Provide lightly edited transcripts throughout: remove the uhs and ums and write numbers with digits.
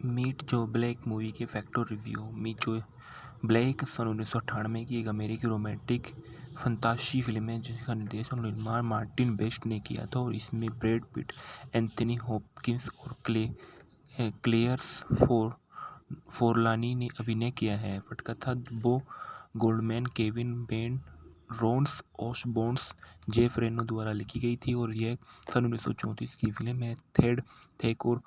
Meet जो black movie के factor review. Meet जो ब्लैक सन 1998 की एक अमेरिकी रोमांटिक फंतासी फिल्म है जिसका निर्देशन और निर्माण मार्टिन बेस्ट ने किया था और इसमें ब्रैड पिट, एंथनी हॉपकिंस और क्लेयर्स फोरलानी ने अभिनय किया है। पटकथा Bo Goldman, Kevin Ben, Rons ओसबोर्न्स, Jeff Reno द्वारा लिखी गई थी और यह सन 1934 की फिल्म है। थेक और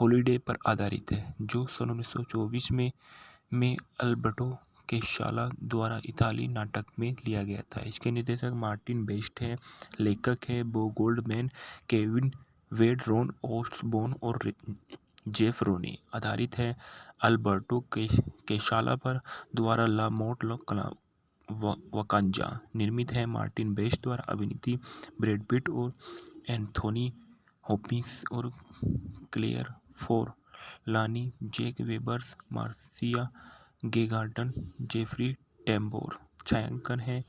हॉलिडे पर आधारित है जो सन 1924 में अल्बर्टो केशाला द्वारा इताली नाटक में लिया गया था। इसके निर्देशक मार्टिन बेस्ट है। लेखक है बो गोल्डमैन, केविन वेड, रोन ओसबोर्न और जेफ रोनी। आधारित है अल्बर्टो केशाला पर द्वारा ला मोट वकांजा। निर्मित है मार्टिन बेस्ट द्वारा। अभिनीत ब्रैड पिट और एंथोनी हॉपकिंस और Claire Forlani, Jack Webers, Marcia Gay Garden, Jeffrey Tambor. छायांकन है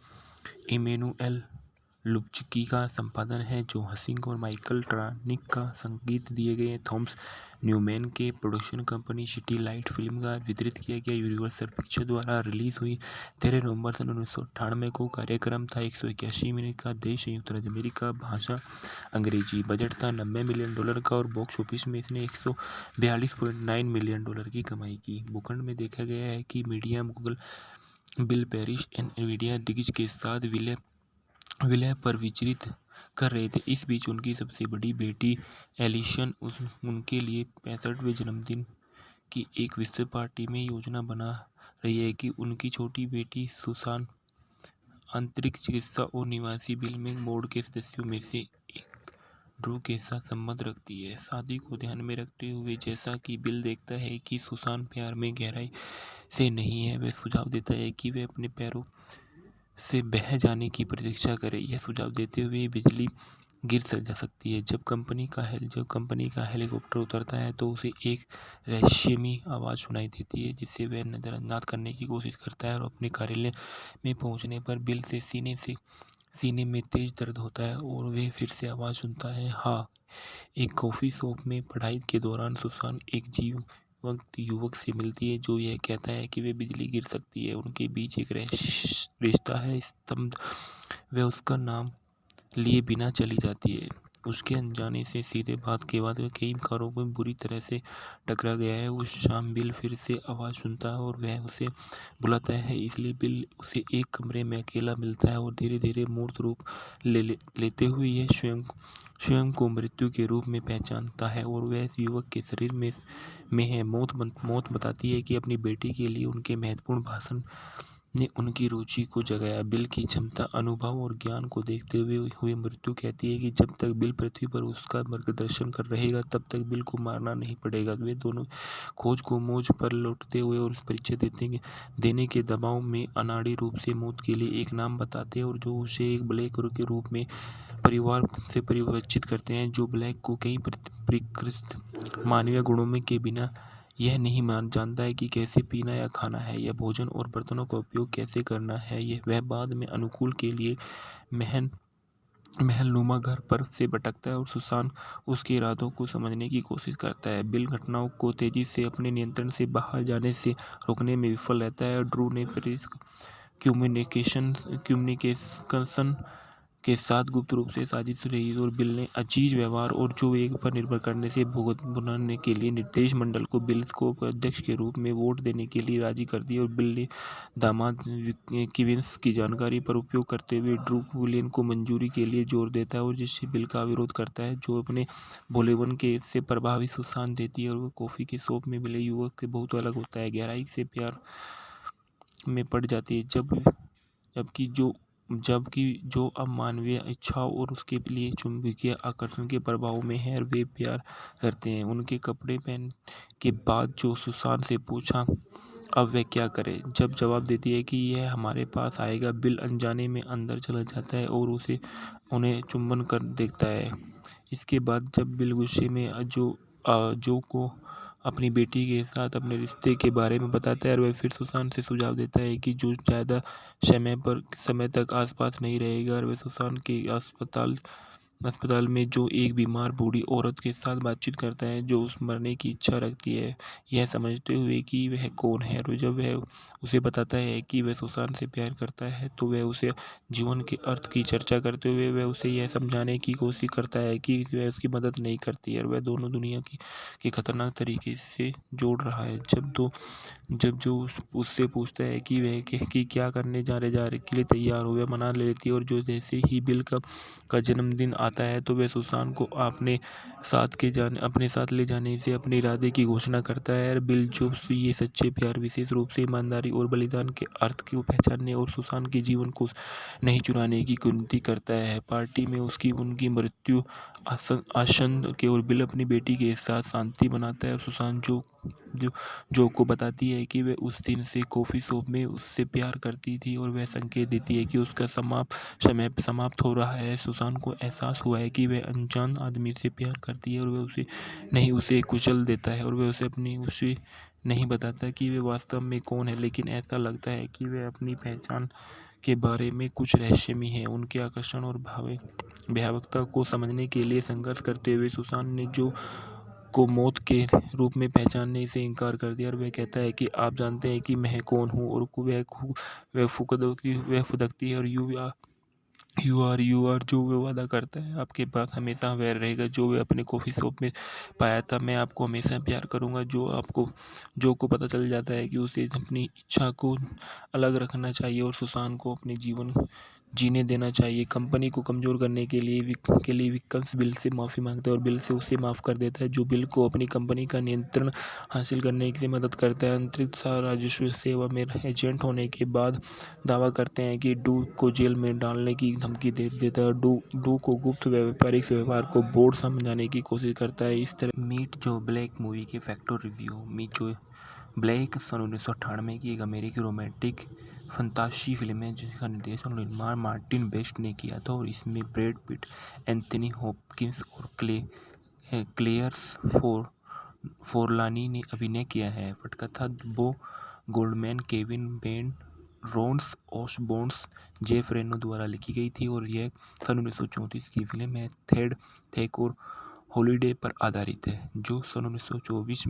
इमेनुएल लुब्चकी का। संपादन है जो हसिंग और माइकल ट्रानिक का। संगीत दिए गए थॉमस न्यूमैन के। Production company city light film का। वितरित किया गया यूनिवर्सल पिक्चर द्वारा। रिलीज हुई 13 नवंबर सन 1998 को। कार्यक्रम था 181 मिनट का। देश संयुक्त राज्य अमेरिका। भाषा अंग्रेजी। बजट था $90 मिलियन का और बॉक्स ऑफिस में इसने $142.9 मिलियन की कमाई की। भूखंड में देखा गया है कि media Mughal bill Paris Nvidia दिग्गज के साथ विलय पर विचलित कर रहे थे। इस बीच उनकी सबसे बड़ी बेटी एलिशन उनके लिए 65वें जन्मदिन की एक विस्तृत पार्टी में योजना बना रही है कि उनकी छोटी बेटी सुसान अंतरिक्ष चिकित्सा और निवासी बिल में बोर्ड के सदस्यों में से एक ड्रू के साथ संबंध रखती है। शादी को ध्यान में रखते हुए जैसा कि बिल देखता है कि सुसान प्यार में गहराई से नहीं है, वह सुझाव देता है कि वे अपने पैरों से बह जाने की प्रतीक्षा करें। यह सुझाव देते हुए बिजली गिर जा सकती है। जब कंपनी का हेलीकॉप्टर उतरता है तो उसे एक रहस्यमयी आवाज़ सुनाई देती है जिसे वह नज़रअंदाज करने की कोशिश करता है और अपने कार्यालय में पहुंचने पर बिल से सीने में तेज दर्द होता है और वह फिर से आवाज़ सुनता है। हाँ, एक कॉफ़ी शॉप में पढ़ाई के दौरान सुसान एक जीवंत युवक से मिलती है जो यह कहता है कि वे बिजली गिर सकती है। उनके बीच एक रिश्ता है। स्तब्ध वह उसका नाम लिए बिना चली जाती है। उसके अनजाने से सीधे बात के बाद वह कई कारों में बुरी तरह से टकरा गया है। उस शाम बिल फिर से आवाज़ सुनता है और वह उसे बुलाता है। इसलिए बिल उसे एक कमरे में अकेला मिलता है और धीरे धीरे मूर्त रूप लेते हुए यह स्वयं को मृत्यु के रूप में पहचानता है और वह युवक के शरीर में है। मौत बताती है कि अपनी बेटी के लिए उनके महत्वपूर्ण भाषण ने उनकी रुचि को जगाया। बिल की क्षमता, अनुभव और ज्ञान को देखते हुए मृत्यु कहती है कि जब तक बिल पृथ्वी पर उसका मार्गदर्शन कर रहेगा तब तक बिल को मारना नहीं पड़ेगा। वे दोनों खोज को मोज पर लौटते हुए और परिचय देने के दबाव में अनाड़ी रूप से मौत के लिए एक नाम बताते हैं और जो उसे एक ब्लैक के रूप में परिवार से परिचित करते हैं जो ब्लैक को कई परिष्कृत मानवीय गुणों में के बिना यह नहीं जानता है कि कैसे पीना या खाना है या भोजन और बर्तनों का उपयोग कैसे करना है। वह बाद में अनुकूल के लिए महलनुमा घर पर से भटकता है और सुसान उसके इरादों को समझने की कोशिश करता है। बिल घटनाओं को तेजी से अपने नियंत्रण से बाहर जाने से रोकने में विफल रहता है। ड्रू ने कम्युनिकेशन के साथ गुप्त रूप से साजिश रही और बिल ने अजीज व्यवहार और जो एक पर निर्भर करने से भुगतान के लिए निर्देश मंडल को बिल को अध्यक्ष के रूप में वोट देने के लिए राजी कर दिया और बिल ने दामाद किविंस की जानकारी पर उपयोग करते हुए ड्रू विलियन को मंजूरी के लिए जोर देता है और जिससे बिल का विरोध करता है जो अपने भोलेपन के से प्रभावित सुसान देती है और वह कॉफ़ी के शॉप में मिले युवक से बहुत अलग होता है। गहराई से प्यार में पड़ जाती है जबकि जो अब मानवीय इच्छाओं और उसके लिए चुंबकीय आकर्षण के प्रभाव में है और वे प्यार करते हैं। उनके कपड़े पहन के बाद जो सुसान से पूछा अब वह क्या करे, जब जवाब देती है कि यह हमारे पास आएगा, बिल अनजाने में अंदर चला जाता है और उन्हें चुंबन कर देखता है। इसके बाद जब बिल गुस्से में जो को अपनी बेटी के साथ अपने रिश्ते के बारे में बताता है और वह फिर सुसान से सुझाव देता है कि जो ज़्यादा समय तक आसपास नहीं रहेगा और वह सुसान के अस्पताल अस्पताल में जो एक बीमार बूढ़ी औरत के साथ बातचीत करता है जो उस मरने की इच्छा रखती है, यह समझते हुए कि वह कौन है। और जब वह उसे बताता है कि वह सुसान से प्यार करता है तो वह उसे जीवन के अर्थ की चर्चा करते हुए वह उसे यह समझाने की कोशिश करता है कि वह उसकी मदद नहीं करती है और वह दोनों दुनिया की खतरनाक तरीके से जोड़ रहा है। जब जो उससे पूछता है कि वह कि क्या करने जा रहे के लिए तैयार हो, वह मना लेती है। और जो जैसे ही बिल का जन्मदिन आता है तो वह सुसान को अपने साथ ले जाने से अपने इरादे की घोषणा करता है। और बिल जो ये सच्चे प्यार, विशेष रूप से ईमानदारी और बलिदान के अर्थ को पहचानने और सुसान के जीवन को नहीं चुराने की विनती करता है। पार्टी में उनकी मृत्यु आसन्न के और बिल अपनी बेटी के साथ शांति मनाता है। और सुसान जो को बताती है कि वह उस दिन से कॉफ़ी शॉप में उससे प्यार करती थी और वह संकेत देती है कि उसका समय समाप्त हो रहा है। सुसान को एहसास हुआ है कि वह अनजान आदमी से प्यार करती है और वह उसे कुचल देता है और वह उसे नहीं बताता कि वह वास्तव में कौन है। लेकिन ऐसा लगता है कि वह अपनी पहचान के बारे में कुछ रहस्यमय है। उनके आकर्षण और भयावहता को समझने के लिए संघर्ष करते हुए सुसान ने जो को मौत के रूप में पहचानने से इनकार कर दिया। और वह कहता है कि आप जानते हैं कि मैं कौन हूँ। और वह फुदकती है और यू आर जो वह वादा करता है आपके पास हमेशा वह रहेगा जो वह अपने कॉफ़ी शॉप में पाया था। मैं आपको हमेशा प्यार करूँगा। जो को पता चल जाता है कि उसे अपनी इच्छा को अलग रखना चाहिए और सुसान को अपने जीवन जीने देना चाहिए। कंपनी को कमज़ोर करने के लिए विक्कन्स बिल से माफ़ी मांगता है और बिल से उसे माफ़ कर देता है, जो बिल को अपनी कंपनी का नियंत्रण हासिल करने की मदद करता है। अंतरिक्ष राजस्व सेवा में एजेंट होने के बाद दावा करते हैं कि डू को जेल में डालने की धमकी देता है। डू को गुप्त व्यापारिक व्यवहार को बोर्ड समझाने की कोशिश करता है। इस तरह मीट जो ब्लैक मूवी के फैक्टर रिव्यू। मीट जो ब्लैक सन 1998 की एक अमेरिकी रोमांटिक फंतासी फिल्म है जिसका निर्देशन और निर्माण मार्टिन बेस्ट ने किया था। और इसमें ब्रैड पिट, एंथनी हॉपकिंस और क्लेयर्स फोरलानी ने अभिनय किया है। पटकथा Bo Goldman, Kevin Ben, Rons ओसबोर्न्स, Jeff Reno द्वारा लिखी गई थी और यह सन 1934 की फिल्म है। थेक और हॉलिडे पर आधारित है जो सन 1924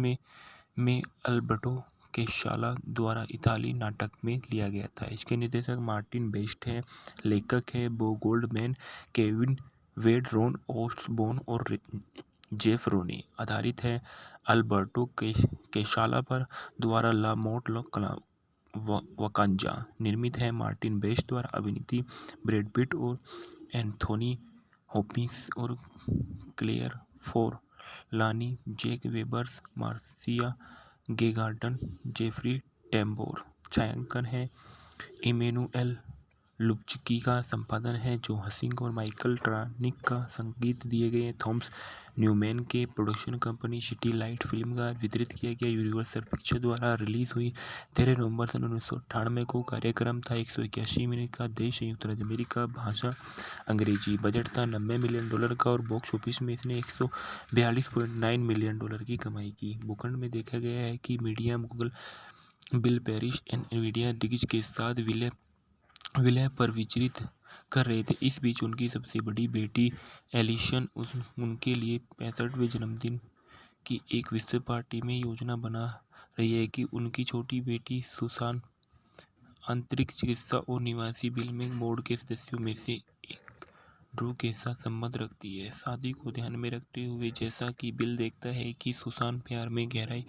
में अल्बर्टो केशाला द्वारा इताली नाटक में लिया गया था। इसके निर्देशक मार्टिन बेस्ट हैं। लेखक हैं बो गोल्डमैन, केविन वेड, रोन ओसबोर्न और जेफ रोनी। आधारित है अल्बर्टो केशाला पर द्वारा ला मोट वकांजा। निर्मित है मार्टिन बेस्ट द्वारा। अभिनीत ब्रैड पिट और एंथोनी हॉपकिंस और Claire Forlani, Jack Webers, Marcia Gay Garden, Jeffrey Tambor. छायांकन है इमैनुएल लुब्चकी का। संपादन है जो हसिंग और माइकल ट्रानिक का। संगीत दिए गए थॉमस न्यूमैन के। Production company city light film का। वितरित किया गया यूनिवर्सल पिक्चर द्वारा। रिलीज हुई 13 नवंबर सन 1998 को। कार्यक्रम था 181 मिनट का। देश संयुक्त राज्य अमेरिका। भाषा अंग्रेजी। बजट था $90 मिलियन का और बॉक्स ऑफिस में इसने $142.9 मिलियन की कमाई की। भूखंड में देखा गया है कि media Google, bill Paris Nvidia दिग्गज के साथ विलय पर विचलित कर रहे थे। इस बीच उनकी सबसे बड़ी बेटी एलिशन उनके लिए 65वें जन्मदिन की एक विस्तृत पार्टी में योजना बना रही है कि उनकी छोटी बेटी सुसान अंतरिक्ष चिकित्सा और निवासी बिल में बोर्ड के सदस्यों में से एक ड्रू के साथ संबंध रखती है। शादी को ध्यान में रखते हुए जैसा कि बिल देखता है कि सुसान प्यार में गहराई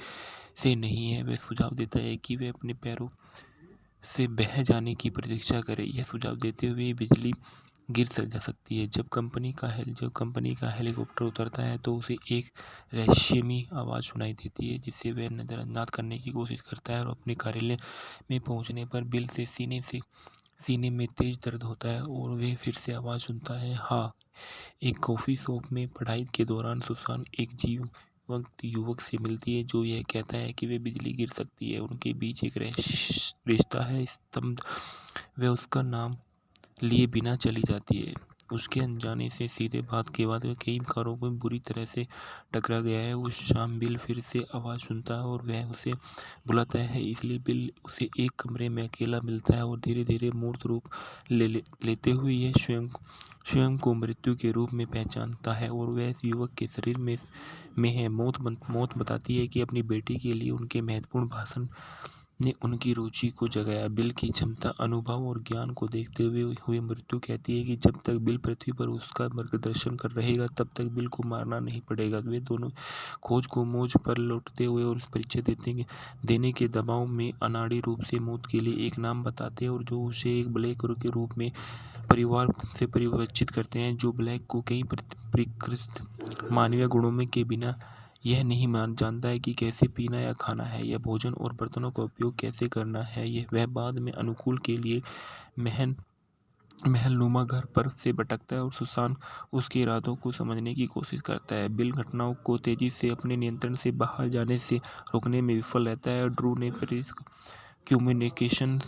से नहीं है, वह सुझाव देता है कि वह अपने पैरों से बह जाने की प्रतीक्षा करे। यह सुझाव देते हुए बिजली गिर जा सकती है। जब कंपनी का हेलीकॉप्टर उतरता है तो उसे एक रहस्यमयी आवाज़ सुनाई देती है जिसे वह नज़रअंदाज करने की कोशिश करता है। और अपने कार्यालय में पहुंचने पर बिल से सीने में तेज दर्द होता है और वह फिर से आवाज़ सुनता है। हाँ, एक कॉफ़ी शॉप में पढ़ाई के दौरान सुसान एक जीवंत युवक से मिलती है जो यह कहता है कि वे बिजली गिर सकती है। उनके बीच एक रिश्ता है। स्तब्ध वह उसका नाम लिए बिना चली जाती है। उसके अनजाने से सीधे बात के बाद वह कई कारों में बुरी तरह से टकरा गया है। उस शाम बिल फिर से आवाज़ सुनता है और वह उसे बुलाता है, इसलिए बिल उसे एक कमरे में अकेला मिलता है और धीरे धीरे मूर्त रूप लेते हुए यह स्वयं को मृत्यु के रूप में पहचानता है और वह युवक के शरीर में है। मौत बताती है कि अपनी बेटी के लिए उनके महत्वपूर्ण भाषण ने उनकी रुचि को जगाया। बिल की क्षमता, अनुभव और ज्ञान को देखते हुए मृत्यु कहती है कि जब तक बिल पृथ्वी पर उसका मार्गदर्शन कर रहेगा तब तक बिल को मारना नहीं पड़ेगा। वे दोनों खोज को मोज पर लौटते हुए और परिचय देने के दबाव में अनाड़ी रूप से मौत के लिए एक नाम बताते हैं और जो उसे एक ब्लैक के रूप में परिवार से परिचित करते हैं, जो ब्लैक को कई परिष्कृत मानवीय गुणों में के बिना यह नहीं जानता है कि कैसे पीना या खाना है, या भोजन और बर्तनों का उपयोग कैसे करना है। यह वह बाद में अनुकूल के लिए महलनुमा घर पर से भटकता है और सुसान उसके इरादों को समझने की कोशिश करता है। बिल घटनाओं को तेजी से अपने नियंत्रण से बाहर जाने से रोकने में विफल रहता है। ड्रू ने कम्युनिकेशन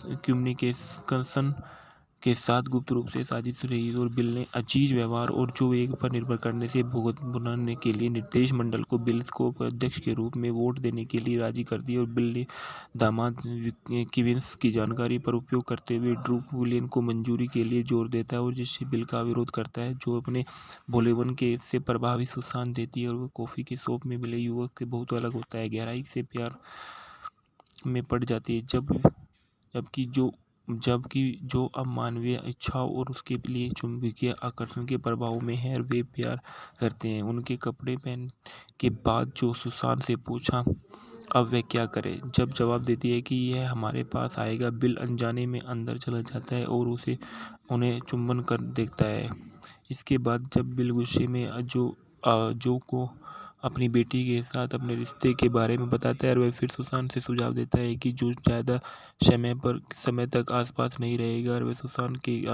के साथ गुप्त रूप से साजिश रही और बिल ने अजीज व्यवहार और जो एक पर निर्भर करने से भुगतने के लिए निर्देश मंडल को बिल को अध्यक्ष के रूप में वोट देने के लिए राजी कर दिया। और बिल ने दामाद किविंस की जानकारी पर उपयोग करते हुए ड्रू विलियन को मंजूरी के लिए जोर देता है और जिससे बिल का विरोध करता है, जो अपने भोलेपन के से प्रभावित सुसान देती है। और वह कॉफ़ी के शॉप में मिले युवक से बहुत अलग होता है, गहराई से प्यार में पड़ जाती है, जबकि जो अब मानवीय इच्छाओं और उसके लिए चुंबकीय आकर्षण के प्रभाव में है। वे प्यार करते हैं। उनके कपड़े पहन के बाद जो सुसान से पूछा अब वह क्या करे, जब जवाब देती है कि यह हमारे पास आएगा, बिल अनजाने में अंदर चला जाता है और उन्हें चुंबन कर देखता है। इसके बाद जब बिल गुस्से में जो को अपनी बेटी के साथ अपने रिश्ते के बारे में बताता है और वह फिर सुसान से सुझाव देता है कि जो ज़्यादा समय तक आसपास नहीं रहेगा, और वह सुसान के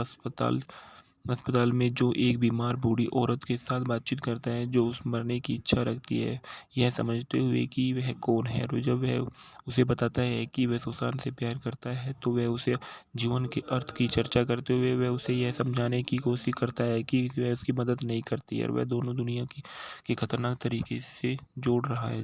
अस्पताल में जो एक बीमार बूढ़ी औरत के साथ बातचीत करता है जो उस मरने की इच्छा रखती है, यह समझते हुए कि वह कौन है। और जब वह उसे बताता है कि वह सुसान से प्यार करता है तो वह उसे जीवन के अर्थ की चर्चा करते हुए वह उसे यह समझाने की कोशिश करता है कि वह उसकी मदद नहीं करती है और वह दोनों दुनिया के खतरनाक तरीके से जोड़ रहा है।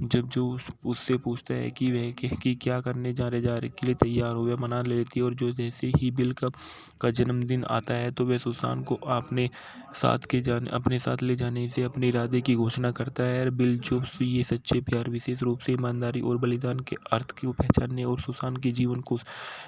जब जो उससे पूछता है कि वह कि क्या करने जा रहे के लिए तैयार हो, वह मना लेती है। और जो जैसे ही बिल का जन्मदिन आता है तो वह सुसान को अपने साथ ले जाने से अपने इरादे की घोषणा करता है। बिल जो ये सच्चे प्यार, विशेष रूप से ईमानदारी और बलिदान के अर्थ को पहचानने और सुसान के जीवन को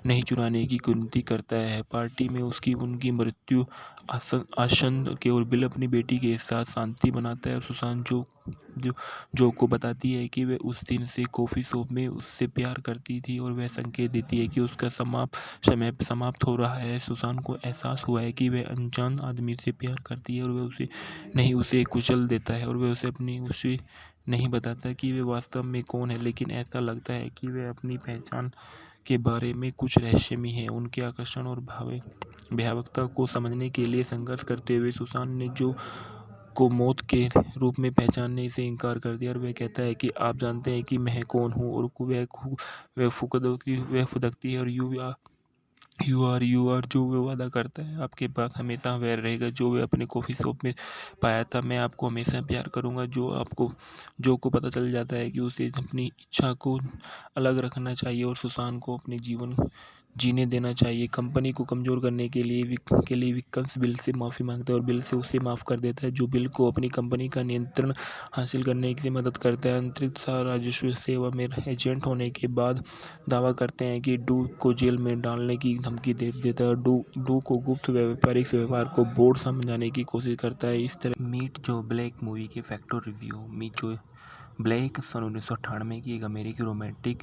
नहीं चुराने की विनती करता है। पार्टी में उनकी मृत्यु आसन्न के और बिल अपनी बेटी के साथ शांति बनाता है और सुसान जो को बताती है कि वह उस दिन से कॉफ़ी शॉप में उससे प्यार करती थी और वह संकेत देती है कि उसका समय समाप्त हो रहा है। सुसान को एहसास हुआ है कि वह अनजान आदमी से प्यार करती है और वह उसे कुचल देता है और वह उसे नहीं बताता कि वह वास्तव में कौन है, लेकिन ऐसा लगता है कि वह अपनी पहचान के बारे में कुछ रहस्यमय है। उनके आकर्षण और भयावहता को समझने के लिए संघर्ष करते हुए सुसान ने जो को मौत के रूप में पहचानने से इनकार कर दिया और वह कहता है कि आप जानते हैं कि मैं कौन हूँ। और वह फुदकती है और यू आर जो वह वादा करता है आपके पास हमेशा वह रहेगा जो वह अपने कॉफ़ी शॉप में पाया था। मैं आपको हमेशा प्यार करूँगा। जो को पता चल जाता है कि उसे अपनी इच्छा को अलग रखना चाहिए और सुसान को अपने जीवन जीने देना चाहिए। कंपनी को कमज़ोर करने के लिए विक्कन्स बिल से माफ़ी मांगता है और बिल से उसे माफ़ कर देता है, जो बिल को अपनी कंपनी का नियंत्रण हासिल करने की मदद करता है। अंतरिक्ष राजस्व सेवा में एजेंट होने के बाद दावा करते हैं कि डू को जेल में डालने की धमकी दे देता है। डू को गुप्त व्यापारिक व्यवहार को बोर्ड समझाने की कोशिश करता है। इस तरह मीट जो ब्लैक मूवी के फैक्टर रिव्यू। मीट जो ब्लैक सन 1998 की एक अमेरिकी रोमांटिक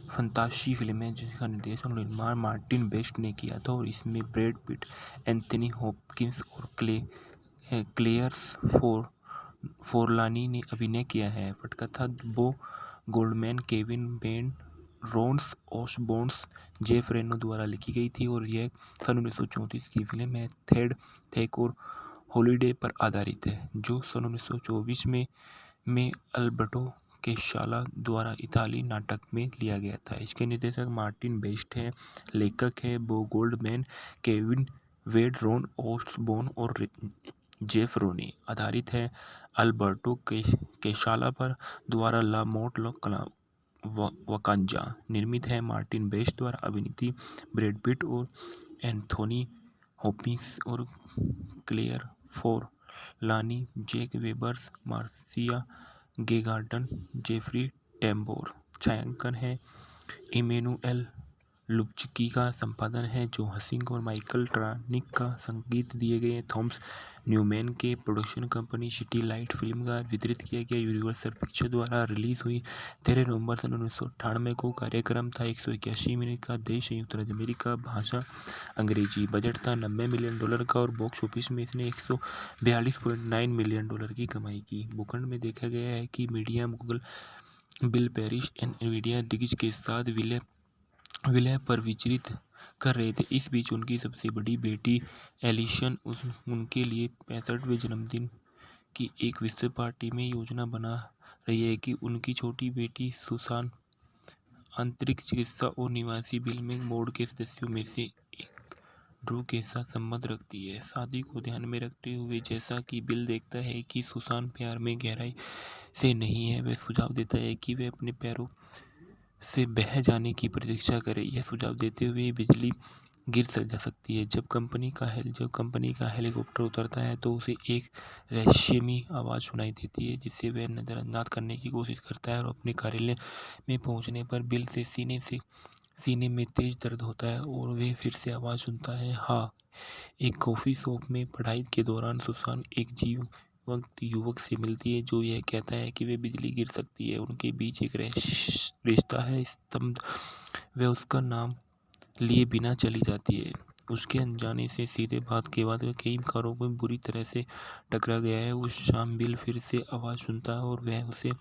फंतासी फिल्म है जिसका निर्देशन और निर्माण मार्टिन बेस्ट ने किया था और इसमें ब्रैड पिट, एंथनी हॉपकिंस और क्लेयर्स फोरलानी ने अभिनय किया है। पटकथा Bo Goldman, Kevin Ben, Rons ओसबोर्न्स, Jeff Reno द्वारा लिखी गई थी और यह सन 1934 की फिल्म है। थेक और हॉलिडे पर आधारित है, जो सन 1924 में अल्बर्टो केशाला द्वारा इताली नाटक में लिया गया था। इसके निर्देशक मार्टिन बेस्ट हैं, लेखक हैं बो गोल्डमैन, केविन वेड रॉन ओस्बोर्न और जेफ रोनी। आधारित है अल्बर्टो केशाला पर द्वारा ला मोंट वकांजा। निर्मित है मार्टिन बेस्ट द्वारा। अभिनीत ब्रैड पिट और एंथोनी हॉपिंग्स और Claire Forlani, Jack Webers, Marcia Gay Garden, Jeffrey Tambor. छायांकन है इमेनुएल लुब्चकी का। संपादन है जो हसिंग और माइकल ट्रानिक का। संगीत दिए गए थॉमस न्यूमैन के। Production company city light film का। वितरित किया गया यूनिवर्सल पिक्चर द्वारा। रिलीज हुई 13 नवंबर सन 1998 को। कार्यक्रम था 181 मिनट का। देश संयुक्त राज्य अमेरिका। भाषा अंग्रेजी। बजट था $90 मिलियन का और बॉक्स ऑफिस में इसने $142.9 मिलियन की कमाई की। भूखंड में देखा गया है कि media Google bill parish Nvidia दिग्गज के साथ विलय पर विचलित कर रहे थे। इस बीच उनकी सबसे बड़ी बेटी एलिशन उनके लिए 65वें जन्मदिन की एक विस्तृत पार्टी में योजना बना रही है कि उनकी छोटी बेटी सुसान अंतरिक्ष चिकित्सा और निवासी बिल में बोर्ड के सदस्यों में से एक ड्रू के साथ संबंध रखती है। शादी को ध्यान में रखते हुए जैसा कि बिल देखता है कि सुसान प्यार में गहराई से नहीं है, वह सुझाव देता है कि वह अपने पैरों से बह जाने की प्रतीक्षा करे। यह सुझाव देते हुए बिजली गिर जा सकती है। जब कंपनी का हेलीकॉप्टर उतरता है तो उसे एक रहस्यमयी आवाज़ सुनाई देती है जिसे वह नज़रअंदाज करने की कोशिश करता है और अपने कार्यालय में पहुंचने पर बिल से सीने में तेज दर्द होता है और वह फिर से आवाज़ सुनता है। हाँ, एक कॉफ़ी शॉप में पढ़ाई के दौरान सुसान एक जीवंत युवक से मिलती है जो यह कहता है कि वह बिजली गिर सकती है। उनके बीच एक रिश्ता है। स्तब्ध वह उसका नाम लिए बिना चली जाती है। उसके अनजाने से सीधे बात के बाद वह कई कारों में बुरी तरह से टकरा गया है। उस शाम बिल फिर से आवाज़ सुनता है और वह उसे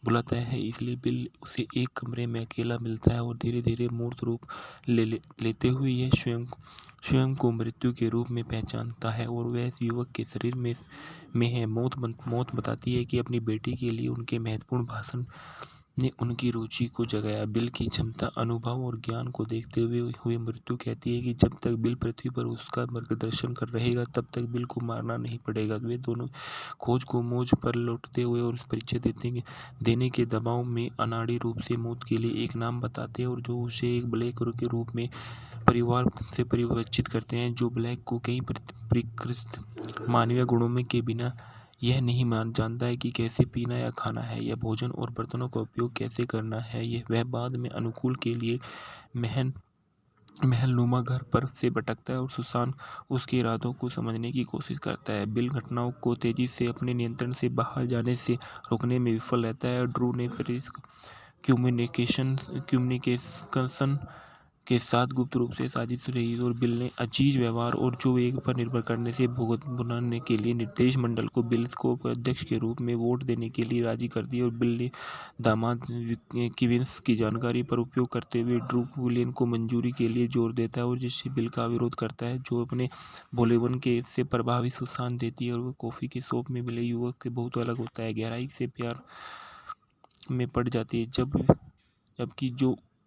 बुलाता है। इसलिए बिल उसे एक कमरे में अकेला मिलता है और धीरे धीरे मूर्त रूप लेते हुए यह स्वयं को मृत्यु के रूप में पहचानता है और वह युवक के शरीर में है। मौत बताती है कि अपनी बेटी के लिए उनके महत्वपूर्ण भाषण ने उनकी रुचि को जगाया। बिल की क्षमता, अनुभव और ज्ञान को देखते हुए मृत्यु कहती है कि जब तक बिल पृथ्वी पर उसका मार्गदर्शन कर रहेगा तब तक बिल को मारना नहीं पड़ेगा। वे दोनों खोज को मोज पर लौटते हुए और परिचय देने के दबाव में अनाड़ी रूप से मौत के लिए एक नाम बताते हैं और जो उसे एक ब्लैक के रूप में परिवार से परिचित करते हैं, जो ब्लैक को कई परिष्कृत मानवीय गुणों में के बिना यह नहीं जानता है कि कैसे पीना या खाना है या भोजन और बर्तनों का उपयोग कैसे करना है। वह बाद में अनुकूल के लिए महलनुमा घर पर से भटकता है और सुसान उसके इरादों को समझने की कोशिश करता है। बिल घटनाओं को तेजी से अपने नियंत्रण से बाहर जाने से रोकने में विफल रहता है। ड्रू ने कम्युनिकेशन के साथ गुप्त रूप से साजिश रही और बिल ने अजीज व्यवहार और जो एक पर निर्भर करने से भुगतान के लिए निर्देश मंडल को बिल को अध्यक्ष के रूप में वोट देने के लिए राजी कर दिया। और बिल ने दामाद किविंस की जानकारी पर उपयोग करते हुए ड्रू विलियन को मंजूरी के लिए जोर देता है और जिससे बिल का विरोध करता है, जो अपने भोलेपन के से प्रभावित सुसान देती है और वह कॉफ़ी के शॉप में मिले युवक से बहुत अलग होता है। गहराई से प्यार में पड़ जाती है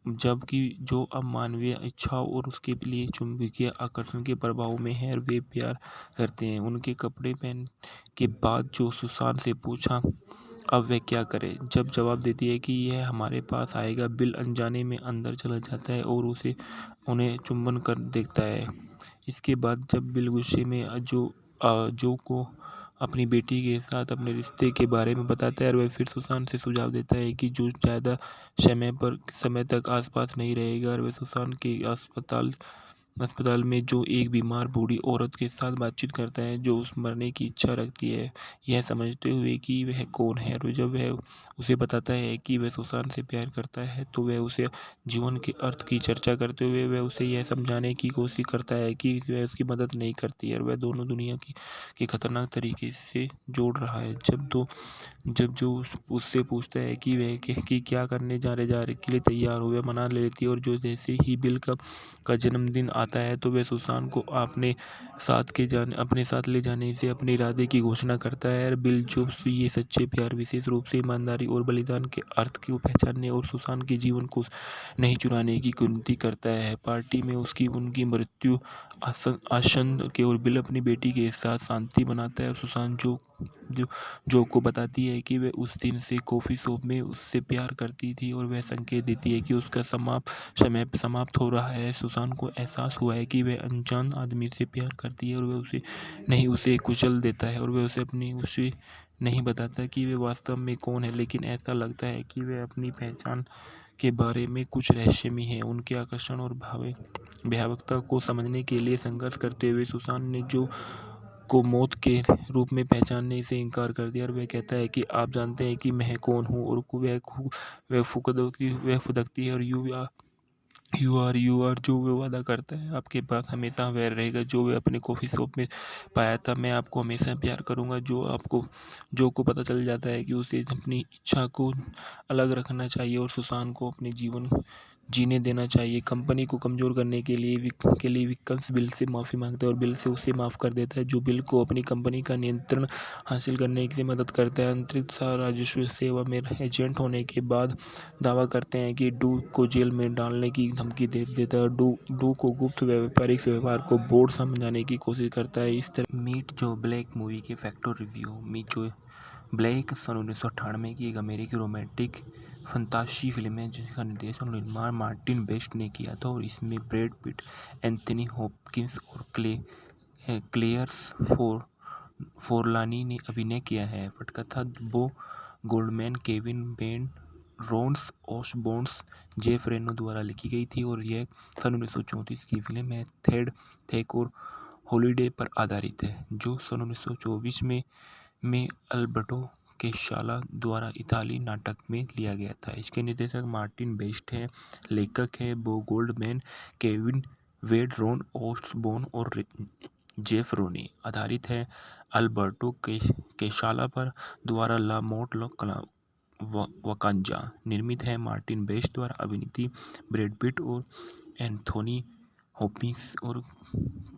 जबकि जो अब मानवीय इच्छाओं और उसके लिए चुंबकीय आकर्षण के प्रभाव में है, वे प्यार करते हैं। उनके कपड़े पहन के बाद जो सुसान से पूछा अब वह क्या करे, जब जवाब देती है कि यह हमारे पास आएगा, बिल अनजाने में अंदर चला जाता है और उन्हें चुंबन कर देखता है। इसके बाद जब बिल गुस्से में जो को अपनी बेटी के साथ अपने रिश्ते के बारे में बताता है और वह फिर सुसान से सुझाव देता है कि जो ज़्यादा समय तक आसपास नहीं रहेगा और वह सुसान के अस्पताल में जो एक बीमार बूढ़ी औरत के साथ बातचीत करता है जो उस मरने की इच्छा रखती है, यह समझते हुए कि वह कौन है। और जब वह उसे बताता है कि वह सुसान से प्यार करता है तो वह उसे जीवन के अर्थ की चर्चा करते हुए वह उसे यह समझाने की कोशिश करता है कि वह उसकी मदद नहीं करती है और वह दोनों दुनिया के खतरनाक तरीके से जोड़ रहा है। जब जो उससे पूछता है कि वह कि क्या करने जा रहे के लिए तैयार हो, वह मना लेती है और जो जैसे ही बिल का जन्मदिन आता है तो वह सुसान को अपने साथ ले जाने से अपने इरादे की घोषणा करता है। बिल जोब्स ये सच्चे प्यार, विशेष रूप से ईमानदारी और बलिदान के अर्थ को पहचानने और सुसान के जीवन को नहीं चुराने की विनती करता है। पार्टी में उनकी मृत्यु आसन्न के और बिल अपनी बेटी के साथ शांति बनाता है। सुसान जो को बताती है कि वह उस दिन से कॉफ़ी शॉप में उससे प्यार करती थी और वह संकेत देती है कि उसका समय समाप्त हो रहा है। सुसान को एहसास हुआ है कि वह अनजान आदमी से प्यार करती है और वह उसे कुचल देता है और वह उसे नहीं बताता कि वह वास्तव में कौन है, लेकिन ऐसा लगता है कि वह अपनी पहचान के बारे में कुछ रहस्यमय है। उनके आकर्षण और भयावहता को समझने के लिए संघर्ष करते हुए सुसान ने जो को मौत के रूप में पहचानने से इनकार कर दिया और वह कहता है कि आप जानते हैं कि मैं कौन हूँ, और वह फुदकती है और यू आर जो वह वादा करता है आपके पास हमेशा वह रहेगा जो वह अपने कॉफ़ी शॉप में पाया था। मैं आपको हमेशा प्यार करूँगा। जो को पता चल जाता है कि उसे अपनी इच्छा को अलग रखना चाहिए और सुसान को अपने जीवन जीने देना चाहिए। कंपनी को कमज़ोर करने के लिए विल्किंस बिल से माफ़ी मांगता है और बिल से उसे माफ़ कर देता है, जो बिल को अपनी कंपनी का नियंत्रण हासिल करने की मदद करता है। अंतरिक्ष राजस्व सेवा में एजेंट होने के बाद दावा करते हैं कि डू को जेल में डालने की धमकी दे देता है। डू को गुप्त व्यापारिक व्यवहार को बोर्ड समझाने की कोशिश करता है। इस तरह मीट जो ब्लैक मूवी के फैक्टर रिव्यू। मीट जो ब्लैक सन 1998 की एक अमेरिकी रोमांटिक फंतासी फिल्म है जिसका निर्देशन और निर्माण मार्टिन बेस्ट ने किया था और इसमें ब्रैड पिट, एंथनी हॉपकिंस और क्लेयर्स फोरलानी ने अभिनय किया है। पटकथा Bo Goldman, Kevin Ben, Rons Osborne, Jeff Reno द्वारा लिखी गई थी और यह सन 1934 की फिल्म है। थेक और हॉलिडे पर आधारित है, जो सन 1924 में अल्बर्टो केशाला द्वारा इताली नाटक में लिया गया था। इसके निर्देशक मार्टिन बेस्ट हैं। लेखक हैं बो गोल्डमैन, केविन वेड, रोन ऑसबोर्न और जेफ रोनी। आधारित है अल्बर्टो केशाला पर द्वारा ला मोट वकांजा। निर्मित है मार्टिन बेस्ट द्वारा। अभिनीत ब्रैड पिट और एंथोनी हॉपकिंस और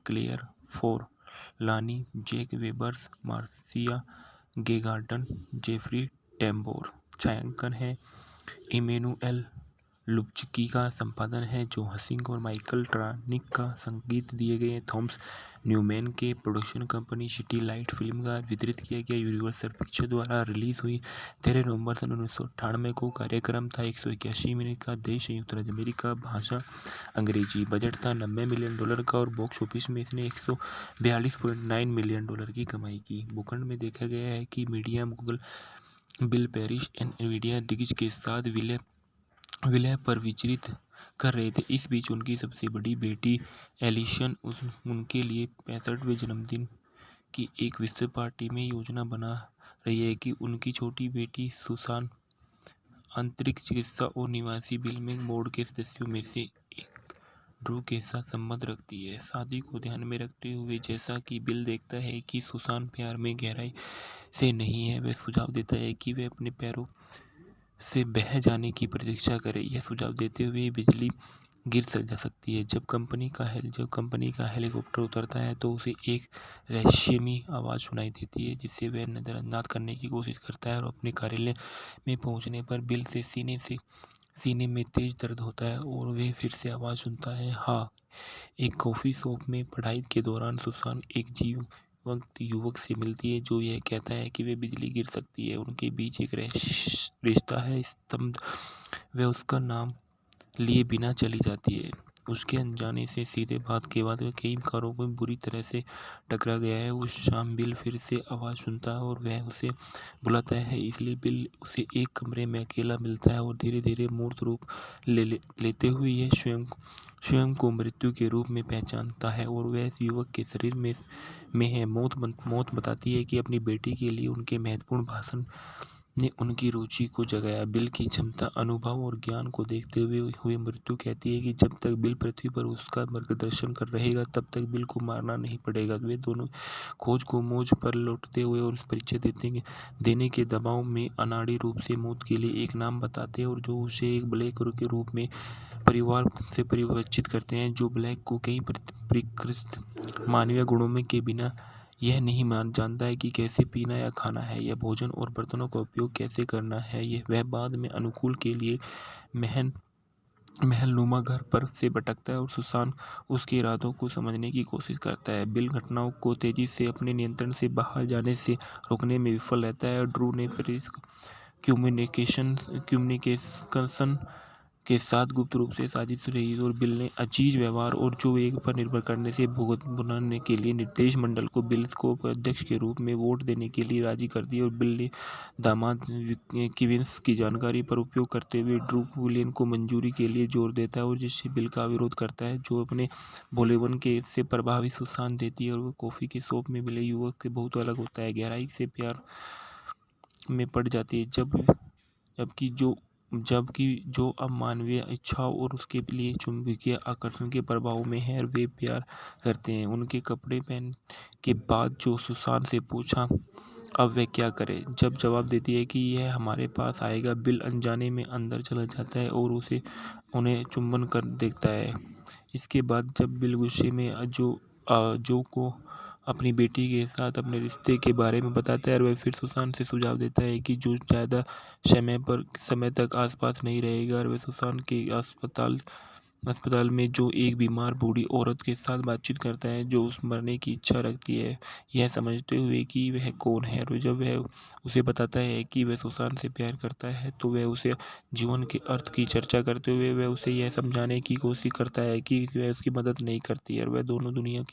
Claire Forlani, Jack Webers, Marcia Gay Garden, Jeffrey Tambor. छायांकन है इमैनुएल लुब्चकी का। संपादन है जो हसिंग और माइकल ट्रानिक का। संगीत दिए गए थॉमस न्यूमैन के। Production company city light film का। वितरित किया गया यूनिवर्सल पिक्चर द्वारा। रिलीज हुई 13 नवंबर सन 1998 को। कार्यक्रम था 181 मिनट का। देश संयुक्त राज्य अमेरिका। भाषा अंग्रेजी। बजट था $90 मिलियन का और बॉक्स ऑफिस में इसने $142.9 मिलियन की कमाई की। भूखंड में देखा गया है कि media Google, bill Paris, Nvidia दिग्गज के साथ विलय पर विचलित कर रहे थे। इस बीच उनकी सबसे बड़ी बेटी एलिशन उनके लिए 65वें जन्मदिन की एक विस्तृत पार्टी में योजना बना रही है कि उनकी छोटी बेटी सुसान अंतरिक्ष चिकित्सा और निवासी बिल में बोर्ड के सदस्यों में से एक ड्रू के साथ संबंध रखती है। शादी को ध्यान में रखते हुए, जैसा कि बिल देखता है कि सुसान प्यार में गहराई से नहीं है, वह सुझाव देता है कि वह अपने पैरों से बह जाने की प्रतीक्षा करे। यह सुझाव देते हुए बिजली गिर जा सकती है। जब कंपनी का हेलीकॉप्टर उतरता है तो उसे एक रहस्यमयी आवाज़ सुनाई देती है, जिसे वह नज़रअंदाज करने की कोशिश करता है और अपने कार्यालय में पहुंचने पर बिल से सीने में तेज दर्द होता है और वह फिर से आवाज़ सुनता है। हाँ, एक कॉफ़ी शॉप में पढ़ाई के दौरान सुसान एक जीवंत युवक से मिलती है जो यह कहता है कि वह बिजली गिर सकती है। उनके बीच एक रिश्ता है। स्तब्ध वह उसका नाम लिए बिना चली जाती है। उसके अनजाने से सीधे बात के बाद वह कई कारों को बुरी तरह से टकरा गया है। उस शाम बिल फिर से आवाज़ सुनता है और वह उसे बुलाता है, इसलिए बिल उसे एक कमरे में अकेला मिलता है और धीरे धीरे मूर्त रूप लेते हुए यह स्वयं को मृत्यु के रूप में पहचानता है और वह युवक के शरीर में है। मौत बताती है कि अपनी बेटी के लिए उनके महत्वपूर्ण भाषण ने उनकी रुचि को जगाया। बिल की क्षमता, अनुभव और ज्ञान को देखते हुए मृत्यु कहती है कि जब तक बिल पृथ्वी पर उसका मार्गदर्शन कर रहेगा तब तक बिल को मारना नहीं पड़ेगा। वे दोनों खोज को मोज पर लौटते हुए और परिचय देने के दबाव में अनाड़ी रूप से मौत के लिए एक नाम बताते हैं और जो उसे एक ब्लैक के रूप में परिवार से परिचित करते हैं जो ब्लैक को कई परिष्कृत मानवीय गुणों में के बिना यह नहीं मान जानता है कि कैसे पीना या खाना है या भोजन और बर्तनों का उपयोग कैसे करना है। यह वह बाद में अनुकूल के लिए महलनुमा घर पर से भटकता है और सुसान उसके इरादों को समझने की कोशिश करता है। बिल घटनाओं को तेजी से अपने नियंत्रण से बाहर जाने से रोकने में विफल रहता है और ड्रू ने कम्युनिकेशन के साथ गुप्त रूप से साजिश रही और बिल ने अजीज व्यवहार और जो एक पर निर्भर करने से भुगतान के लिए निर्देश मंडल को बिल को अध्यक्ष के रूप में वोट देने के लिए राजी कर दिया और बिल ने दामाद किविंस की जानकारी पर उपयोग करते हुए ड्रू विलियन को मंजूरी के लिए जोर देता है और जिससे बिल का विरोध करता है जो अपने भोलेपन के से प्रभावित सुसान देती है और वह कॉफ़ी के शॉप में मिले युवक से बहुत अलग होता है, गहराई से प्यार में पड़ जाती है जबकि जो अब मानवीय इच्छाओं और उसके लिए चुंबकीय आकर्षण के प्रभाव में है और वे प्यार करते हैं। उनके कपड़े पहन के बाद जो सुसान से पूछा अब वह क्या करे, जब जवाब देती है कि यह हमारे पास आएगा, बिल अनजाने में अंदर चला जाता है और उन्हें चुंबन कर देखता है। इसके बाद जब बिल गुस्से में जो को अपनी बेटी के साथ अपने रिश्ते के बारे में बताता है और वह फिर सुसान से सुझाव देता है कि जो ज़्यादा समय तक आसपास नहीं रहेगा और वह सुसान के अस्पताल में जो एक बीमार बूढ़ी औरत के साथ बातचीत करता है जो उस मरने की इच्छा रखती है, यह समझते हुए कि वह कौन है। और जब वह उसे बताता है कि वह सुसान से प्यार करता है तो वह उसे जीवन के अर्थ की चर्चा करते हुए वह उसे यह समझाने की कोशिश करता है कि वह उसकी मदद नहीं करती है और वह दोनों दुनिया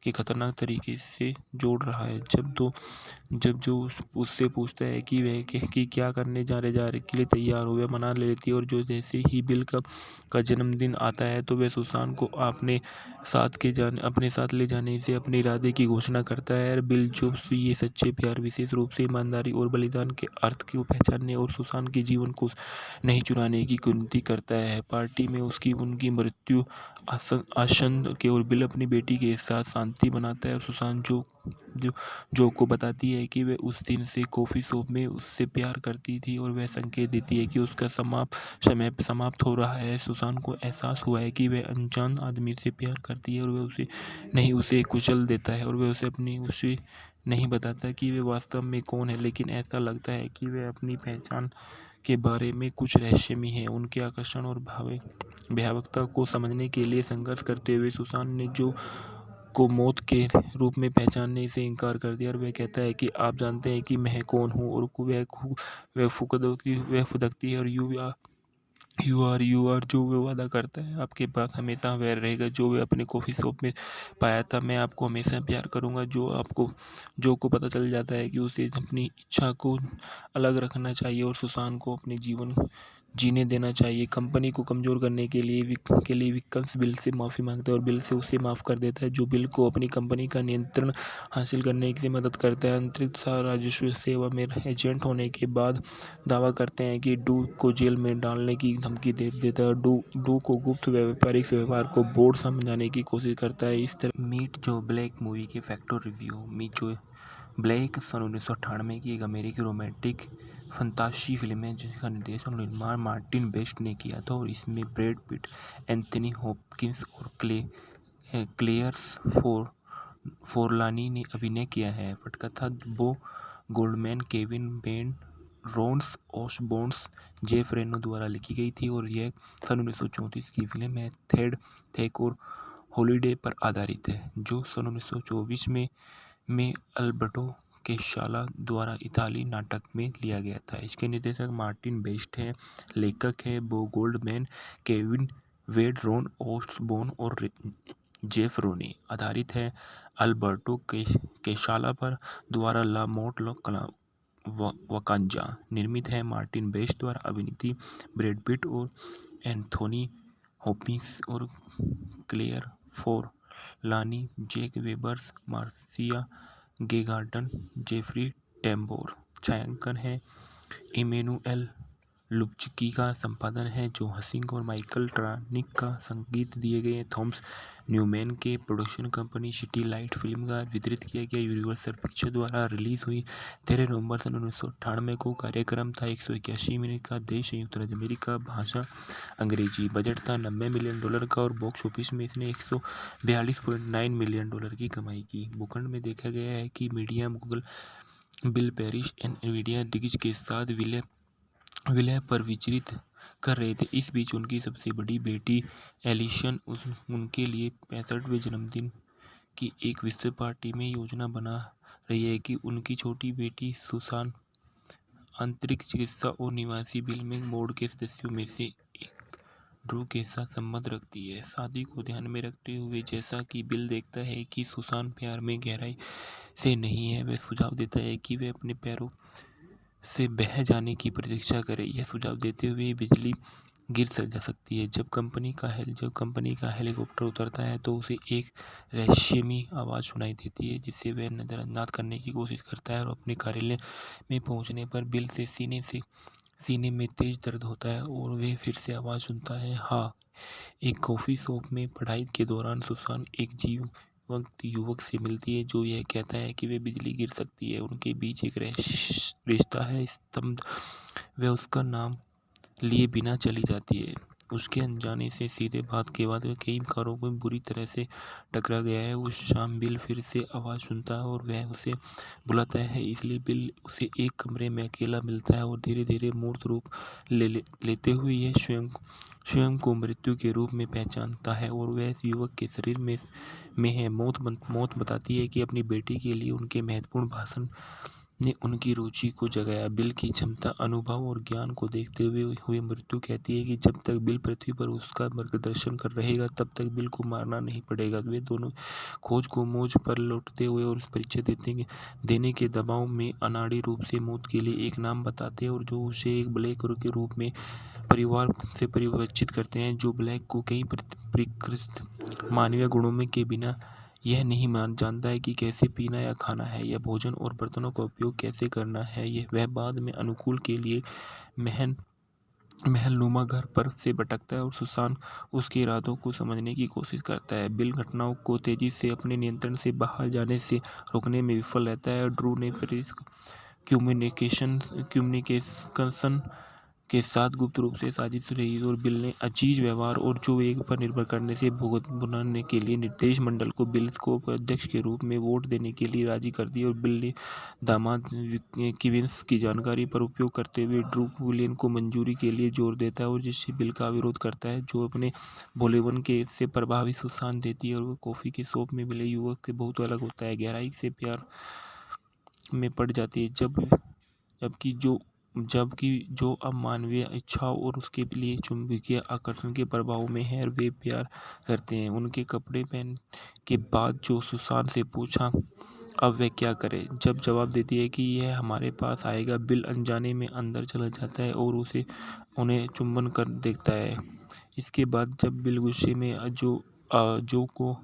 के खतरनाक तरीके से जोड़ रहा है। जब जो उससे पूछता है कि वह कि क्या करने जा रहे के लिए तैयार हो, वह मना लेती है और जो जैसे ही बिल का जन्मदिन आता है तो वह सुसान को अपने साथ ले जाने से अपने इरादे की घोषणा करता है। बिल जो ये सच्चे प्यार विशेष रूप से ईमानदारी और बलिदान के अर्थ को पहचानने और सुसान के जीवन को नहीं चुराने की विनती करता है। पार्टी में उनकी मृत्यु आसन्न के और बिल अपनी बेटी के साथ शांति बनाता है और सुसान जो को बताती है कि वह उस दिन से कॉफ़ी शॉप में उससे प्यार करती थी और वह संकेत देती है कि उसका समय समाप्त हो रहा है। सुसान को एहसास हुआ है कि वह अनजान आदमी से प्यार करती है और वह उसे कुचल देता है और वह उसे नहीं बताता कि वह वास्तव में कौन है, लेकिन ऐसा लगता है कि वह अपनी पहचान के बारे में कुछ रहस्यमय है। उनके आकर्षण और भयावहता को समझने के लिए संघर्ष करते हुए सुसान ने जो को मौत के रूप में पहचानने से इनकार कर दिया और वह कहता है कि आप जानते हैं कि मैं कौन हूँ और वह फुदकती है और यू आर जो वह वादा करता है आपके पास हमेशा वह रहेगा जो वह अपने कॉफ़ी शॉप में पाया था। मैं आपको हमेशा प्यार करूँगा। जो को पता चल जाता है कि उसे अपनी इच्छा को अलग रखना चाहिए और सुसान को अपने जीवन जीने देना चाहिए। कंपनी को कमज़ोर करने के लिए विक्कन्स बिल से माफ़ी मांगता है और बिल से उसे माफ़ कर देता है जो बिल को अपनी कंपनी का नियंत्रण हासिल करने की मदद करता है। अंतरिक्ष राजस्व सेवा में एजेंट होने के बाद दावा करते हैं कि डू को जेल में डालने की धमकी दे देता है और डू को गुप्त व्यापारिक व्यवहार को बोर्ड समझाने की कोशिश करता है। इस तरह मीट जो ब्लैक मूवी के फैक्टर रिव्यू। मीट जो ब्लैक सन 1998 की एक अमेरिकी रोमांटिक फंतासी फिल्म है जिसका निर्देशन और निर्माण मार्टिन बेस्ट ने किया था और इसमें ब्रैड पिट, एंथनी हॉपकिंस और क्लेयर्स फोरलानी ने अभिनय किया है। पटकथा Bo Goldman, Kevin Ben, Rons ओसबोर्न्स, Jeff Reno द्वारा लिखी गई थी और यह सन 1934 की फिल्म है। थेक और हॉलिडे पर आधारित है जो सन 1924 में अल्बर्टो केशाला द्वारा इताली नाटक में लिया गया था। इसके निर्देशक मार्टिन बेस्ट हैं, लेखक हैं बो गोल्डमैन, केविन वेड, रोन ओसबोर्न और जेफ रोनी। आधारित है अल्बर्टो केशाला पर द्वारा ला मोट वकांजा। निर्मित है मार्टिन बेस्ट द्वारा। अभिनीत ब्रैड पिट और एंथोनी हॉपकिंस और Claire Forlani, Jack Webers, Marcia Gay Garden, Jeffrey Tambor. छायांकन है इमेनुएल लुप्चिकी का संपादन है, जो हसिंग और माइकल ट्रानिक का संगीत दिए गए हैं। थॉमस न्यूमैन के production company city light film का वितरित किया गया। यूनिवर्सल पिक्चर द्वारा रिलीज हुई 13 नवंबर सन 1998 को। कार्यक्रम था 181 मिनट का। देश संयुक्त राज्य अमेरिका। भाषा अंग्रेजी। बजट था $90 मिलियन का और बॉक्स ऑफिस में इसने $142.9 मिलियन की कमाई की। भूखंड में देखा गया है कि media Google, bill parish, Nvidia दिग्गज के साथ विलय पर विचलित कर रहे थे। इस बीच उनकी सबसे बड़ी बेटी एलिशन उनके लिए 65वें जन्मदिन की एक विस्तृत पार्टी में योजना बना रही है कि उनकी छोटी बेटी सुसान अंतरिक्ष चिकित्सा और निवासी बिल बोर्ड के सदस्यों में से एक ड्रू के साथ संबंध रखती है। शादी को ध्यान में रखते हुए, जैसा कि बिल देखता है कि सुसान प्यार में गहराई से नहीं है, वह सुझाव देता है कि वह अपने पैरों से बह जाने की प्रतीक्षा करे। यह सुझाव देते हुए बिजली गिर जा सकती है। जब कंपनी का हेलीकॉप्टर उतरता है तो उसे एक रहस्यमयी आवाज़ सुनाई देती है, जिसे वह नज़रअंदाज करने की कोशिश करता है और अपने कार्यालय में पहुंचने पर बिल से सीने में तेज दर्द होता है और वह फिर से आवाज़ सुनता है। हाँ, एक कॉफ़ी शॉप में पढ़ाई के दौरान सुसान एक जीवंत युवक से मिलती है जो यह कहता है कि वह बिजली गिर सकती है। उनके बीच एक रिश्ता है। स्तब्ध वह उसका नाम लिए बिना चली जाती है। उसके अनजाने से सीधे बात के बाद वह कई कारों में बुरी तरह से टकरा गया है। उस शाम बिल फिर से आवाज़ सुनता है और वह उसे बुलाता है, इसलिए बिल उसे एक कमरे में अकेला मिलता है और धीरे धीरे मूर्त रूप लेते हुए यह स्वयं को मृत्यु के रूप में पहचानता है और वह इस युवक के शरीर में है। मौत बताती है कि अपनी बेटी के लिए उनके महत्वपूर्ण भाषण ने उनकी रुचि को जगाया। बिल की क्षमता, अनुभव और ज्ञान को देखते हुए मृत्यु कहती है कि जब तक बिल पृथ्वी पर उसका मार्गदर्शन कर रहेगा, तब तक बिल को मारना नहीं पड़ेगा। वे दोनों खोज को मोड़ पर लौटते हुए और परिचय देने के दबाव में अनाड़ी रूप से मौत के लिए एक नाम बताते हैं और जो उसे एक ब्लैक के रूप में परिवार से परिचित करते हैं, जो ब्लैक को कई परिष्कृत मानवीय गुणों के बिना यह नहीं जानता है कि कैसे पीना या खाना है, या भोजन और बर्तनों का उपयोग कैसे करना है। वह बाद में अनुकूल के लिए महलनुमा घर पर से भटकता है और सुसान उसके इरादों को समझने की कोशिश करता है। बिल घटनाओं को तेजी से अपने नियंत्रण से बाहर जाने से रोकने में विफल रहता है। ड्रू ने कम्युनिकेशन के साथ गुप्त रूप से साजिश रही और बिल ने अजीज व्यवहार और जो एक पर निर्भर करने से भुगतान के लिए निर्देश मंडल को बिल को अध्यक्ष के रूप में वोट देने के लिए राजी कर दिया। और बिल ने दामाद किविंस की जानकारी पर उपयोग करते हुए ड्रू विलियन को मंजूरी के लिए जोर देता है और जिससे बिल का विरोध करता है, जो अपने भोलेपन के से प्रभावित सुसान देती है और वह कॉफ़ी के शॉप में मिले युवक से बहुत अलग होता है, गहराई से प्यार में पड़ जाती है। जबकि जो अब मानवीय इच्छाओं और उसके लिए चुंबकीय आकर्षण के प्रभाव में है, वे प्यार करते हैं। उनके कपड़े पहन के बाद जो सुसान से पूछा अब वह क्या करे, जब जवाब देती है कि यह हमारे पास आएगा, बिल अनजाने में अंदर चला जाता है और उन्हें चुंबन कर देखता है। इसके बाद जब बिल गुस्से में जो को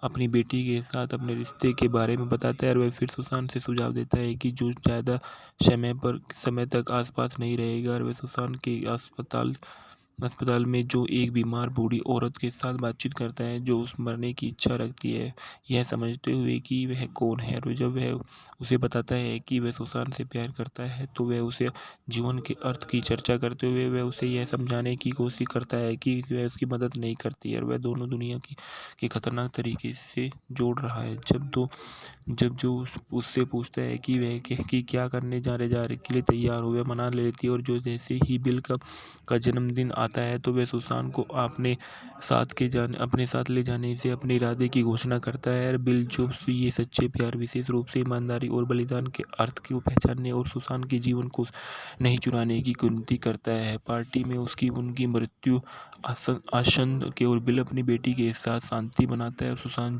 अपनी बेटी के साथ अपने रिश्ते के बारे में बताता है और वह फिर सुसान से सुझाव देता है कि जो ज़्यादा समय तक आसपास नहीं रहेगा, और वह सुसान के अस्पताल में जो एक बीमार बूढ़ी औरत के साथ बातचीत करता है जो उस मरने की इच्छा रखती है, यह समझते हुए कि वह कौन है। और जब वह उसे बताता है कि वह सुसान से प्यार करता है, तो वह उसे जीवन के अर्थ की चर्चा करते हुए वह उसे यह समझाने की कोशिश करता है कि वह उसकी मदद नहीं करती है और वह दोनों दुनिया के खतरनाक तरीके से जोड़ रहा है। जब जो उससे पूछता है कि वह क्या करने जा रहे के लिए तैयार हो, वह मना लेती है और जो जैसे ही बिल का जन्मदिन आता है तो वह सुसान को अपने साथ ले जाने से अपने इरादे की घोषणा करता है। बिल जो ये सच्चे प्यार, विशेष रूप से ईमानदारी और बलिदान के अर्थ को पहचानने और सुसान के जीवन को नहीं चुराने की विनती करता है। पार्टी में उनकी मृत्यु आसन्न के और बिल अपनी बेटी के साथ शांति बनाता है। सुसान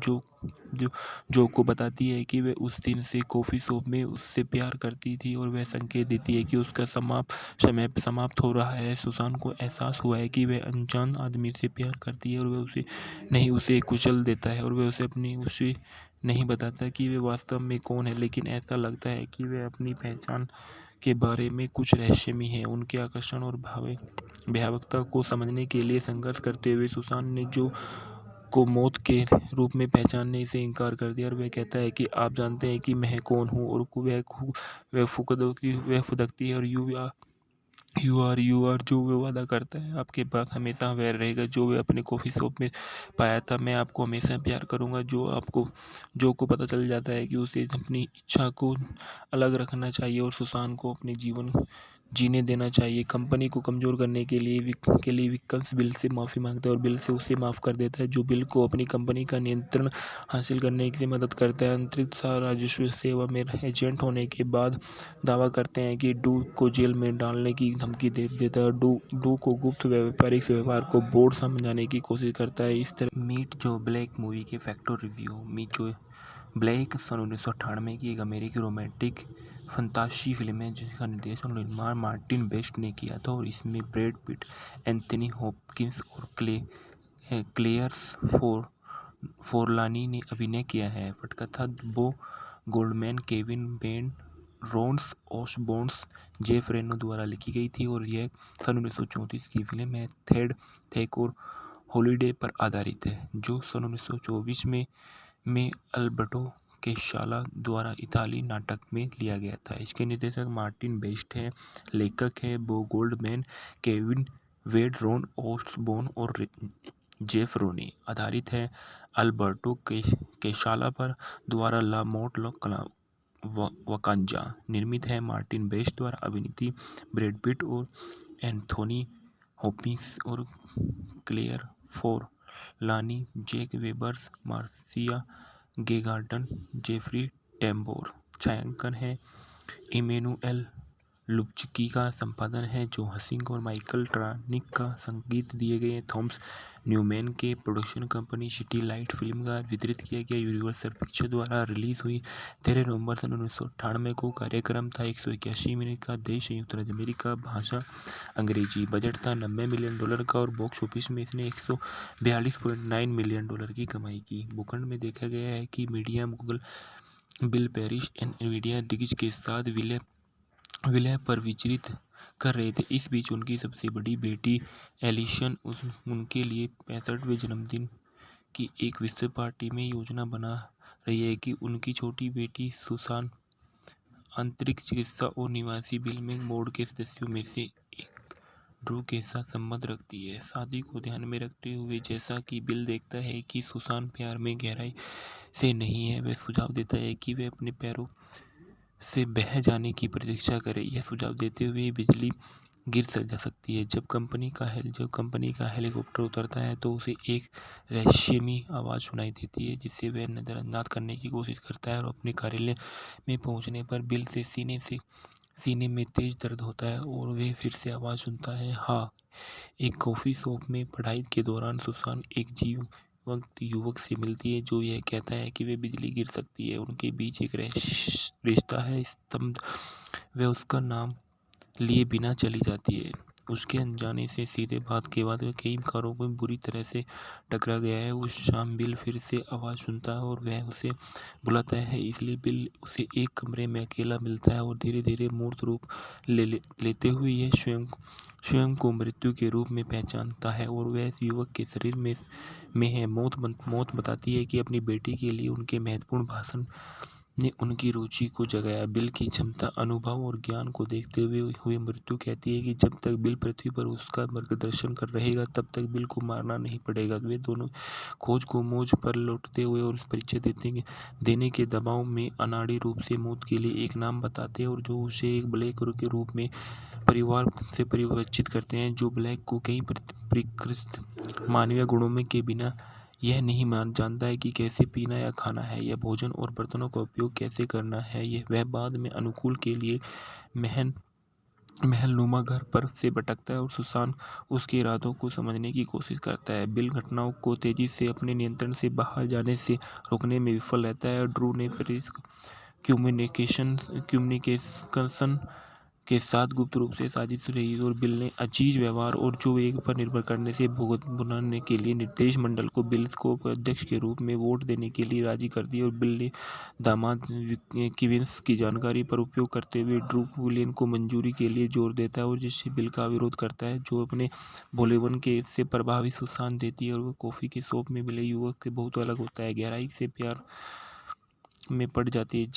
जो को बताती है कि वह उस दिन से कॉफ़ी शॉप में उससे प्यार करती थी और वह संकेत देती है कि उसका समय समाप्त हो रहा है। सुसान को एहसास हुआ है कि वह अनजान आदमी से प्यार करती है और वह उसे कुचल देता है और वह उसे नहीं बताता कि वह वास्तव में कौन है, लेकिन ऐसा लगता है कि वह अपनी पहचान के बारे में कुछ रहस्यमय है। उनके आकर्षण और भयावहता को समझने के लिए संघर्ष करते हुए सुसान ने जो को मौत के रूप में पहचानने से इनकार कर दिया और वह कहता है कि आप जानते हैं कि मैं कौन हूँ, और वह फुदकती है और यू आर जो वह वादा करता है आपके पास हमेशा वह रहेगा जो वह अपने कॉफ़ी शॉप में पाया था। मैं आपको हमेशा प्यार करूँगा। जो को पता चल जाता है कि उसे अपनी इच्छा को अलग रखना चाहिए और सुसान को अपने जीवन जीने देना चाहिए। कंपनी को कमज़ोर करने के लिए विक्कन्स बिल से माफ़ी मांगता है और बिल से उसे माफ़ कर देता है, जो बिल को अपनी कंपनी का नियंत्रण हासिल करने से मदद करता है। अंतरिक्ष राजस्व सेवा में एजेंट होने के बाद दावा करते हैं कि डू को जेल में डालने की धमकी दे देता है। डू को गुप्त व्यापारिक व्यवहार को बोर्ड समझाने की कोशिश करता है। इस तरह मीट जो ब्लैक मूवी के फैक्टर रिव्यू। मीट जो ब्लैक सन 1998 की एक अमेरिकी रोमांटिक फंतासी फिल्म है जिसका निर्देशन और निर्माण मार्टिन बेस्ट ने किया था, और इसमें ब्रैड पिट, एंथनी हॉपकिंस और क्लेयर्स फोरलानी ने अभिनय किया है। पटकथा Bo Goldman, Kevin Ben, Rons Osborne, Jeff Reno द्वारा लिखी गई थी और यह सन 1934 की फिल्म है। थेक और हॉलिडे पर आधारित है, जो सन 1924 में अल्बर्टो केशाला द्वारा इताली नाटक में लिया गया था। इसके निर्देशक मार्टिन बेस्ट हैं, लेखक हैं बो गोल्डमैन, केविन वेड, रोन ऑसबोर्न और जेफ रोनी। आधारित है अल्बर्टो केशाला पर द्वारा ला मोट वकांजा। निर्मित है मार्टिन बेस्ट द्वारा। अभिनीत ब्रैड पिट और एंथोनी हॉपकिंस और Claire Forlani, Jack Webers, Marcia Gay Garden, Jeffrey Tambor. छायांकन है इमैनुएल लुब्चकी का। संपादन है जो हसिंग और माइकल ट्रानिक का। संगीत दिए गए थॉमस न्यूमैन के। Production company city light film का। वितरित किया गया यूनिवर्सल पिक्चर द्वारा। रिलीज हुई 13 नवंबर सन 1998 को। कार्यक्रम था 181 मिनट का। देश संयुक्त राज्य अमेरिका। भाषा अंग्रेजी। बजट था $90 मिलियन का और बॉक्स ऑफिस में इसने $142.9 मिलियन की कमाई की। भूखंड में देखा गया है कि मीडिया गूगल, बिल पेरिश, एनवीडिया दिग्गज के साथ विलय पर विचलित कर रहे थे। इस बीच उनकी सबसे बड़ी बेटी एलिशन उनके लिए 65वें जन्मदिन की एक विस्तृत पार्टी में योजना बना रही है कि उनकी छोटी बेटी सुसान अंतरिक्ष चिकित्सा और निवासी बिल में बोर्ड के सदस्यों में से एक ड्रू के साथ संबंध रखती है। शादी को ध्यान में रखते हुए, जैसा कि बिल देखता है कि सुसान प्यार में गहराई से नहीं है, वह सुझाव देता है कि वह अपने पैरों से बह जाने की प्रतीक्षा करे। यह सुझाव देते हुए बिजली गिर जा सकती है। जब कंपनी का हेलीकॉप्टर उतरता है तो उसे एक रहस्यमयी आवाज़ सुनाई देती है, जिसे वह नज़रअंदाज करने की कोशिश करता है और अपने कार्यालय में पहुंचने पर बिल से सीने में तेज दर्द होता है और वह फिर से आवाज़ सुनता है। हाँ, एक कॉफ़ी शॉप में पढ़ाई के दौरान सुसान एक जीवंत युवक से मिलती है जो यह कहता है कि वह बिजली गिर सकती है। उनके बीच एक रिश्ता है। स्तब्ध वह उसका नाम लिए बिना चली जाती है। उसके अनजाने से सीधे बात के बाद वह कई कारों में बुरी तरह से टकरा गया है। उस शाम बिल फिर से आवाज़ सुनता है और वह उसे बुलाता है, इसलिए बिल उसे एक कमरे में अकेला मिलता है और धीरे धीरे मूर्त रूप लेते हुए यह स्वयं को मृत्यु के रूप में पहचानता है और वह युवक के शरीर में है। मौत बताती है कि अपनी बेटी के लिए उनके महत्वपूर्ण भाषण ने उनकी रुचि को जगाया। बिल की क्षमता, अनुभव और ज्ञान को देखते हुए मृत्यु कहती है कि जब तक बिल पृथ्वी पर उसका मार्गदर्शन कर रहेगा तब तक बिल को मारना नहीं पड़ेगा। वे दोनों खोज को मोज पर लौटते हुए और परिचय देने के दबाव में अनाड़ी रूप से मौत के लिए एक नाम बताते हैं और जो उसे एक ब्लैक के रूप में परिवार से परिचित करते हैं, जो ब्लैक को कई परिष्कृत मानवीय गुणों में के बिना यह नहीं जानता है कि कैसे पीना या खाना है, या भोजन और बर्तनों का उपयोग कैसे करना है। वह बाद में अनुकूल के लिए महलनुमा घर पर से भटकता है और सुसान उसके इरादों को समझने की कोशिश करता है। बिल घटनाओं को तेजी से अपने नियंत्रण से बाहर जाने से रोकने में विफल रहता है। ड्रू ने कम्युनिकेशन के साथ गुप्त रूप से साजिश रही और बिल ने अजीज व्यवहार और जो एक पर निर्भर करने से भुगत बनाने के लिए निर्देश मंडल को बिल को अध्यक्ष के रूप में वोट देने के लिए राजी कर दिया। और बिल ने दामाद किविंस की जानकारी पर उपयोग करते हुए ड्रू विलियन को मंजूरी के लिए जोर देता है और जिससे बिल का विरोध करता है, जो अपने भोलेपन के से प्रभावित सुसान देती है। और वह कॉफ़ी के शॉप में मिले युवक से बहुत अलग होता है, गहराई से प्यार में पड़ जाती है।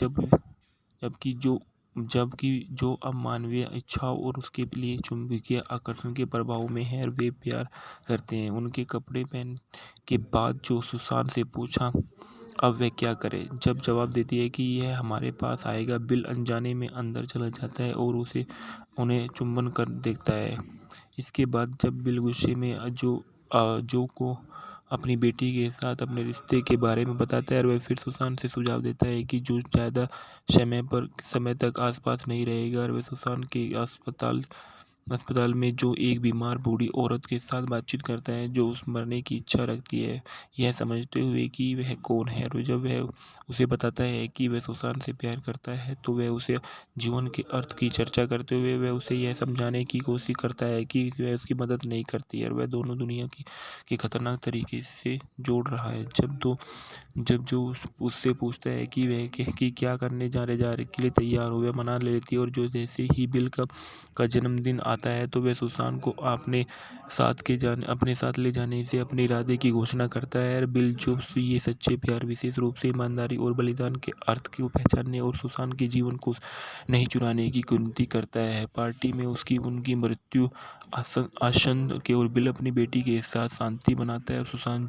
जबकि जो अब मानवीय इच्छाओं और उसके लिए चुंबकीय आकर्षण के प्रभाव में है, वे प्यार करते हैं। उनके कपड़े पहन के बाद जो सुसान से पूछा अब वह क्या करे, जब जवाब देती है कि यह हमारे पास आएगा, बिल अनजाने में अंदर चला जाता है और उन्हें चुंबन कर देखता है। इसके बाद जब बिल गुस्से में जो को अपनी बेटी के साथ अपने रिश्ते के बारे में बताता है और वह फिर सुसान से सुझाव देता है कि जो ज़्यादा समय तक आसपास नहीं रहेगा, और वह सुसान के अस्पताल में जो एक बीमार बूढ़ी औरत के साथ बातचीत करता है जो उस मरने की इच्छा रखती है, यह समझते हुए कि वह कौन है। और जब वह उसे बताता है कि वह सुसान से प्यार करता है, तो वह उसे जीवन के अर्थ की चर्चा करते हुए वह उसे यह समझाने की कोशिश करता है कि वह उसकी मदद नहीं करती है और वह दोनों दुनिया की खतरनाक तरीके से जोड़ रहा है। जब जो उससे पूछता है कि वह कि क्या करने जा रहे के लिए तैयार हो, वह मना लेती है। और जो जैसे ही बिल का जन्मदिन आता है, तो वह सुसान को अपने साथ ले जाने से अपने इरादे की घोषणा करता है। और बिल जो ये सच्चे प्यार, विशेष रूप से ईमानदारी और बलिदान के अर्थ को पहचानने और सुसान के जीवन को नहीं चुराने की विनती करता है। पार्टी में उनकी मृत्यु आसन्न के और बिल अपनी बेटी के साथ शांति मनाता है। और सुसान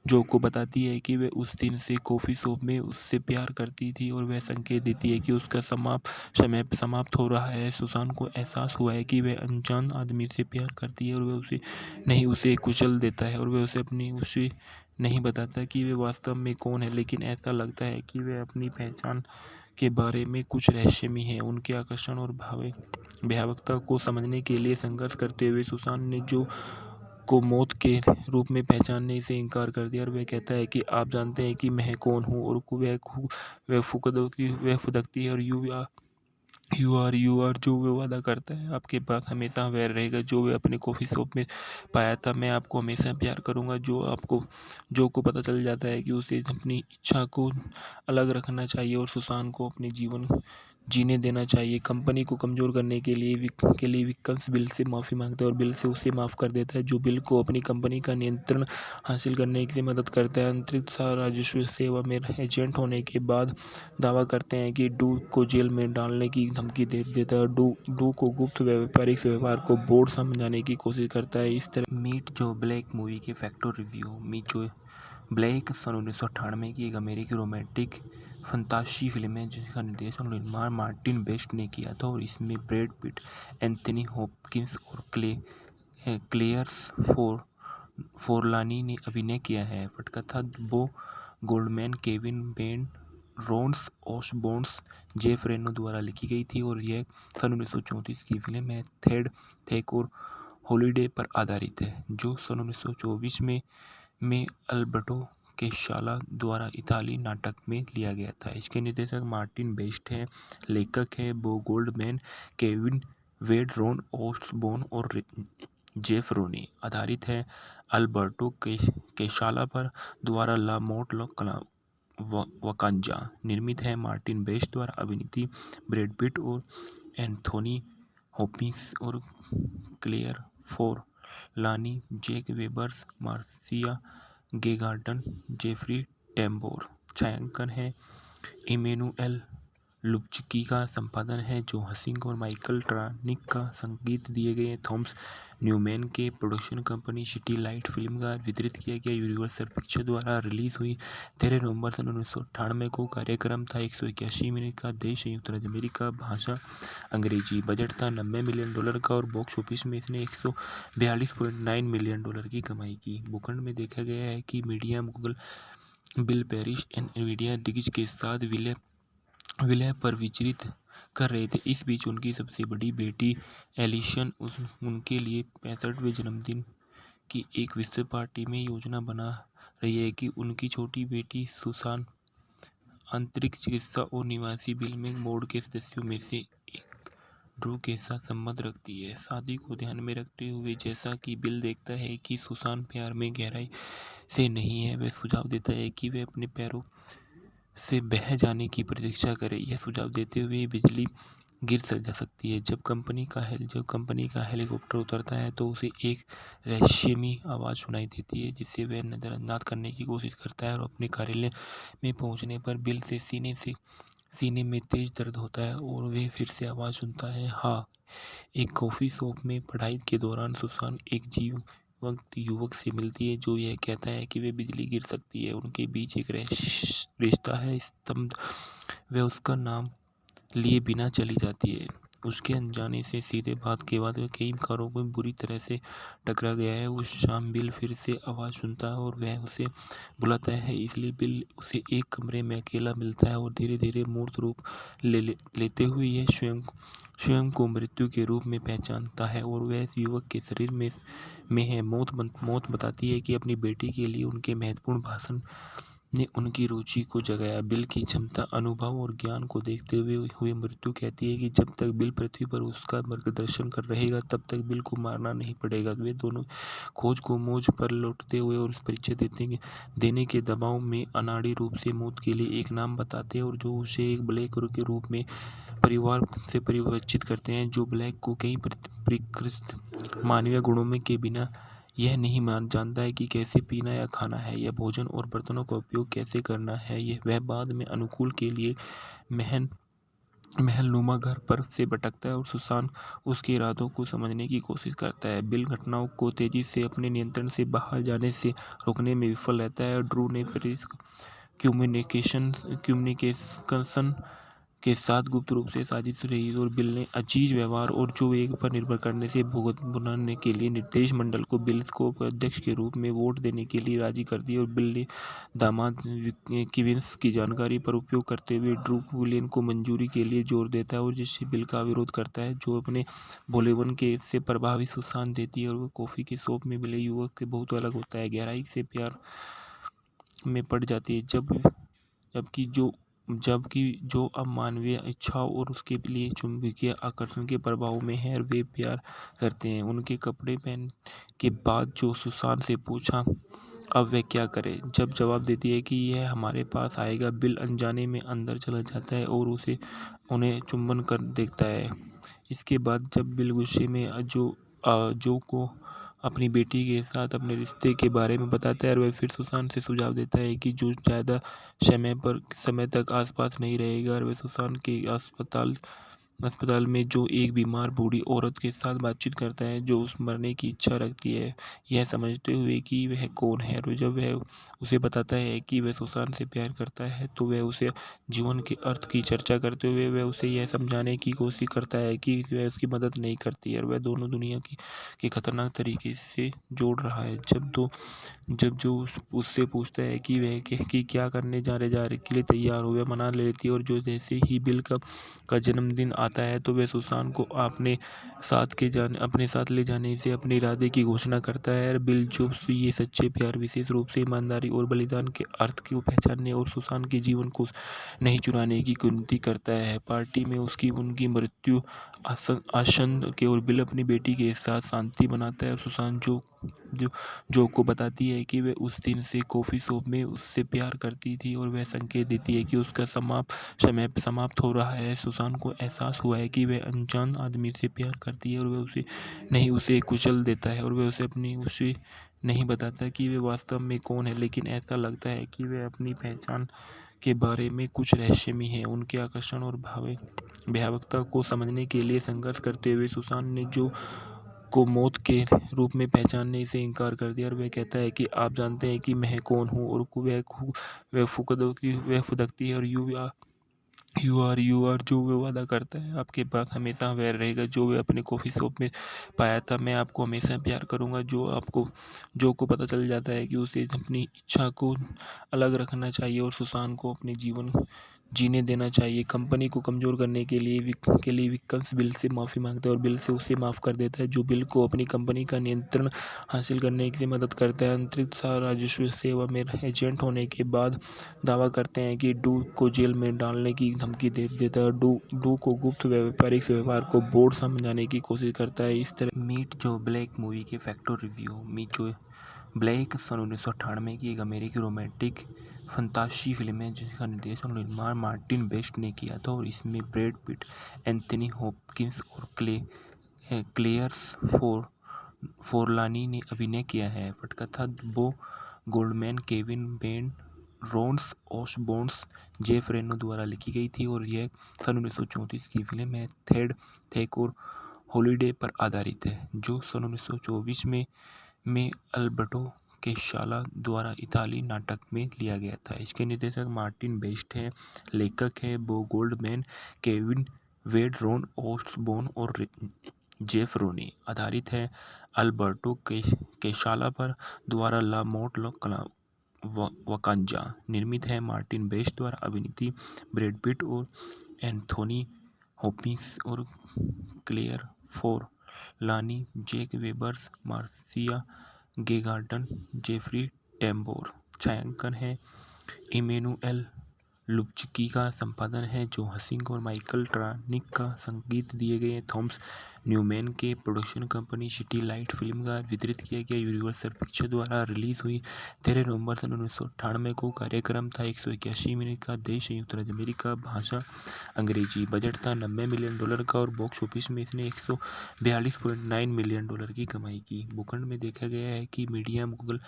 जो को बताती है कि वह उस दिन से कॉफ़ी शॉप में उससे प्यार करती थी और वह संकेत देती है कि उसका समय समाप्त हो रहा है। सुसान को एहसास हुआ है कि वह अनजान आदमी से प्यार करती है और वह उसे कुचल देता है और वह उसे नहीं बताता कि वह वास्तव में कौन है, लेकिन ऐसा लगता है कि वह अपनी पहचान के बारे में कुछ रहस्यमय है। उनके आकर्षण और भयावहता को समझने के लिए संघर्ष करते हुए सुसान ने जो को मौत के रूप में पहचानने से इनकार कर दिया। और वह कहता है कि आप जानते हैं कि मैं कौन हूँ। और वह फुदकती है और यू आर जो वह वादा करता है, आपके पास हमेशा वह रहेगा जो वह अपने कॉफ़ी शॉप में पाया था। मैं आपको हमेशा प्यार करूँगा। जो को पता चल जाता है कि उसे अपनी इच्छा को अलग रखना चाहिए और सुसान को अपने जीवन जीने देना चाहिए। कंपनी को कमज़ोर करने के लिए विल्किंस बिल से माफ़ी मांगता है और बिल से उसे माफ़ कर देता है, जो बिल को अपनी कंपनी का नियंत्रण हासिल करने की मदद करता है। अंतरिक्ष राजस्व सेवा में एजेंट होने के बाद दावा करते हैं कि डू को जेल में डालने की धमकी दे देता है। डू को गुप्त व्यापारिक व्यवहार को बोर्ड समझाने की कोशिश करता है। इस तरह मीट जो ब्लैक मूवी के फैक्टर रिव्यू। मीट जो ब्लैक सन 1998 की एक अमेरिकी रोमांटिक फंतासी फिल्म है जिसका निर्देशन और निर्माण मार्टिन बेस्ट ने किया था। और इसमें ब्रैड पिट, एंथनी हॉपकिंस और क्लेयर्स फोरलानी ने अभिनय किया है। पटकथा Bo Goldman, Kevin Ben, Rons ओसबोर्न्स, Jeff Reno द्वारा लिखी गई थी और यह सन 1934 की फिल्म है। थेक और हॉलिडे पर आधारित है, जो सन 1924 में अल्बर्टो केशाला द्वारा इताली नाटक में लिया गया था। इसके निर्देशक मार्टिन बेस्ट हैं, लेखक हैं बो गोल्डमैन, केविन वेड, रोन ओसबोर्न और जेफ रोनी। आधारित है अल्बर्टो केशाला पर द्वारा ला मोट वकांजा। निर्मित है मार्टिन बेस्ट द्वारा। अभिनीत ब्रैड पिट और एंथोनी हॉपकिंस और Claire Forlani, Jack Webers, Marcia Gay Garden, Jeffrey Tambor. छायांकन है इमेनुएल लुब्चकी का। संपादन है जो हसिंग और माइकल ट्रानिक का। संगीत दिए गए थॉमस न्यूमैन के। Production company city light film का। वितरित किया गया यूनिवर्सल पिक्चर द्वारा। रिलीज हुई 13 नवंबर सन 1998 को। कार्यक्रम था 181 मिनट का। देश संयुक्त राज्य अमेरिका। भाषा अंग्रेजी। बजट था $90 मिलियन का और बॉक्स ऑफिस में इसने $142.9 मिलियन की कमाई की। भूखंड में देखा गया है कि मीडिया गूगल, बिल पेरिश, एनवीडिया दिग्गज के साथ विलय पर विचलित कर रहे थे। इस बीच उनकी सबसे बड़ी बेटी एलिशन उनके लिए 65वें जन्मदिन की एक विस्तृत पार्टी में योजना बना रही है कि उनकी छोटी बेटी सुसान अंतरिक्ष चिकित्सा और निवासी बिल में बोर्ड के सदस्यों में से एक ड्रू के साथ संबंध रखती है। शादी को ध्यान में रखते हुए जैसा कि बिल देखता है कि सुसान प्यार में गहराई से नहीं है, वह सुझाव देता है कि वह अपने पैरों से बह जाने की प्रतीक्षा करे। यह सुझाव देते हुए बिजली गिर जा सकती है। जब कंपनी का हेलीकॉप्टर उतरता है तो उसे एक रहस्यमयी आवाज़ सुनाई देती है, जिसे वह नज़रअंदाज करने की कोशिश करता है और अपने कार्यालय में पहुंचने पर बिल से सीने में तेज दर्द होता है और वह फिर से आवाज़ सुनता है। हाँ, एक कॉफ़ी शॉप में पढ़ाई के दौरान सुसान एक जीवंत युवक से मिलती है जो यह कहता है कि वे बिजली गिर सकती है। उनके बीच एक रिश्ता है। स्तब्ध वह उसका नाम लिए बिना चली जाती है। उसके अनजाने से सीधे बात के बाद वह कई कारों को बुरी तरह से टकरा गया है। उस शाम बिल फिर से आवाज़ सुनता है और वह उसे बुलाता है, इसलिए बिल उसे एक कमरे में अकेला मिलता है और धीरे धीरे मूर्त रूप लेते हुए यह स्वयं को मृत्यु के रूप में पहचानता है और वह इस युवक के शरीर में है। मौत बताती है कि अपनी बेटी के लिए उनके महत्वपूर्ण भाषण ने उनकी रुचि को जगाया। बिल की क्षमता, अनुभव और ज्ञान को देखते हुए मृत्यु कहती है कि जब तक बिल पृथ्वी पर उसका मार्गदर्शन कर रहेगा तब तक बिल को मारना नहीं पड़ेगा। वे दोनों खोज को मोड़ पर लौटते हुए और परिचय देने के दबाव में अनाड़ी रूप से मौत के लिए एक नाम बताते हैं और जो उसे एक ब्लैक के रूप में परिवार से परिचित करते हैं, जो ब्लैक को कई परिष्कृत मानवीय गुणों में के बिना यह नहीं जानता है कि कैसे पीना या खाना है, या भोजन और बर्तनों का उपयोग कैसे करना है। यह वह बाद में अनुकूल के लिए महलनुमा घर पर से भटकता है और सुसान उसके इरादों को समझने की कोशिश करता है। बिल घटनाओं को तेजी से अपने नियंत्रण से बाहर जाने से रोकने में विफल रहता है। ड्रू ने कम्युनिकेशन के साथ गुप्त रूप से साजिश रही और बिल ने अजीज व्यवहार और जो एक पर निर्भर करने से भुगतान के लिए निर्देश मंडल को बिल को अध्यक्ष के रूप में वोट देने के लिए राजी कर दिया। और बिल ने दामाद किविंस की जानकारी पर उपयोग करते हुए ड्रू विलियन को मंजूरी के लिए जोर देता है और जिससे बिल का विरोध करता है, जो अपने भोलेपन के से प्रभावित सुसान देती है और वह कॉफ़ी के शॉप में मिले युवक से बहुत अलग होता है, गहराई से प्यार में पड़ जाती है। जबकि जो अब मानवीय इच्छाओं और उसके लिए चुंबकीय आकर्षण के प्रभाव में है, वे प्यार करते हैं। उनके कपड़े पहन के बाद जो सुसान से पूछा अब वह क्या करे, जब जवाब देती है कि यह हमारे पास आएगा, बिल अनजाने में अंदर चला जाता है और उन्हें चुंबन कर देखता है। इसके बाद जब बिल गुस्से में जो को अपनी बेटी के साथ अपने रिश्ते के बारे में बताता है और वह फिर सुसान से सुझाव देता है कि जो ज़्यादा समय तक आसपास नहीं रहेगा, और वह सुसान के अस्पताल में जो एक बीमार बूढ़ी औरत के साथ बातचीत करता है जो उस मरने की इच्छा रखती है, यह समझते हुए कि वह कौन है। और जब वह उसे बताता है कि वह सुसान से प्यार करता है तो वह उसे जीवन के अर्थ की चर्चा करते हुए वह उसे यह समझाने की कोशिश करता है कि वह उसकी मदद नहीं करती है और वह दोनों दुनिया के खतरनाक तरीके से जोड़ रहा है। जब जो उससे पूछता है कि वह कि क्या करने जा रहे के लिए तैयार हो, वह मना लेती है और जो जैसे ही बिल का जन्मदिन आता है तो वह सुसान को अपने साथ ले जाने से अपने इरादे की घोषणा करता है। बिल जो ये सच्चे प्यार, विशेष रूप से ईमानदारी और बलिदान के अर्थ को पहचानने और सुसान के जीवन को नहीं चुराने की विनती करता है। पार्टी में उनकी मृत्यु आसन्न के और बिल अपनी बेटी के साथ शांति बनाता है। सुसान जो को बताती है कि वह उस दिन से कॉफ़ी शॉप में उससे प्यार करती थी और वह संकेत देती है कि उसका समय समाप्त हो रहा है। सुसान को एहसास हुआ है कि वह अनजान आदमी से प्यार करती है और वह उसे कुचल देता है और वह उसे नहीं बताता कि वह वास्तव में कौन है, लेकिन ऐसा लगता है कि वह अपनी पहचान के बारे में कुछ रहस्यमय है। उनके आकर्षण और भयावहता को समझने के लिए संघर्ष करते हुए सुसान ने जो को मौत के रूप में पहचानने से इनकार कर दिया और वह कहता है कि आप जानते हैं कि मैं कौन हूँ, और वह फुदकती है और यू आर जो वह वादा करता है आपके पास हमेशा वह रहेगा जो वह अपने कॉफ़ी शॉप में पाया था। मैं आपको हमेशा प्यार करूँगा। जो को पता चल जाता है कि उसे अपनी इच्छा को अलग रखना चाहिए और सुसान को अपने जीने देना चाहिए। कंपनी को कमज़ोर करने के लिए विक्कन्स बिल से माफ़ी मांगता है और बिल से उसे माफ़ कर देता है, जो बिल को अपनी कंपनी का नियंत्रण हासिल करने से मदद करता है। अंतरिक्ष राजस्व सेवा में एजेंट होने के बाद दावा करते हैं कि डू को जेल में डालने की धमकी दे देता है। डू को गुप्त व्यापारिक व्यवहार को बोर्ड समझाने की कोशिश करता है। इस तरह मीट जो ब्लैक मूवी के फैक्टर रिव्यू। मीट जो ब्लैक सन 1998 की एक अमेरिकी रोमांटिक फंतासी फिल्म है जिसका निर्देशन और निर्माण मार्टिन बेस्ट ने किया था और इसमें ब्रैड पिट, एंथनी हॉपकिंस और क्लेयर्स फोरलानी ने अभिनय किया है। पटकथा Bo Goldman, Kevin Ben, Rons Osborne, Jeff Reno द्वारा लिखी गई थी और यह सन 1934 की फिल्म है। थेक और हॉलिडे पर आधारित है, जो सन 1924 में अल्बर्टो केशाला द्वारा इताली नाटक में लिया गया था। इसके निर्देशक मार्टिन बेस्ट हैं, लेखक हैं बो गोल्डमैन, केविन वेड, रोन ऑसबोर्न और जेफ रोनी। आधारित है अल्बर्टो केशाला पर द्वारा ला मोट वकांजा। निर्मित है मार्टिन बेस्ट द्वारा। अभिनीत ब्रैड पिट और एंथोनी हॉपकिंस और Claire Forlani, Jack Webers, Marcia Gay Garden, Jeffrey Tambor. छायांकन है इमेनुएल लुब्चकी का। संपादन है जो हसिंग और माइकल ट्रानिक का। संगीत दिए गए थॉमस न्यूमैन के। Production company city light film का। वितरित किया गया यूनिवर्सल पिक्चर द्वारा। रिलीज हुई 13 नवंबर सन 1998 को। कार्यक्रम था 181 मिनट का। देश संयुक्त राज्य अमेरिका। भाषा अंग्रेजी। बजट था $90 मिलियन का और बॉक्स ऑफिस में इसने $142.9 मिलियन की कमाई की। भूखंड में देखा गया है कि media Google,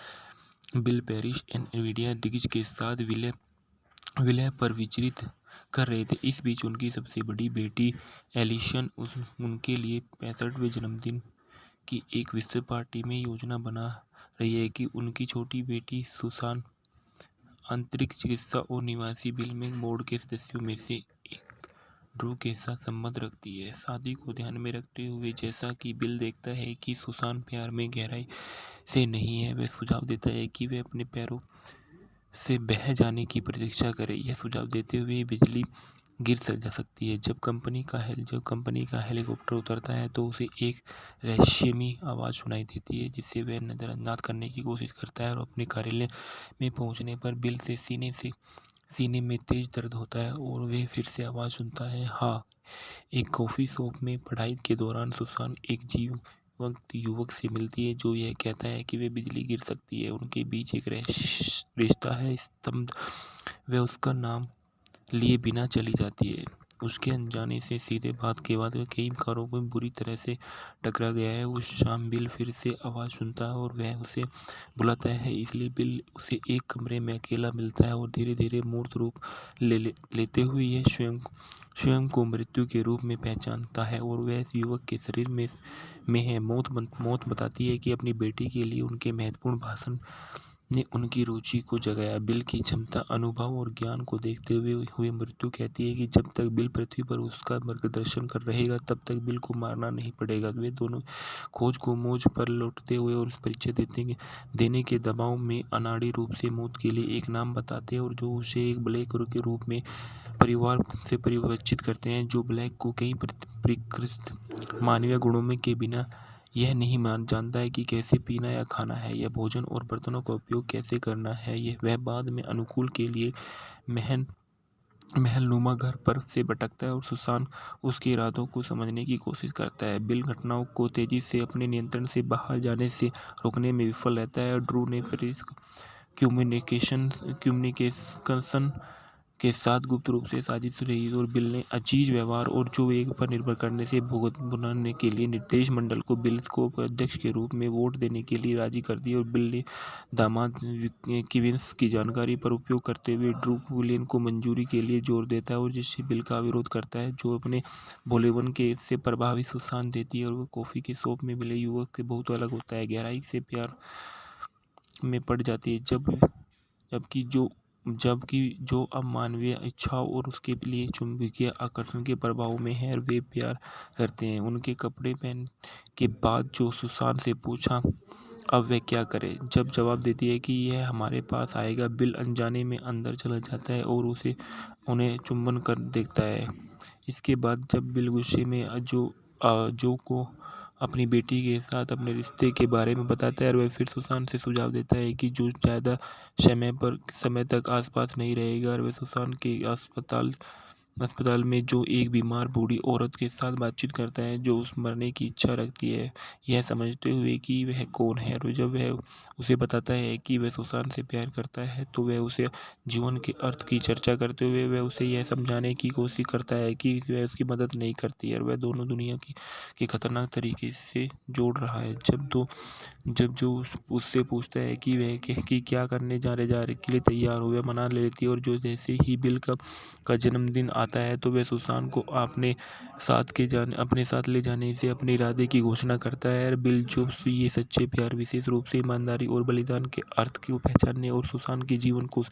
bill Paris, Nvidia दिग्गज के साथ विलय पर विचलित कर रहे थे। इस बीच उनकी सबसे बड़ी बेटी एलिशन उनके लिए 65वें जन्मदिन की एक विशेष पार्टी में योजना बना रही है कि उनकी छोटी बेटी सुसान अंतरिक्ष चिकित्सा और निवासी बिल में बोर्ड के सदस्यों में से एक ड्रू के साथ संबंध रखती है। शादी को ध्यान में रखते हुए, जैसा कि बिल देखता है कि सुसान प्यार में गहराई से नहीं है, वह सुझाव देता है कि वे अपने पैरों से बह जाने की प्रतीक्षा करें। यह सुझाव देते हुए बिजली गिर जा सकती है। जब कंपनी का हेलीकॉप्टर उतरता है तो उसे एक रहस्यमयी आवाज़ सुनाई देती है, जिसे वह नज़रअंदाज करने की कोशिश करता है और अपने कार्यालय में पहुंचने पर बिल से सीने में तेज दर्द होता है और वह फिर से आवाज़ सुनता है। हाँ, एक कॉफ़ी शॉप में पढ़ाई के दौरान सुसान एक जीवंत युवक से मिलती है जो यह कहता है कि वे बिजली गिर सकती है। उनके बीच एक रिश्ता है। स्तब्ध वह उसका नाम लिए बिना चली जाती है। उसके अनजाने से सीधे बात के बाद वह कई कारों में बुरी तरह से टकरा गया है। उस शाम बिल फिर से आवाज़ सुनता है और वह उसे बुलाता है। इसलिए बिल उसे एक कमरे में अकेला मिलता है और धीरे धीरे मूर्त रूप लेते हुए यह स्वयं को मृत्यु के रूप में पहचानता है और वह युवक के शरीर में है। मौत बताती है कि अपनी बेटी के लिए उनके महत्वपूर्ण भाषण ने उनकी रुचि को जगाया। बिल की क्षमता, अनुभव और ज्ञान को देखते हुए मृत्यु कहती है कि जब तक बिल पृथ्वी पर उसका मार्गदर्शन कर रहेगा, तब तक बिल को मारना नहीं पड़ेगा। वे दोनों खोज को मोज पर लौटते हुए और परिचय देने के दबाव में अनाड़ी रूप से मौत के लिए एक नाम बताते हैं और जो उसे एक ब्लैक के रूप में परिवार से परिचित करते हैं, जो ब्लैक को कई परिष्कृत मानवीय गुणों में के बिना यह नहीं जानता है कि कैसे पीना या खाना है या भोजन और बर्तनों का उपयोग कैसे करना है। वह बाद में अनुकूल के लिए महलनुमा घर पर से भटकता है और सुसान उसके इरादों को समझने की कोशिश करता है। बिल घटनाओं को तेजी से अपने नियंत्रण से बाहर जाने से रोकने में विफल रहता है। ड्रू ने कम्युनिकेशन के साथ गुप्त रूप से साजिश रही और बिल ने अजीज व्यवहार और जो एक पर निर्भर करने से भुगतान के लिए निर्देश मंडल को बिल को अध्यक्ष के रूप में वोट देने के लिए राजी कर दिया। और बिल ने दामाद किविंस की जानकारी पर उपयोग करते हुए ड्रू विलियन को मंजूरी के लिए जोर देता है और जिससे बिल का विरोध करता है, जो अपने भोलेपन के से प्रभावित सुसान देती है और वह कॉफ़ी के शॉप में मिले युवक से बहुत अलग होता है, गहराई से प्यार में पड़ जाती है, जबकि जो अब मानवीय इच्छाओं और उसके लिए चुंबकीय आकर्षण के प्रभाव में है और वे प्यार करते हैं। उनके कपड़े पहन के बाद जो सुसान से पूछा अब वह क्या करे। जब जवाब देती है कि यह हमारे पास आएगा, बिल अनजाने में अंदर चला जाता है और उन्हें चुंबन कर देखता है। इसके बाद जब बिल गुस्से में जो को अपनी बेटी के साथ अपने रिश्ते के बारे में बताता है और वह फिर सुसान से सुझाव देता है कि जो ज़्यादा समय तक आसपास नहीं रहेगा, और वह सुसान के अस्पताल में जो एक बीमार बूढ़ी औरत के साथ बातचीत करता है जो उस मरने की इच्छा रखती है, यह समझते हुए कि वह कौन है। और जब वह उसे बताता है कि वह सुसान से प्यार करता है, तो वह उसे जीवन के अर्थ की चर्चा करते हुए वह उसे यह समझाने की कोशिश करता है कि वह उसकी मदद नहीं करती है और वह दोनों दुनिया की खतरनाक तरीके से जोड़ रहा है। जब जो उससे पूछता है कि वह कि क्या करने जा रहे के लिए तैयार हो, वह मना लेती है। और जो जैसे ही बिल का जन्मदिन आता है, तो वह सुसान को अपने साथ ले जाने से अपने इरादे की घोषणा करता है। और बिल जो ये सच्चे प्यार, विशेष रूप से ईमानदारी और बलिदान के अर्थ को पहचानने और सुसान के जीवन को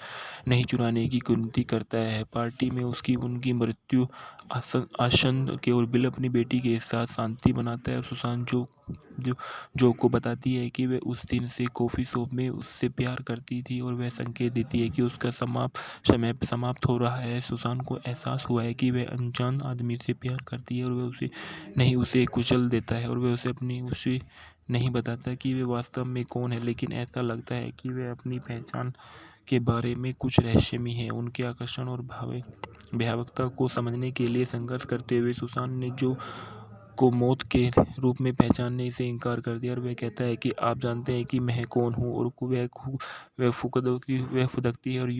नहीं चुराने की विनती करता है। पार्टी में उनकी मृत्यु आसन्न के और बिल अपनी बेटी के साथ शांति मनाता है। और सुसान जो को बताती है कि वह उस दिन से कॉफ़ी शॉप में उससे प्यार करती थी, और वह संकेत देती है कि उसका समय समाप्त हो रहा है। सुसान को एहसास हुआ है कि वह अनजान आदमी से प्यार करती है और वह उसे कुचल देता है, और वह उसे नहीं बताता कि वह वास्तव में कौन है। लेकिन ऐसा लगता है कि वह अपनी पहचान के बारे में कुछ रहस्यमय है। उनके आकर्षण और भयावहता को समझने के लिए संघर्ष करते हुए सुसान ने जो को मौत के रूप में पहचानने से इनकार कर दिया, और वह कहता है कि आप जानते हैं कि मैं कौन हूँ। और वह फुदकती है और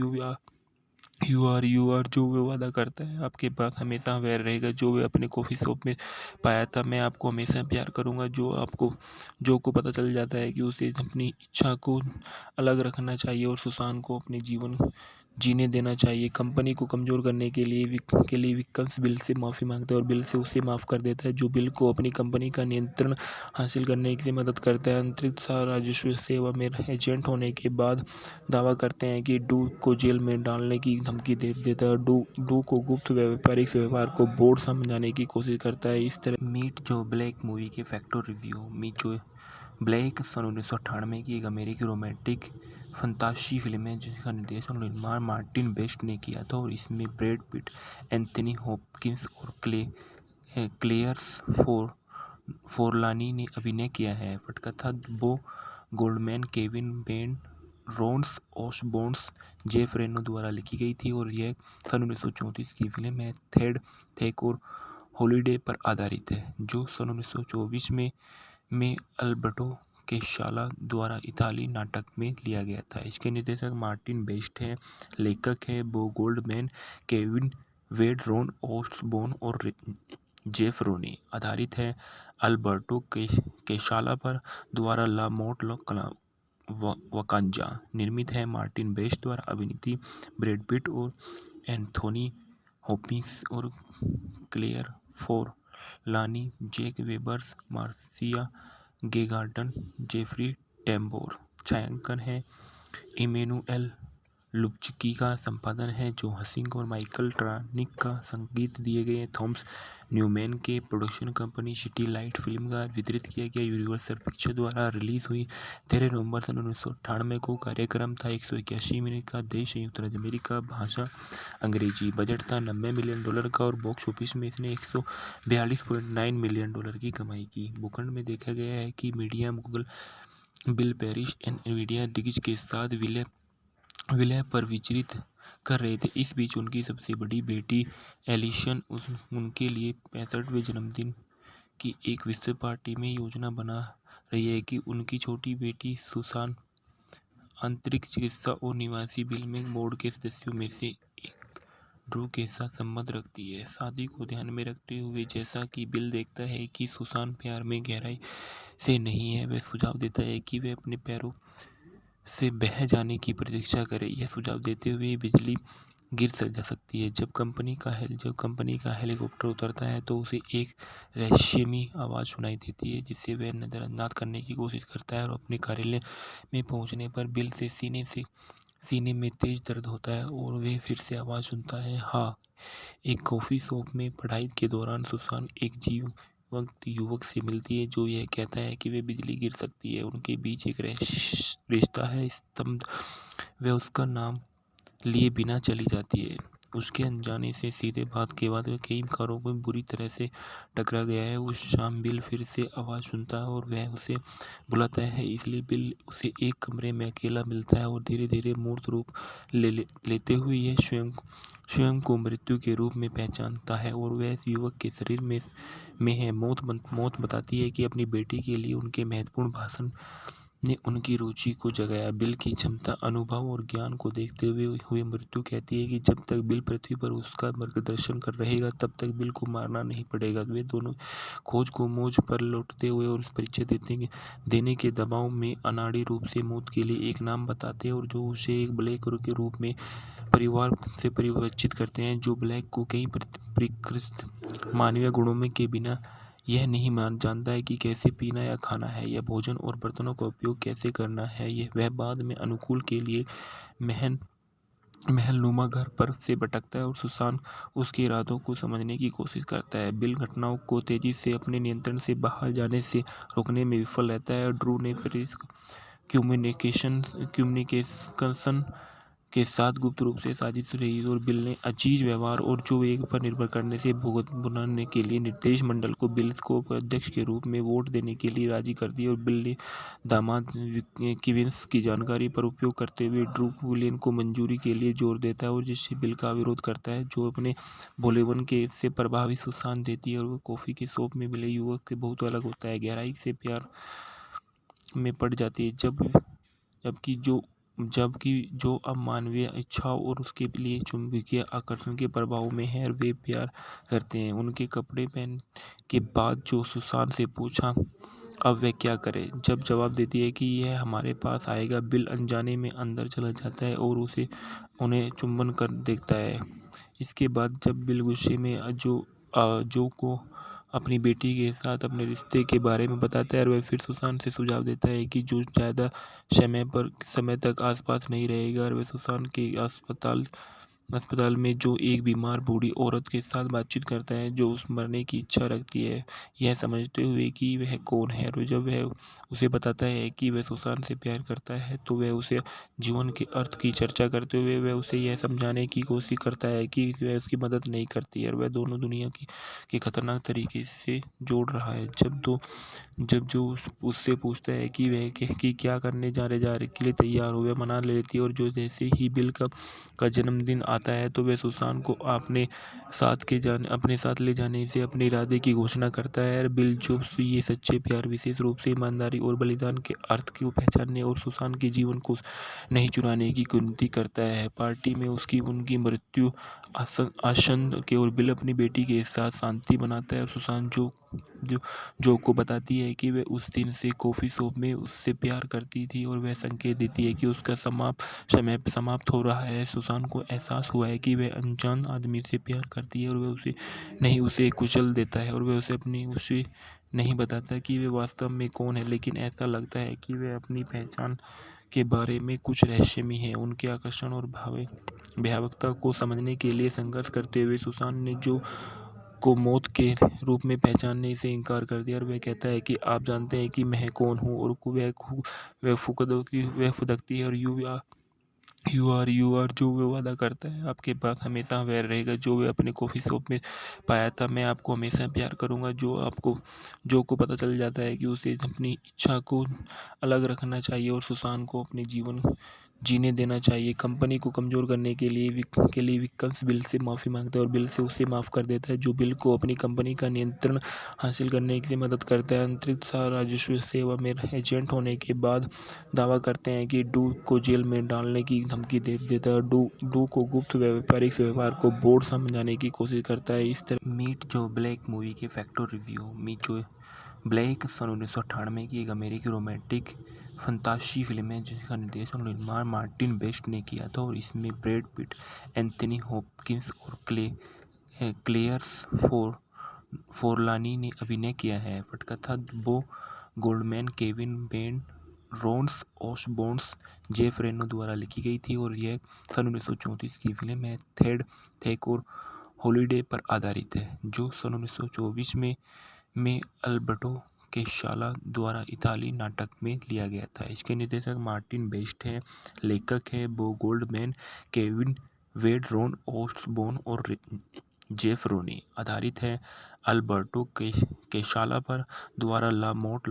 यू आर जो वह वादा करता है आपके पास हमेशा वह रहेगा जो वह अपने कॉफ़ी शॉप में पाया था। मैं आपको हमेशा प्यार करूँगा। जो को पता चल जाता है कि उसे अपनी इच्छा को अलग रखना चाहिए और सुसान को अपने जीवन जीने देना चाहिए। कंपनी को कमज़ोर करने के लिए विक्कन्स बिल से माफ़ी मांगता है और बिल से उसे माफ़ कर देता है, जो बिल को अपनी कंपनी का नियंत्रण हासिल करने की मदद करता है। अंतरिक्ष राजस्व सेवा में एजेंट होने के बाद दावा करते हैं कि डू को जेल में डालने की धमकी दे देता है। डू को गुप्त व्यापारिक व्यवहार को बोर्ड समझाने की कोशिश करता है। इस तरह मीट जो ब्लैक मूवी के फैक्टर रिव्यू। मीट जो ब्लैक सन 1998 की एक अमेरिकी रोमांटिक फंतासी फिल्म है जिसका निर्देशन और निर्माण मार्टिन बेस्ट ने किया था, और इसमें ब्रैड पिट, एंथनी हॉपकिंस और क्लेयर्स फोरलानी ने अभिनय किया है। पटकथा Bo Goldman, Kevin Ben, Rons ओसबोर्न्स, Jeff Reno द्वारा लिखी गई थी, और यह सन 1934 की फिल्म है। थेक और हॉलिडे पर आधारित है, जो सन 1924 में अल्बर्टो केशाला द्वारा इताली नाटक में लिया गया था। इसके निर्देशक मार्टिन बेस्ट हैं। लेखक हैं बो गोल्डमैन, केविन वेड, रोन ओसबोर्न और जेफ रोनी। आधारित है अल्बर्टो केशाला पर द्वारा ला मोट वकांजा। निर्मित है मार्टिन बेस्ट द्वारा। अभिनीत ब्रैड पिट और एंथोनी हॉपकिंस और Claire Forlani, Jack Webers, Marcia Gay Garden, Jeffrey Tambor. छायांकन है इमेनुएल लुब्चकी का। संपादन है जो हसिंग और माइकल ट्रानिक का। संगीत दिए गए थॉमस न्यूमैन के। Production company city light film का। वितरित किया गया यूनिवर्सल पिक्चर द्वारा। रिलीज हुई 13 नवंबर सन 1998 को। कार्यक्रम था 181 मिनट का। देश संयुक्त राज्य अमेरिका। भाषा अंग्रेजी। बजट था $90 मिलियन का, और बॉक्स ऑफिस में इसने $142.9 मिलियन की कमाई की। भूखंड में देखा गया है कि media Google, bill Paris Nvidia दिग्गज के साथ विलय पर विचलित कर रहे थे। इस बीच उनकी सबसे बड़ी बेटी एलिशन उनके लिए 65वें जन्मदिन की एक विस्तृत पार्टी में योजना बना रही है कि उनकी छोटी बेटी सुसान अंतरिक्ष चिकित्सा और निवासी बिल में बोर्ड के सदस्यों में से एक ड्रू के साथ संबंध रखती है। शादी को ध्यान में रखते हुए, जैसा कि बिल देखता है कि सुसान प्यार में गहराई से नहीं है, वह सुझाव देता है कि वह अपने पैरों से बह जाने की प्रतीक्षा करे। यह सुझाव देते हुए बिजली गिर जा सकती है। जब कंपनी का हेलीकॉप्टर उतरता है, तो उसे एक रहस्यमयी आवाज़ सुनाई देती है, जिसे वह नज़रअंदाज करने की कोशिश करता है। और अपने कार्यालय में पहुंचने पर बिल से सीने में तेज दर्द होता है, और वह फिर से आवाज़ सुनता है। हाँ, एक कॉफ़ी शॉप में पढ़ाई के दौरान सुसान एक वक्त युवक से मिलती है जो यह कहता है कि वे बिजली गिर सकती है। उनके बीच एक रिश्ता है स्तंभ। वह उसका नाम लिए बिना चली जाती है। उसके अनजाने से सीधे बात के बाद वह कई कारों को बुरी तरह से टकरा गया है। उस शाम बिल फिर से आवाज़ सुनता है और वह उसे बुलाता है। इसलिए बिल उसे एक कमरे में अकेला मिलता है और धीरे धीरे मूर्त रूप लेते हुए यह स्वयं को मृत्यु के रूप में पहचानता है और वह युवक के शरीर में है। मौत बताती है कि अपनी बेटी के लिए उनके महत्वपूर्ण भाषण ने उनकी रुचि को जगाया। बिल की क्षमता, अनुभव और ज्ञान को देखते हुए मृत्यु कहती है कि जब तक बिल पृथ्वी पर उसका मार्गदर्शन कर रहेगा तब तक बिल को मारना नहीं पड़ेगा। वे दोनों खोज को मोड़ पर लौटते हुए और परिचय देने के दबाव में अनाड़ी रूप से मौत के लिए एक नाम बताते हैं और जो उसे एक ब्लैक के रूप में परिवार से परिचित करते हैं, जो ब्लैक को कई परिष्कृत मानवीय गुणों में के बिना यह नहीं जानता है कि कैसे पीना या खाना है या भोजन और बर्तनों का उपयोग कैसे करना है। यह वह बाद में अनुकूल के लिए महलनुमा घर पर से भटकता है और सुसान उसके इरादों को समझने की कोशिश करता है। बिल घटनाओं को तेजी से अपने नियंत्रण से बाहर जाने से रोकने में विफल रहता है। ड्रू ने कम्युनिकेशन के साथ गुप्त रूप से साजिश रही और बिल ने अजीज व्यवहार और जो एक पर निर्भर करने से भुगतने के लिए निर्देश मंडल को बिल को अध्यक्ष के रूप में वोट देने के लिए राजी कर दिया। और बिल ने दामाद किविंस की जानकारी पर उपयोग करते हुए ड्रू विलियन को मंजूरी के लिए जोर देता है और जिससे बिल का विरोध करता है, जो अपने भोलेपन के से प्रभावित सुसान देती है। और वह कॉफ़ी के शॉप में मिले युवक से बहुत अलग होता है, गहराई से प्यार में पड़ जाती है, जबकि जो अब मानवीय इच्छाओं और उसके लिए चुंबकीय आकर्षण के प्रभाव में है। वे प्यार करते हैं। उनके कपड़े पहन के बाद जो सुसान से पूछा अब वह क्या करे, जब जवाब देती है कि यह हमारे पास आएगा, बिल अनजाने में अंदर चला जाता है और उन्हें चुंबन कर देखता है। इसके बाद जब बिल गुस्से में जो को अपनी बेटी के साथ अपने रिश्ते के बारे में बताता है और वह फिर सुसान से सुझाव देता है कि जो ज़्यादा समय तक आसपास नहीं रहेगा। और वह सुसान के अस्पताल में जो एक बीमार बूढ़ी औरत के साथ बातचीत करता है जो उस मरने की इच्छा रखती है, यह समझते हुए कि वह कौन है। और जब वह उसे बताता है कि वह सुसान से प्यार करता है तो वह उसे जीवन के अर्थ की चर्चा करते हुए वह उसे यह समझाने की कोशिश करता है कि वह उसकी मदद नहीं करती है और वह दोनों दुनिया के खतरनाक तरीके से जोड़ रहा है। जब जो उससे पूछता है कि वह कि क्या करने जा रहे के लिए तैयार हो, वह मना लेती है। और जो जैसे ही बिल का जन्मदिन आता है तो वह सुसान को अपने साथ ले जाने से अपने इरादे की घोषणा करता है। बिल जो ये सच्चे प्यार, विशेष रूप से ईमानदारी और बलिदान के अर्थ को पहचानने और सुसान के जीवन को नहीं चुराने की विनती करता है। पार्टी में उनकी मृत्यु आसन्न के और बिल अपनी बेटी के साथ शांति बनाता है और सुसान जो को बताती है कि वह उस दिन से कॉफ़ी शॉप में उससे प्यार करती थी और वह संकेत देती है कि उसका समय समाप्त हो रहा है। सुसान को एहसास हुआ है कि वह अनजान आदमी से प्यार करती है और वह उसे कुचल देता है और वह उसे नहीं बताता कि वह वास्तव में कौन है, लेकिन ऐसा लगता है कि वह अपनी पहचान के बारे में कुछ रहस्यमय है। उनके आकर्षण और भयावहता को समझने के लिए संघर्ष करते हुए सुसान ने जो को मौत के रूप में पहचानने से इनकार कर दिया और वह कहता है कि आप जानते हैं कि मैं कौन हूँ। और वह फुदकती है और यू आर जो वह वादा करता है आपके पास हमेशा वह रहेगा जो वह अपने कॉफ़ी शॉप में पाया था। मैं आपको हमेशा प्यार करूँगा। जो को पता चल जाता है कि उसे अपनी इच्छा को अलग रखना चाहिए और सुसान को अपने जीवन जीने देना चाहिए। कंपनी को कमज़ोर करने के लिए विक्कन्स बिल से माफ़ी मांगता है और बिल से उसे माफ़ कर देता है, जो बिल को अपनी कंपनी का नियंत्रण हासिल करने की मदद करता है। अंतरिक्ष राजस्व सेवा में एजेंट होने के बाद दावा करते हैं कि डू को जेल में डालने की धमकी दे देता है। डू को गुप्त व्यापारिक व्यवहार को बोर्ड समझाने की कोशिश करता है। इस तरह मीट जो ब्लैक मूवी के फैक्टर रिव्यू। मीट जो ब्लैक सन 1998 की एक अमेरिकी रोमांटिक फंतासी फिल्म है जिसका निर्देशन और निर्माण मार्टिन बेस्ट ने किया था और इसमें ब्रैड पिट, एंथनी हॉपकिंस और क्लेयर्स फोरलानी ने अभिनय किया है। पटकथा Bo Goldman, Kevin Ben, Rons Osborne, Jeff Reno द्वारा लिखी गई थी और यह सन 1934 की फिल्म है। थेड थेक और हॉलिडे पर आधारित है, जो सन 1924 में में अल्बर्टो केशाला द्वारा इताली नाटक में लिया गया था। इसके निर्देशक मार्टिन बेस्ट हैं, लेखक हैं बो गोल्डमैन, केविन वेड, रॉन ओस्बोर्न और जेफ रोनी। आधारित है अल्बर्टो केशाला पर द्वारा ला मोट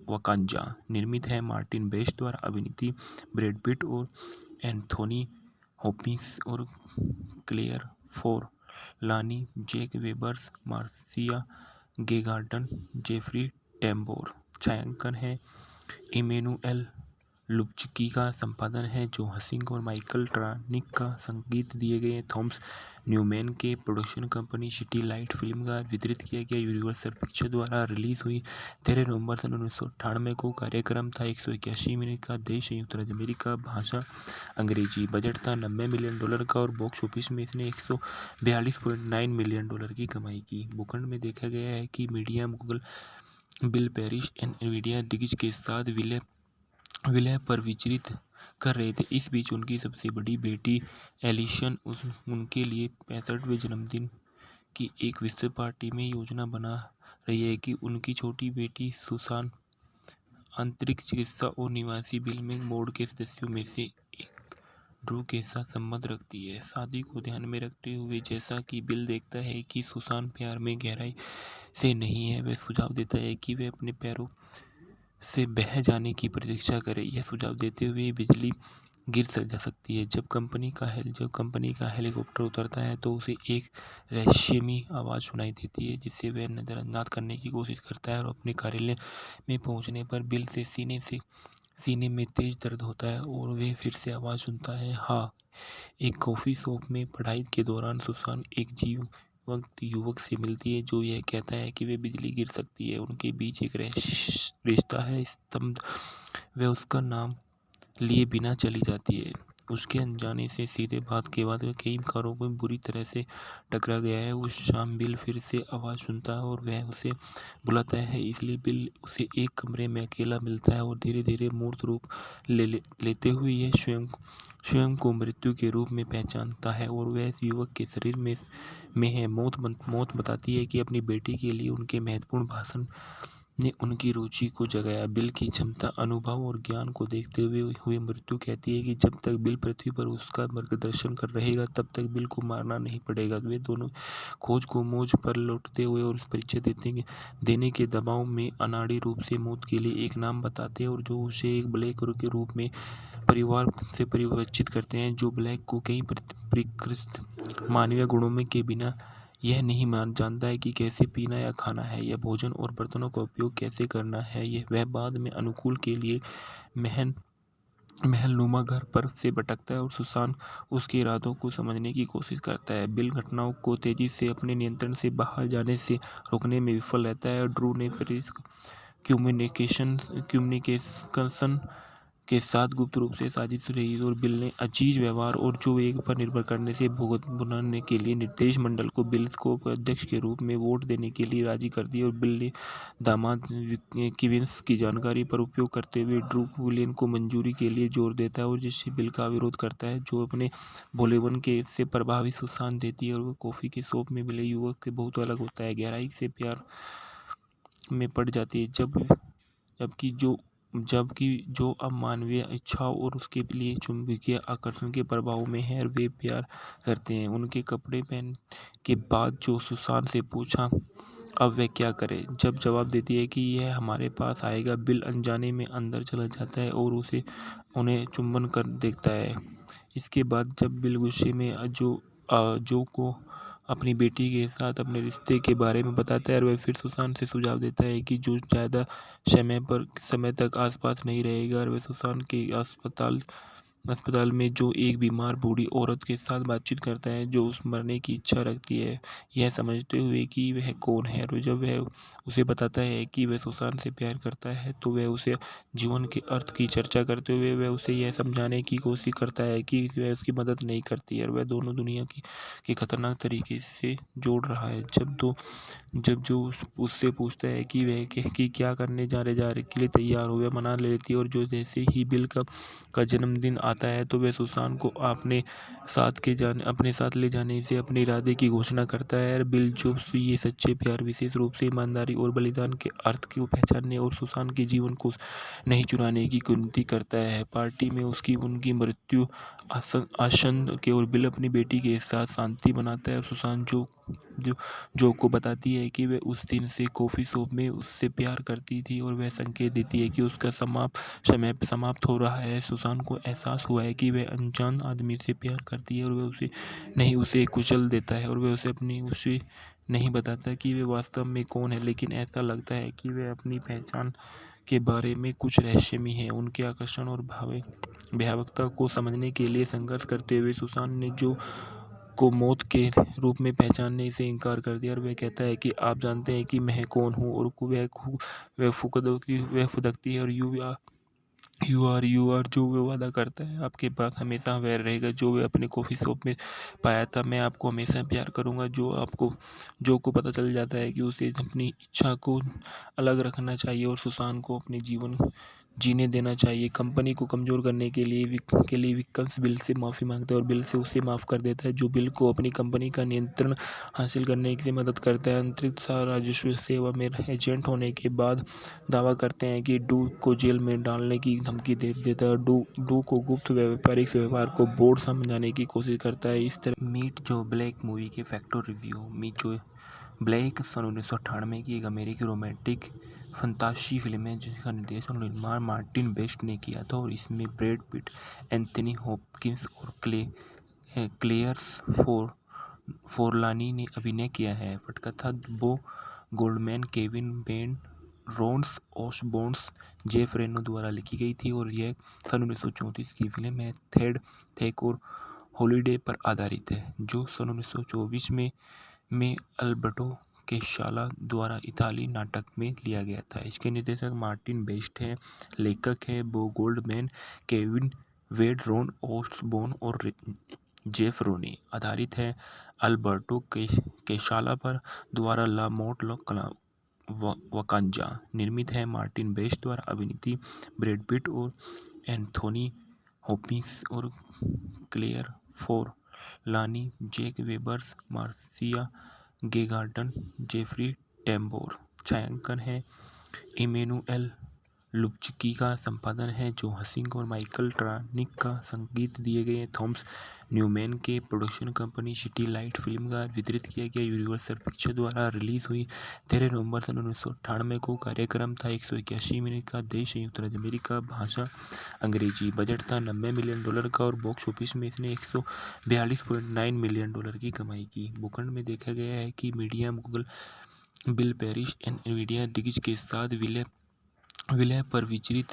वकांजा। निर्मित है मार्टिन बेस्ट द्वारा। अभिनीत ब्रैड पिट और एंथोनी हॉपिंस और Claire Forlani, Jack Webers, Marcia Gay Garden, Jeffrey Tambor. छायांकन है इमेनुएल लुब्चकी का। संपादन है जो हसिंग और माइकल ट्रानिक का। संगीत दिए गए थॉमस न्यूमैन के। Production company city light film का। वितरित किया गया यूनिवर्सल पिक्चर द्वारा। रिलीज हुई 13 नवंबर सन 1998 को। कार्यक्रम था 181 मिनट का। देश संयुक्त राज्य अमेरिका। भाषा अंग्रेजी। बजट था $90 मिलियन का और बॉक्स ऑफिस में इसने $142.9 मिलियन की कमाई की। भूखंड में देखा गया है कि media Google bill parish Nvidia दिग्गज के साथ विलय पर विचलित कर रहे थे। इस बीच उनकी सबसे बड़ी बेटी एलिशन उनके लिए 65वें जन्मदिन की एक विस्तृत पार्टी में योजना बना रही है कि उनकी छोटी बेटी सुसान अंतरिक्ष चिकित्सा और निवासी बिल में बोर्ड के सदस्यों में से एक ड्रू के साथ संबंध रखती है। शादी को ध्यान में रखते हुए जैसा कि बिल देखता है कि सुसान प्यार में गहराई से नहीं है, वह सुझाव देता है कि वह अपने पैरों से बह जाने की प्रतीक्षा करे। यह सुझाव देते हुए बिजली गिर जा सकती है। जब कंपनी का हेलीकॉप्टर उतरता है तो उसे एक रहस्यमयी आवाज़ सुनाई देती है जिसे वह नज़रअंदाज करने की कोशिश करता है और अपने कार्यालय में पहुंचने पर बिल से सीने में तेज दर्द होता है और वह फिर से आवाज़ सुनता है। हाँ, एक कॉफ़ी शॉप में पढ़ाई के दौरान सुसान एक जीवंत युवक से मिलती है जो यह कहता है कि वे बिजली गिर सकती है। उनके बीच एक रिश्ता है। स्तब्ध वह उसका नाम लिए बिना चली जाती है। उसके अनजाने से सीधे बात के बाद वह कई कारों में बुरी तरह से टकरा गया है। उस शाम बिल फिर से आवाज़ सुनता है और वह उसे बुलाता है। इसलिए बिल उसे एक कमरे में अकेला मिलता है और धीरे धीरे मूर्त रूप लेते हुए यह स्वयं को मृत्यु के रूप में पहचानता है और वह युवक के शरीर में है। मौत बताती है कि अपनी बेटी के लिए उनके महत्वपूर्ण भाषण ने उनकी रुचि को जगाया। बिल की क्षमता, अनुभव और ज्ञान को देखते हुए मृत्यु कहती है कि जब तक बिल पृथ्वी पर उसका मार्गदर्शन कर रहेगा तब तक बिल को मारना नहीं पड़ेगा। वे दोनों खोज को मोज पर लौटते हुए और परिचय देने के दबाव में अनाड़ी रूप से मौत के लिए एक नाम बताते हैं और जो उसे एक ब्लैक के रूप में परिवार से परिचित करते हैं, जो ब्लैक को कई परिष्कृत मानवीय गुणों में के बिना यह नहीं जानता है कि कैसे पीना या खाना है या भोजन और बर्तनों का उपयोग कैसे करना है। वह बाद में अनुकूल के लिए महलनुमा घर पर से भटकता है और सुसान उसके इरादों को समझने की कोशिश करता है। बिल घटनाओं को तेजी से अपने नियंत्रण से बाहर जाने से रोकने में विफल रहता है। ड्रू ने कम्युनिकेशन के साथ गुप्त रूप से साजिश रही और बिल ने अजीज व्यवहार और जो एक पर निर्भर करने से भुगतान के लिए निर्देश मंडल को बिल को अध्यक्ष के रूप में वोट देने के लिए राजी कर दिया। और बिल ने दामाद किविंस की जानकारी पर उपयोग करते हुए ड्रू विलियन को मंजूरी के लिए जोर देता है और जिससे बिल का विरोध करता है, जो अपने भोलेपन के से प्रभावित सुसान देती है और वह कॉफ़ी के शॉप में मिले युवक से बहुत अलग होता है, गहराई से प्यार में पड़ जाती है। जबकि जो अब मानवीय इच्छाओं और उसके लिए चुंबकीय आकर्षण के प्रभाव में है, वे प्यार करते हैं। उनके कपड़े पहन के बाद जो सुसान से पूछा अब वह क्या करे, जब जवाब देती है कि यह हमारे पास आएगा, बिल अनजाने में अंदर चला जाता है और उन्हें चुंबन कर देखता है। इसके बाद जब बिल गुस्से में जो को अपनी बेटी के साथ अपने रिश्ते के बारे में बताता है और वह फिर सुसान से सुझाव देता है कि जो ज़्यादा समय तक आसपास नहीं रहेगा और वह सुसान के अस्पताल में जो एक बीमार बूढ़ी औरत के साथ बातचीत करता है जो उस मरने की इच्छा रखती है, यह समझते हुए कि वह कौन है। और जब वह उसे बताता है कि वह सुसान से प्यार करता है तो वह उसे जीवन के अर्थ की चर्चा करते हुए वह उसे यह समझाने की कोशिश करता है कि वह उसकी मदद नहीं करती है और वह दोनों दुनिया की खतरनाक तरीके से जोड़ रहा है। जब जो उससे पूछता है कि वह क्या करने जा रहे के लिए तैयार हो, वह मना लेती है और जो जैसे ही बिल का जन्मदिन आता है तो वह सुसान को अपने अपने साथ ले जाने से अपने इरादे की घोषणा करता है। बिल जो ये सच्चे प्यार, विशेष रूप से ईमानदारी और बलिदान के अर्थ को पहचानने और सुसान के जीवन को नहीं चुराने की विनती करता है। पार्टी में उनकी मृत्यु आसन्न के और बिल अपनी बेटी के साथ शांति बनाता है। सुसान जो को बताती है कि वह उस दिन से कॉफ़ी शॉप में उससे प्यार करती थी और वह संकेत देती है कि उसका समय समाप्त हो रहा है। सुसान को एहसास हुआ है कि वह अनजान आदमी से प्यार करती है और वह उसे कुचल देता है और वह उसे नहीं बताता कि वह वास्तव में कौन है, लेकिन ऐसा लगता है कि वह अपनी पहचान के बारे में कुछ रहस्यमय है। उनके आकर्षण और भयावहता को समझने के लिए संघर्ष करते हुए सुसान ने जो को मौत के रूप में पहचानने से इनकार कर दिया और वह कहता है कि आप जानते हैं कि मैं कौन हूँ, और वह फुदकती है और यू आर जो वह वादा करता है आपके पास हमेशा वह रहेगा जो वह अपने कॉफ़ी शॉप में पाया था। मैं आपको हमेशा प्यार करूँगा। जो को पता चल जाता है कि उसे अपनी इच्छा को अलग रखना चाहिए और सुसान को अपने जीवन जीने देना चाहिए। कंपनी को कमज़ोर करने के लिए विक्कन्स बिल से माफ़ी मांगता है और बिल से उसे माफ़ कर देता है, जो बिल को अपनी कंपनी का नियंत्रण हासिल करने की मदद करता है। अंतरिक्ष राजस्व सेवा में एजेंट होने के बाद दावा करते हैं कि डू को जेल में डालने की धमकी दे देता है। डू को गुप्त व्यापारिक व्यवहार को बोर्ड समझाने की कोशिश करता है। इस तरह मीट जो ब्लैक मूवी के फैक्टर रिव्यू। मीट जो ब्लैक सन 1998 की एक अमेरिकी रोमांटिक फंतासी फिल्म है जिसका निर्देशन और निर्माण मार्टिन बेस्ट ने किया था और इसमें ब्रैड पिट, एंथनी हॉपकिंस और क्लेयर्स फोरलानी ने अभिनय किया है। पटकथा Bo Goldman, Kevin Ben, Rons ओसबोर्न्स, Jeff Reno द्वारा लिखी गई थी और यह सन 1934 की फिल्म है। थेक और हॉलिडे पर आधारित है, जो सन 1924 में अल्बर्टो केशाला द्वारा इताली नाटक में लिया गया था। इसके निर्देशक मार्टिन बेस्ट है। लेखक है बो गोल्डमैन, केविन वेड, रोन ओसबोर्न और जेफ रोनी। आधारित है अल्बर्टो केशाला पर द्वारा ला मोट वकांजा। निर्मित है मार्टिन बेस्ट द्वारा। अभिनीत ब्रैड पिट और एंथोनी हॉपकिंस और Claire Forlani, Jack Webers, Marcia Gay Garden, Jeffrey Tambor. छायांकन है इमैनुएल लुब्चकी का। संपादन है जो हसिंग और माइकल ट्रानिक का। संगीत दिए गए थॉमस न्यूमैन के। Production company city light film का। वितरित किया गया यूनिवर्सल पिक्चर द्वारा। रिलीज हुई 13 नवंबर सन 1998 को। कार्यक्रम था 181 मिनट का। देश संयुक्त राज्य अमेरिका। भाषा अंग्रेजी। बजट था $90 मिलियन का और बॉक्स ऑफिस में इसने $142.9 मिलियन की कमाई की। भूखंड में देखा गया है कि media Google, bill Paris Nvidia दिग्गज के साथ विलय पर विचलित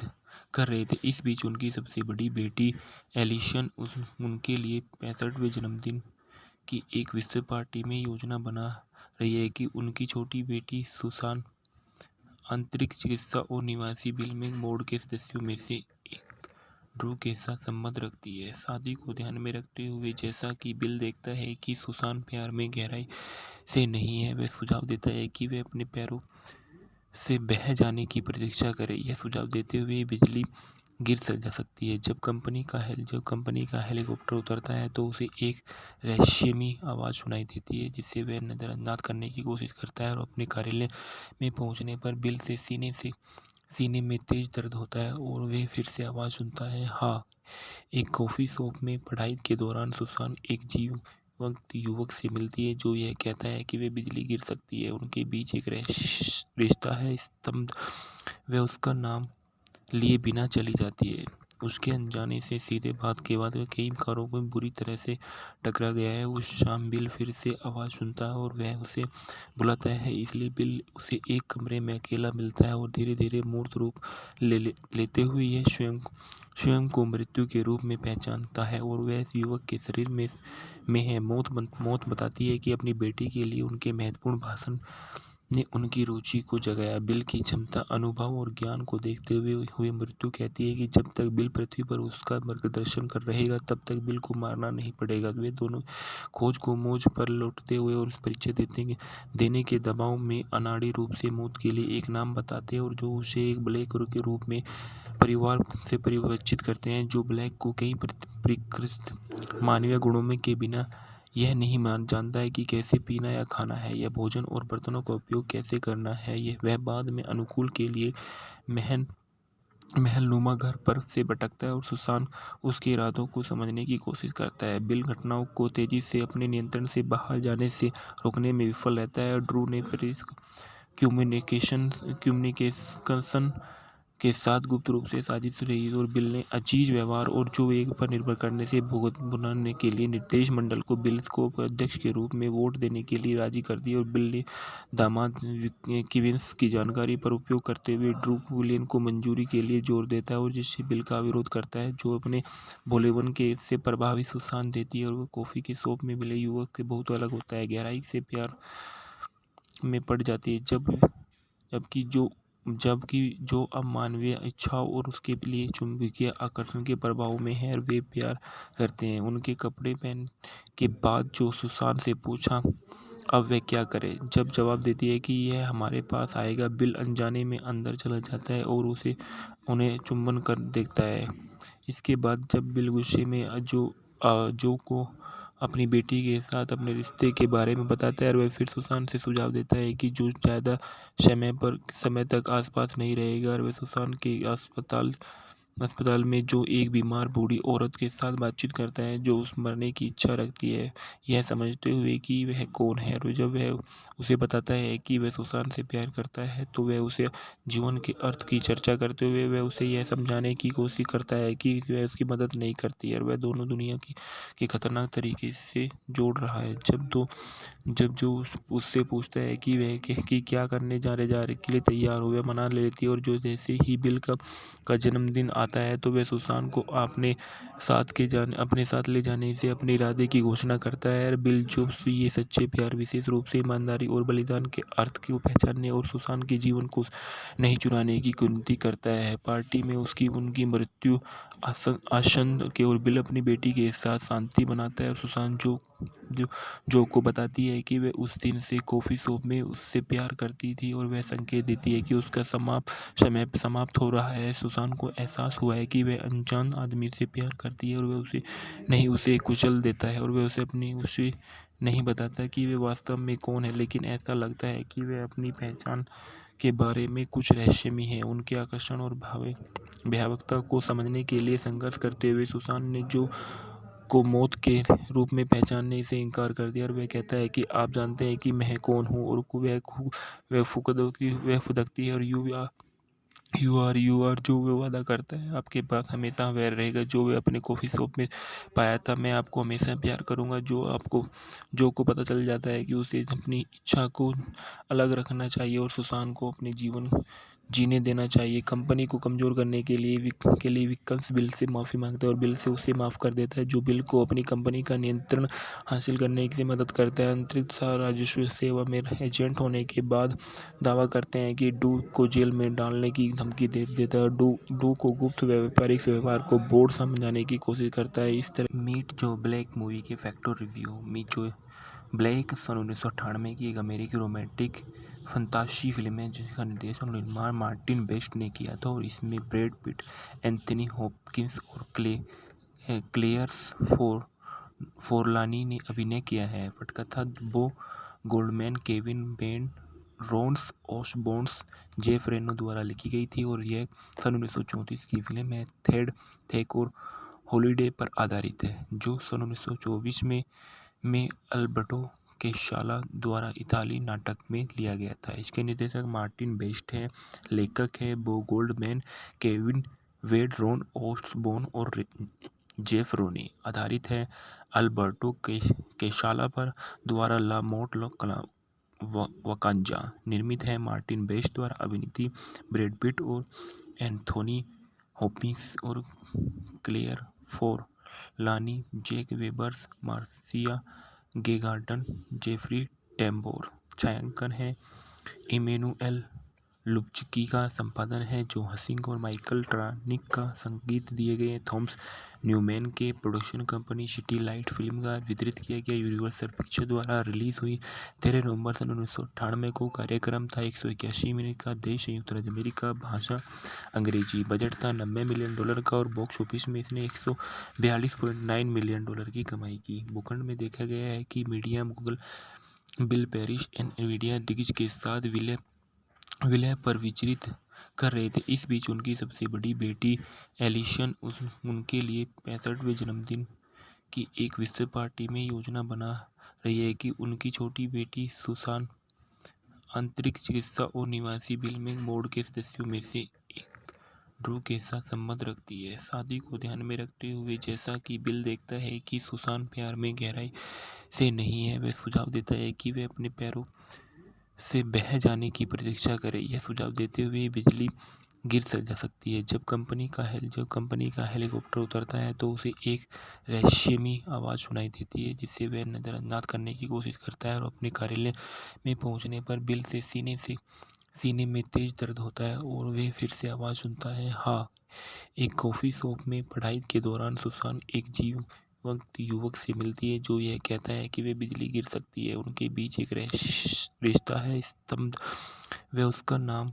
कर रहे थे। इस बीच उनकी सबसे बड़ी बेटी एलिशन उनके लिए 65वें जन्मदिन की एक विस्तृत पार्टी में योजना बना रही है कि उनकी छोटी बेटी सुसान अंतरिक्ष चिकित्सा और निवासी बिल में बोर्ड के सदस्यों में से एक ड्रू के साथ संबंध रखती है। शादी को ध्यान में रखते हुए, जैसा कि बिल देखता है कि सुसान प्यार में गहराई से नहीं है, वह सुझाव देता है कि वह अपने पैरों से बह जाने की प्रतीक्षा करे। यह सुझाव देते हुए बिजली गिर जा सकती है। जब कंपनी का हेलीकॉप्टर उतरता है तो उसे एक रहस्यमयी आवाज़ सुनाई देती है, जिसे वह नज़रअंदाज करने की कोशिश करता है और अपने कार्यालय में पहुंचने पर बिल से सीने में तेज दर्द होता है और वह फिर से आवाज़ सुनता है। हाँ, एक कॉफ़ी शॉप में पढ़ाई के दौरान सुसान एक जीवंत युवक से मिलती है जो यह कहता है कि वह बिजली गिर सकती है। उनके बीच एक रिश्ता है। स्तब्ध वह उसका नाम लिए बिना चली जाती है। उसके अनजाने से सीधे बात के बाद वह कई कारों में बुरी तरह से टकरा गया है। उस शाम बिल फिर से आवाज़ सुनता है और वह उसे बुलाता है, इसलिए बिल उसे एक कमरे में अकेला मिलता है और धीरे धीरे मूर्त रूप लेते हुए यह स्वयं को मृत्यु के रूप में पहचानता है और वह युवक के शरीर में है। मौत बताती है कि अपनी बेटी के लिए उनके महत्वपूर्ण भाषण ने उनकी रुचि को जगाया। बिल की क्षमता, अनुभव और ज्ञान को देखते हुए मृत्यु कहती है कि जब तक बिल पृथ्वी पर उसका मार्गदर्शन कर रहेगा तब तक बिल को मारना नहीं पड़ेगा। वे दोनों खोज को मोज पर लौटते हुए और परिचय देने के दबाव में अनाड़ी रूप से मौत के लिए एक नाम बताते हैं और जो उसे एक ब्लैक के रूप में परिवार से परिचित करते हैं, जो ब्लैक को कई परिष्कृत मानवीय गुणों में के बिना यह नहीं मान जानता है कि कैसे पीना या खाना है या भोजन और बर्तनों का उपयोग कैसे करना है। यह वह बाद में अनुकूल के लिए महलनुमा घर पर से भटकता है और सुसान उसके इरादों को समझने की कोशिश करता है। बिल घटनाओं को तेजी से अपने नियंत्रण से बाहर जाने से रोकने में विफल रहता है। ड्रू ने कम्युनिकेशन के साथ गुप्त रूप से साजिश रही और बिल ने अजीज व्यवहार और जो एक पर निर्भर करने से भुगतान के लिए निर्देश मंडल को बिल को अध्यक्ष के रूप में वोट देने के लिए राजी कर दिया। और बिल ने दामाद किविंस की जानकारी पर उपयोग करते हुए ड्रू विलियन को मंजूरी के लिए जोर देता है और जिससे बिल का विरोध करता है, जो अपने भोलेपन के से प्रभावित सुसान देती है। और वह कॉफ़ी के शॉप में मिले युवक से बहुत अलग होता है, गहराई से प्यार में पड़ जाती है, जबकि जो अब मानवीय इच्छाओं और उसके लिए चुंबकीय आकर्षण के प्रभाव में है। वे प्यार करते हैं। उनके कपड़े पहन के बाद जो सुसान से पूछा अब वह क्या करे, जब जवाब देती है कि यह हमारे पास आएगा, बिल अनजाने में अंदर चला जाता है और उन्हें चुंबन कर देखता है। इसके बाद जब बिल गुस्से में जो को अपनी बेटी के साथ अपने रिश्ते के बारे में बताता है और वह फिर सुसान से सुझाव देता है कि जो ज़्यादा समय तक आसपास नहीं रहेगा। और वह सुसान के अस्पताल में जो एक बीमार बूढ़ी औरत के साथ बातचीत करता है जो उस मरने की इच्छा रखती है, यह समझते हुए कि वह कौन है। और जब वह उसे बताता है कि वह सुसान से प्यार करता है तो वह उसे जीवन के अर्थ की चर्चा करते हुए वह उसे यह समझाने की कोशिश करता है कि वह उसकी मदद नहीं करती है और वह दोनों दुनिया के खतरनाक तरीके से जोड़ रहा है। जब जो उससे पूछता है कि वह कि क्या करने जा रहे के लिए तैयार हो, वह मना लेती है। और जो जैसे ही बिल का जन्मदिन आता है तो वह सुसान को अपने साथ ले जाने से अपने इरादे की घोषणा करता है। बिल जो ये सच्चे प्यार, विशेष रूप से ईमानदारी और बलिदान के अर्थ को पहचानने और सुसान के जीवन को नहीं चुराने की विनती करता है। पार्टी में उनकी मृत्यु आसन्न के और बिल अपनी बेटी के साथ शांति बनाता है और सुसान जो को बताती है कि वह उस दिन से कॉफ़ी शॉप में उससे प्यार करती थी और वह संकेत देती है कि उसका समय समाप्त हो रहा है। सुसान को एहसास हुआ है कि वह अनजान आदमी से प्यार करती है और वह उसे कुचल देता है और वह उसे नहीं बताता कि वह वास्तव में कौन है, लेकिन ऐसा लगता है कि वह अपनी पहचान के बारे में कुछ रहस्यमय है। उनके आकर्षण और भयावहता को समझने के लिए संघर्ष करते हुए सुसान ने जो को मौत के रूप में पहचानने से इनकार कर दिया और वह कहता है कि आप जानते हैं कि मैं कौन हूँ। और वह फुदकती है और यू आर जो वह वादा करता है आपके पास हमेशा वह रहेगा जो वह अपने कॉफ़ी शॉप में पाया था। मैं आपको हमेशा प्यार करूँगा। जो को पता चल जाता है कि उसे अपनी इच्छा को अलग रखना चाहिए और सुसान को अपने जीवन जीने देना चाहिए। कंपनी को कमज़ोर करने के लिए विक्कन्स बिल से माफ़ी मांगता है और बिल से उसे माफ़ कर देता है, जो बिल को अपनी कंपनी का नियंत्रण हासिल करने से मदद करता है। अंतरिक्ष राजस्व सेवा में एजेंट होने के बाद दावा करते हैं कि डू को जेल में डालने की धमकी दे देता है। डू को गुप्त व्यापारिक व्यवहार को बोर्ड समझाने की कोशिश करता है। इस तरह मीट जो ब्लैक मूवी के फैक्टर रिव्यू। मीट जो ब्लैक सन 1998 की एक अमेरिकी रोमांटिक फंतासी फिल्म है जिसका निर्देशन और निर्माण मार्टिन बेस्ट ने किया था और इसमें ब्रैड पिट, एंथनी हॉपकिंस और क्लेयर्स फोरलानी ने अभिनय किया है। पटकथा Bo Goldman, Kevin Ben, Rons ओसबोर्न्स, Jeff Reno द्वारा लिखी गई थी और यह सन 1934 की फिल्म है। थेक और हॉलिडे पर आधारित है, जो सन 1924 में अल्बर्टो केशाला द्वारा इताली नाटक में लिया गया था। इसके निर्देशक मार्टिन बेस्ट हैं। लेखक हैं बो गोल्डमैन, केविन वेड, रोन ओसबोर्न और जेफ रोनी। आधारित है अल्बर्टो केशाला पर द्वारा ला मोट वकांजा। निर्मित है मार्टिन बेस्ट द्वारा। अभिनीत ब्रैड पिट और एंथोनी हॉपकिंस और Claire Forlani, Jack Webers, Marcia Gay Garden, Jeffrey Tambor. छायांकन है इमेनुएल लुब्चकी का संपादन है, जो हसिंग और माइकल ट्रानिक का संगीत दिए गए हैं। थॉमस न्यूमैन के production company city light film का वितरित किया गया। यूनिवर्सल पिक्चर द्वारा रिलीज हुई 13 नवंबर सन 1998 को। कार्यक्रम था 181 मिनट का। देश संयुक्त राज्य अमेरिका। भाषा अंग्रेजी। बजट था $90 मिलियन का और बॉक्स ऑफिस में इसने $142.9 मिलियन की कमाई की। भूखंड में देखा गया है कि media Mughal bill Paris Nvidia दिग्गज के साथ विलय पर विचलित कर रहे थे। इस बीच उनकी सबसे बड़ी बेटी एलिशन उनके लिए 65वें जन्मदिन की एक विस्तृत पार्टी में योजना बना रही है कि उनकी छोटी बेटी सुसान अंतरिक्ष चिकित्सा और निवासी बिल में बोर्ड के सदस्यों में से एक ड्रू के साथ संबंध रखती है। शादी को ध्यान में रखते हुए, जैसा कि बिल देखता है कि सुसान प्यार में गहराई से नहीं है, वह सुझाव देता है कि वह अपने पैरों से बह जाने की प्रतीक्षा करे। यह सुझाव देते हुए बिजली गिर जा सकती है। जब कंपनी का हेलीकॉप्टर उतरता है तो उसे एक रहस्यमयी आवाज़ सुनाई देती है, जिसे वह नज़रअंदाज करने की कोशिश करता है और अपने कार्यालय में पहुंचने पर बिल से सीने में तेज दर्द होता है और वह फिर से आवाज़ सुनता है। हाँ, एक कॉफ़ी शॉप में पढ़ाई के दौरान सुसान एक जीवंत युवक से मिलती है, जो यह कहता है कि वह बिजली गिर सकती है। उनके बीच एक रिश्ता है। स्तब्ध वह उसका नाम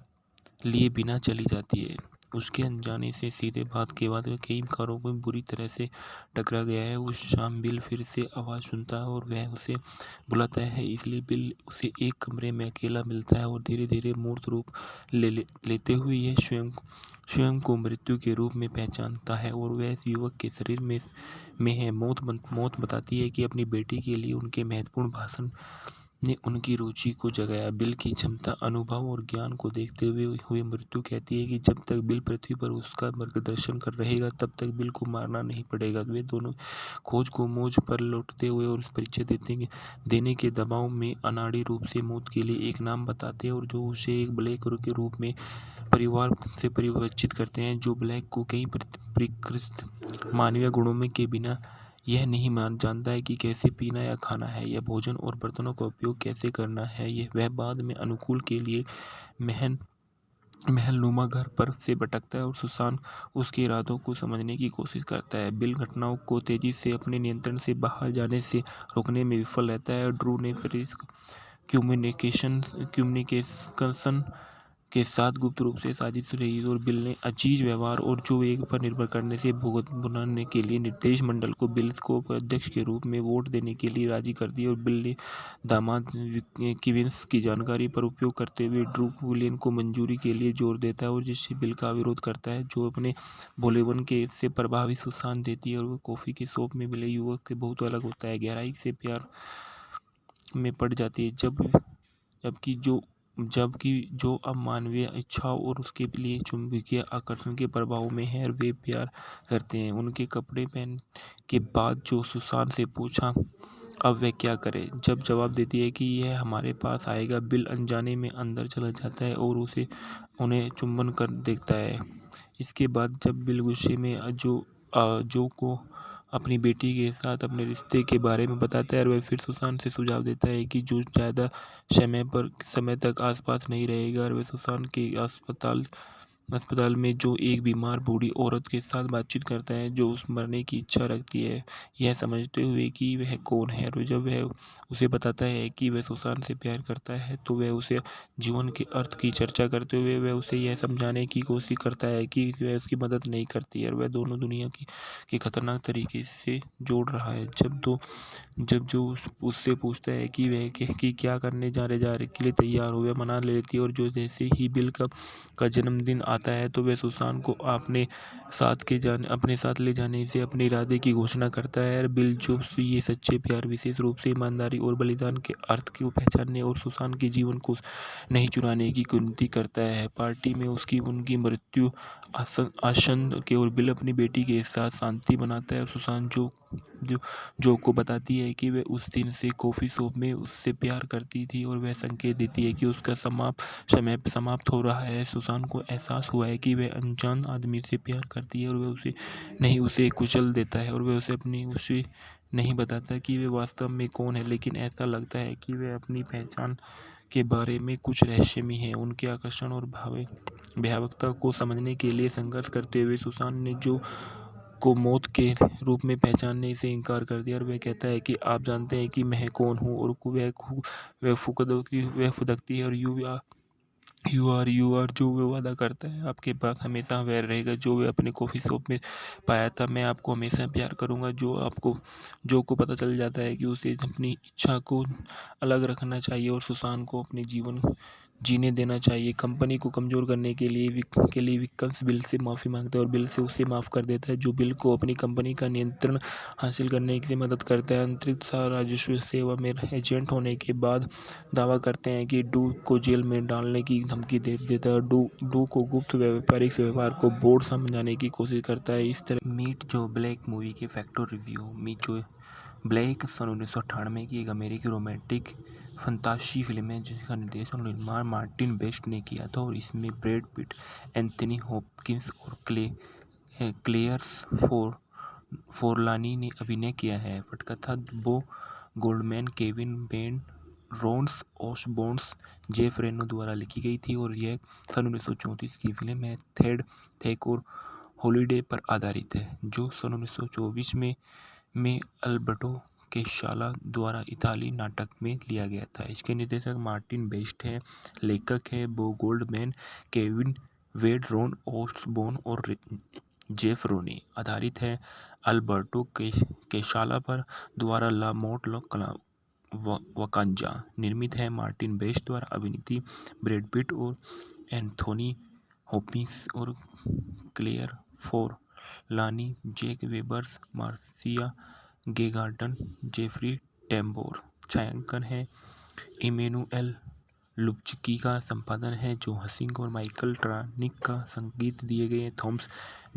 लिए बिना चली जाती है। उसके अनजाने से सीधे बात के बाद वह कई कारों में बुरी तरह से टकरा गया है। उस शाम बिल फिर से आवाज़ सुनता है और वह उसे बुलाता है। इसलिए बिल उसे एक कमरे में अकेला मिलता है और धीरे धीरे मूर्त रूप लेते हुए यह स्वयं को मृत्यु के रूप में पहचानता है और वह युवक के शरीर में है। मौत बताती है कि अपनी बेटी के लिए उनके महत्वपूर्ण भाषण ने उनकी रुचि को जगाया। बिल की क्षमता, अनुभव और ज्ञान को देखते हुए मृत्यु कहती है कि जब तक बिल पृथ्वी पर उसका मार्गदर्शन कर रहेगा, तब तक बिल को मारना नहीं पड़ेगा। वे दोनों खोज को मोज पर लौटते हुए और परिचय देने के दबाव में अनाड़ी रूप से मौत के लिए एक नाम बताते हैं, और जो उसे एक ब्लैक के रूप में परिवार से परिचित करते हैं, जो ब्लैक को कई परिष्कृत मानवीय गुणों में के बिना यह नहीं जानता है कि कैसे पीना या खाना है, या भोजन और बर्तनों का उपयोग कैसे करना है। वह बाद में अनुकूल के लिए महलनुमा घर पर से भटकता है और सुसान उसके इरादों को समझने की कोशिश करता है। बिल घटनाओं को तेजी से अपने नियंत्रण से बाहर जाने से रोकने में विफल रहता है। ड्रू ने कम्युनिकेशन के साथ गुप्त रूप से साजिश रही और बिल ने अजीज व्यवहार और जो एक पर निर्भर करने से भुगतान के लिए निर्देश मंडल को बिल को अध्यक्ष के रूप में वोट देने के लिए राजी कर दिया। और बिल ने दामाद किविंस की जानकारी पर उपयोग करते हुए ड्रू विलियन को मंजूरी के लिए जोर देता है, और जिससे बिल का विरोध करता है, जो अपने भोलेपन के से प्रभावित सुसान देती है। और वह कॉफ़ी के शॉप में मिले युवक से बहुत अलग होता है, गहराई से प्यार में पड़ जाती है, जबकि जो अब मानवीय इच्छाओं और उसके लिए चुंबकीय आकर्षण के प्रभाव में है, वे प्यार करते हैं। उनके कपड़े पहन के बाद जो सुसान से पूछा अब वह क्या करे, जब जवाब देती है कि यह हमारे पास आएगा, बिल अनजाने में अंदर चला जाता है और उन्हें चुंबन कर देखता है। इसके बाद जब बिल गुस्से में जो को अपनी बेटी के साथ अपने रिश्ते के बारे में बताता है, और वह फिर सुसान से सुझाव देता है कि जो ज़्यादा समय तक आसपास नहीं रहेगा, और वह सुसान के अस्पताल में जो एक बीमार बूढ़ी औरत के साथ बातचीत करता है, जो उस मरने की इच्छा रखती है, यह समझते हुए कि वह कौन है। और जब वह उसे बताता है कि वह सुसान से प्यार करता है, तो वह उसे जीवन के अर्थ की चर्चा करते हुए वह उसे यह समझाने की कोशिश करता है कि वह उसकी मदद नहीं करती है, और वह दोनों दुनिया के खतरनाक तरीके से जोड़ रहा है। जब जो उससे पूछता है कि वह क्या करने जाने के लिए तैयार हो, वह मना लेती है। और जो जैसे ही बिल का जन्मदिन आता है, तो वह सुसान को अपने साथ ले जाने से अपने इरादे की घोषणा करता है। बिल जो ये सच्चे प्यार, विशेष रूप से ईमानदारी और बलिदान के अर्थ को पहचानने और सुसान के जीवन को नहीं चुराने की विनती करता है। पार्टी में उनकी मृत्यु आसन्न के और बिल अपनी बेटी के साथ शांति मनाता है। सुसान जो को बताती है कि वह उस दिन से कॉफ़ी शॉप में उससे प्यार करती थी, और वह संकेत देती है कि उसका समय समाप्त हो रहा है। सुसान को एहसास हुआ है कि वह अनजान आदमी से प्यार करती है, और वह उसे कुचल देता है, और वह उसे नहीं बताता कि वह वास्तव में कौन है, लेकिन ऐसा लगता है कि वह अपनी पहचान के बारे में कुछ रहस्यमय है। उनके आकर्षण और भयावहता को समझने के लिए संघर्ष करते हुए सुसान ने जो को मौत के रूप में पहचानने से इनकार कर दिया और वह कहता है कि आप जानते हैं कि मैं कौन हूँ, और वह फुदकती है और यू आर जो वह वादा करता है आपके पास हमेशा वह रहेगा जो वह अपने कॉफ़ी शॉप में पाया था। मैं आपको हमेशा प्यार करूँगा। जो को पता चल जाता है कि उसे अपनी इच्छा को अलग रखना चाहिए और सुसान को अपने जीवन जीने देना चाहिए। कंपनी को कमज़ोर करने के लिए विक्कन्स बिल से माफ़ी मांगता है और बिल से उसे माफ़ कर देता है, जो बिल को अपनी कंपनी का नियंत्रण हासिल करने से मदद करता है। अंतरिक्ष राजस्व सेवा में एजेंट होने के बाद दावा करते हैं कि डू को जेल में डालने की धमकी दे देता है। डू को गुप्त व्यापारिक व्यवहार को बोर्ड समझाने की कोशिश करता है। इस तरह मीट जो ब्लैक मूवी के फैक्टर रिव्यू। मीट जो ब्लैक सन 1998 की एक अमेरिकी रोमांटिक फंतासी फिल्म है जिसका निर्देशन और निर्माण मार्टिन बेस्ट ने किया था और इसमें ब्रैड पिट, एंथनी हॉपकिंस और क्लेयर्स फोरलानी ने अभिनय किया है। पटकथा Bo Goldman, Kevin Ben, Rons Osborne, Jeff Reno द्वारा लिखी गई थी और यह सन 1934 की फिल्म है। थेक और हॉलिडे पर आधारित है, जो सन 1924 में अल्बर्टो केशाला द्वारा इताली नाटक में लिया गया था। इसके निर्देशक मार्टिन बेस्ट है। लेखक है बो गोल्डमैन, केविन वेड, रोन ओसबोर्न और जेफ रोनी। आधारित है अल्बर्टो केशाला पर द्वारा ला मोट वकांजा। निर्मित है मार्टिन बेस्ट द्वारा। अभिनीत ब्रैड पिट और एंथोनी हॉपकिंस और Claire Forlani, Jack Webers, Marcia Gay Garden, Jeffrey Tambor. छायांकन है इमैनुएल लुब्चकी का। संपादन है जो हसिंग और माइकल ट्रानिक का। संगीत दिए गए थॉमस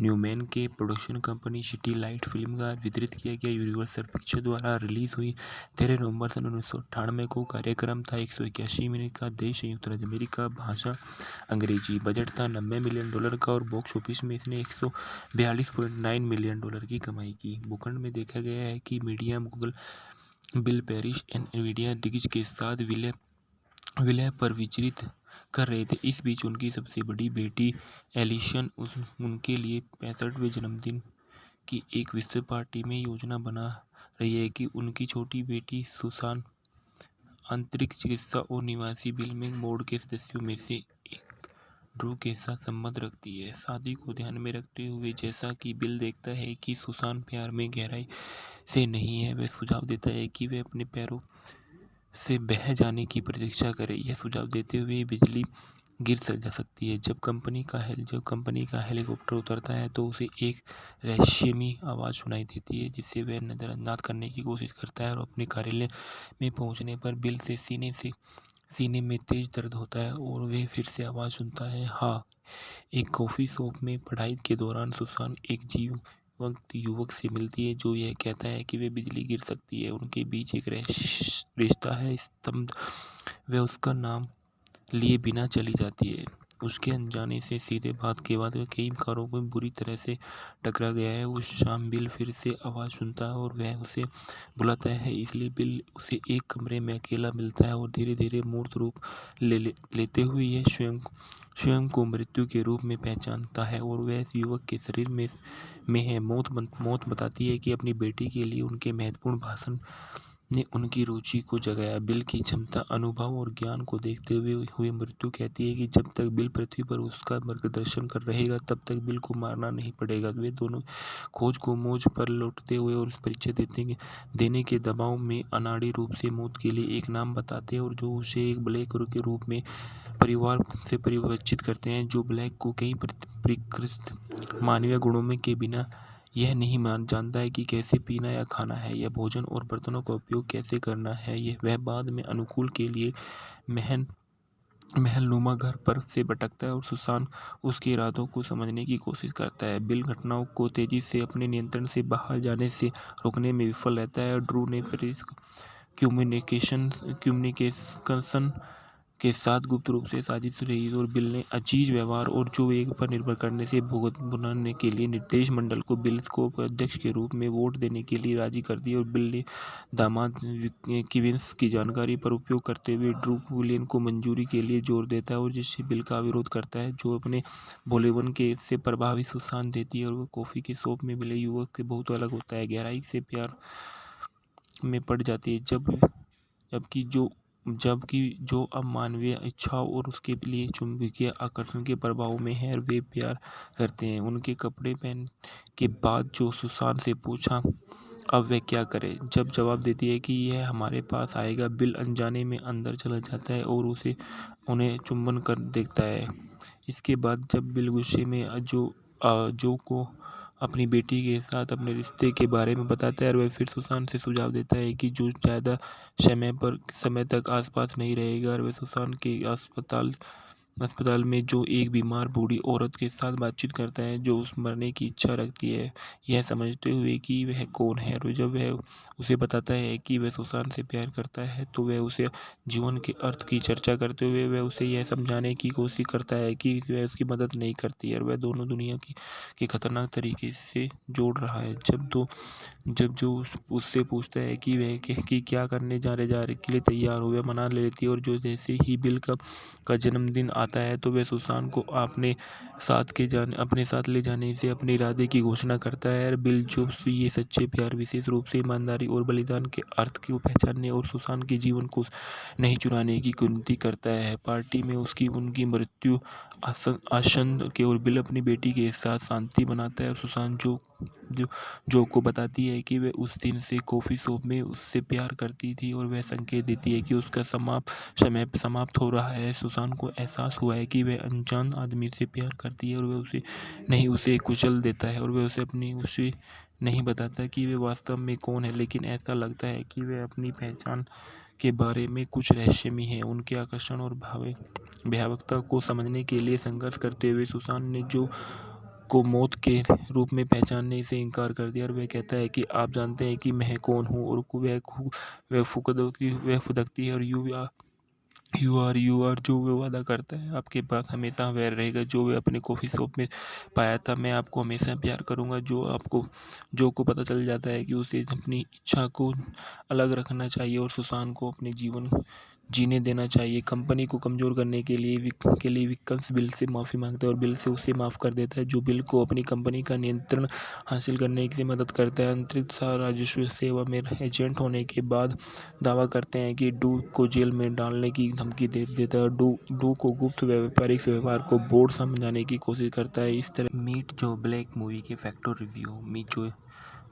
न्यूमैन के। Production company city light film का। वितरित किया गया यूनिवर्सल पिक्चर द्वारा। रिलीज हुई 13 नवंबर सन 1998 को। कार्यक्रम था 181 मिनट का। देश संयुक्त राज्य अमेरिका। भाषा अंग्रेजी। बजट था $90 मिलियन का और बॉक्स ऑफिस में इसने $142.9 मिलियन की कमाई की। भूखंड में देखा गया है कि media Google, bill parish, Nvidia दिग्गज के साथ विलय पर विचलित कर रहे थे। इस बीच उनकी सबसे बड़ी बेटी एलिशन उनके लिए 65वें जन्मदिन की एक विस्तृत पार्टी में योजना बना रही है कि उनकी छोटी बेटी सुसान अंतरिक्ष चिकित्सा और निवासी बिल में बोर्ड के सदस्यों में से एक ड्रू के साथ संबंध रखती है। शादी को ध्यान में रखते हुए जैसा कि बिल देखता है कि सुसान प्यार में गहराई से नहीं है, वह सुझाव देता है कि वह अपने पैरों से बह जाने की प्रतीक्षा करे। यह सुझाव देते हुए बिजली गिर जा सकती है। जब कंपनी का हेलीकॉप्टर उतरता है तो उसे एक रहस्यमयी आवाज़ सुनाई देती है, जिसे वह नज़रअंदाज करने की कोशिश करता है और अपने कार्यालय में पहुंचने पर बिल से सीने में तेज दर्द होता है और वह फिर से आवाज़ सुनता है। हाँ, एक कॉफ़ी शॉप में पढ़ाई के दौरान सुसान एक जीवंत युवक से मिलती है जो यह कहता है कि वह बिजली गिर सकती है। उनके बीच एक रिश्ता है। स्तब्ध वह उसका नाम लिए बिना चली जाती है। उसके अनजाने से सीधे बात के बाद वह कई कारों में बुरी तरह से टकरा गया है। उस शाम बिल फिर से आवाज़ सुनता है और वह उसे बुलाता है, इसलिए बिल उसे एक कमरे में अकेला मिलता है और धीरे धीरे मूर्त रूप लेते हुए यह स्वयं को मृत्यु के रूप में पहचानता है और वह युवक के शरीर में है। मौत बताती है कि अपनी बेटी के लिए उनके महत्वपूर्ण भाषण ने उनकी रुचि को जगाया। बिल की क्षमता, अनुभव और ज्ञान को देखते हुए मृत्यु कहती है कि जब तक बिल पृथ्वी पर उसका मार्गदर्शन कर रहेगा तब तक बिल को मारना नहीं पड़ेगा। वे दोनों खोज को मोज पर लौटते हुए और परिचय देने के दबाव में अनाड़ी रूप से मौत के लिए एक नाम बताते हैं और जो उसे एक ब्लैक के रूप में परिवार से परिवर्तित करते हैं, जो ब्लैक को कई परिष्कृत मानवीय गुणों के बिना यह नहीं जानता है कि कैसे पीना या खाना है या भोजन और बर्तनों का उपयोग कैसे करना है। वह बाद में अनुकूल के लिए महलनुमा घर पर से भटकता है और सुसान उसके इरादों को समझने की कोशिश करता है। बिल घटनाओं को तेजी से अपने नियंत्रण से बाहर जाने से रोकने में विफल रहता है। ड्रू ने कम्युनिकेशन के साथ गुप्त रूप से साजिश रही और बिल ने अजीज व्यवहार और जो एक पर निर्भर करने से भुगत बनाने के लिए निर्देश मंडल को बिल को अध्यक्ष के रूप में वोट देने के लिए राजी कर दिया। और बिल ने दामाद किविंस की जानकारी पर उपयोग करते हुए ड्रू विलियन को मंजूरी के लिए जोर देता है और जिससे बिल का विरोध करता है, जो अपने भोलेपन के से प्रभावित सुसान देती है। और वो कॉफ़ी के शॉप में मिले युवक से बहुत अलग होता है, गहराई से प्यार में पड़ जाती है। जबकि जो अब मानवीय इच्छाओं और उसके लिए चुंबकीय आकर्षण के प्रभाव में है, वे प्यार करते हैं। उनके कपड़े पहन के बाद जो सुसान से पूछा अब वह क्या करे, जब जवाब देती है कि यह हमारे पास आएगा, बिल अनजाने में अंदर चला जाता है और उन्हें चुंबन कर देखता है। इसके बाद जब बिल गुस्से में जो को अपनी बेटी के साथ अपने रिश्ते के बारे में बताता है और वह फिर सुसान से सुझाव देता है कि जो ज़्यादा समय तक आसपास नहीं रहेगा। और वह सुसान के अस्पताल में जो एक बीमार बूढ़ी औरत के साथ बातचीत करता है, जो उस मरने की इच्छा रखती है, यह समझते हुए कि वह कौन है। और जब वह उसे बताता है कि वह सुसान से प्यार करता है, तो वह उसे जीवन के अर्थ की चर्चा करते हुए वह उसे यह समझाने की कोशिश करता है कि वह उसकी मदद नहीं करती है और वह दोनों दुनिया के खतरनाक तरीके से जोड़ रहा है। जब जो उससे पूछता है कि वह कि क्या करने जा रहे के लिए तैयार हो, वह मना लेती है। और जो जैसे ही बिल का जन्मदिन आता है, तो वह सुसान को अपने साथ ले जाने से अपने इरादे की घोषणा करता है। बिल जो ये सच्चे प्यार, विशेष रूप से ईमानदारी और बलिदान के अर्थ को पहचानने और सुसान के जीवन को नहीं चुराने की विनती करता है। पार्टी में उनकी मृत्यु आसन्न के और बिल अपनी बेटी के साथ शांति बनाता है। और सुसान जो को बताती है कि वह उस दिन से कॉफ़ी शॉप में उससे प्यार करती थी और वह संकेत देती है कि उसका समय समाप्त हो रहा है। सुसान को एहसास हुआ है कि वह अनजान आदमी से प्यार करती है और वह उसे कुचल देता है और वह उसे नहीं बताता कि वह वास्तव में कौन है, लेकिन ऐसा लगता है कि वह अपनी पहचान के बारे में कुछ रहस्यमय है। उनके आकर्षण और भयावहता को समझने के लिए संघर्ष करते हुए सुसान ने जो को मौत के रूप में पहचानने से इनकार कर दिया। और वह कहता है कि आप जानते हैं कि मैं कौन हूँ। और वह फुदकती है और यू आर जो वह वादा करता है, आपके पास हमेशा वह रहेगा जो वह अपने कॉफ़ी शॉप में पाया था। मैं आपको हमेशा प्यार करूँगा। जो को पता चल जाता है कि उसे अपनी इच्छा को अलग रखना चाहिए और सुसान को अपने जीवन जीने देना चाहिए। कंपनी को कमज़ोर करने के लिए विक्कन्स बिल से माफ़ी मांगता है और बिल से उसे माफ़ कर देता है, जो बिल को अपनी कंपनी का नियंत्रण हासिल करने की मदद करता है। अंतरिक्ष राजस्व सेवा में एजेंट होने के बाद दावा करते हैं कि डू को जेल में डालने की धमकी दे देता है। डू को गुप्त व्यापारिक व्यवहार को बोर्ड समझाने की कोशिश करता है। इस तरह मीट जो ब्लैक मूवी के फैक्टर रिव्यू। मीट जो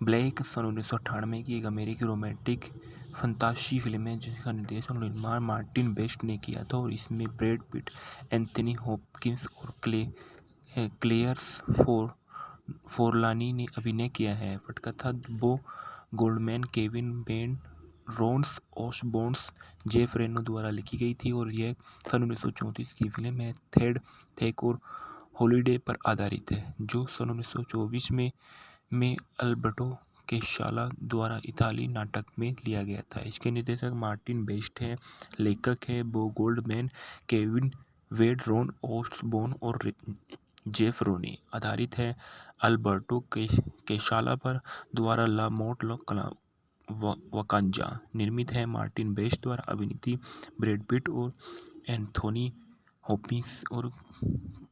ब्लैक सन 1998 की एक अमेरिकी रोमांटिक फंतासी फिल्म है जिसका निर्देशन और निर्माण मार्टिन बेस्ट ने किया था। और इसमें ब्रैड पिट, एंथनी हॉपकिंस और क्लेयर्स फोरलानी ने अभिनय किया है। पटकथा Bo Goldman, Kevin Ben, Rons ओसबोर्न्स, Jeff Reno द्वारा लिखी गई थी। और यह सन 1934 की फिल्म है। थेक और हॉलिडे पर आधारित है, जो सन 1924 में अल्बर्टो केशाला द्वारा इताली नाटक में लिया गया था। इसके निर्देशक मार्टिन बेस्ट हैं। लेखक हैं बो गोल्डमैन, केविन वेड, रोन ओसबोर्न और जेफ रोनी। आधारित है अल्बर्टो केशाला पर द्वारा ला मोट वकांजा। निर्मित है मार्टिन बेस्ट द्वारा। अभिनीत ब्रैड पिट और एंथोनी हॉपकिंस और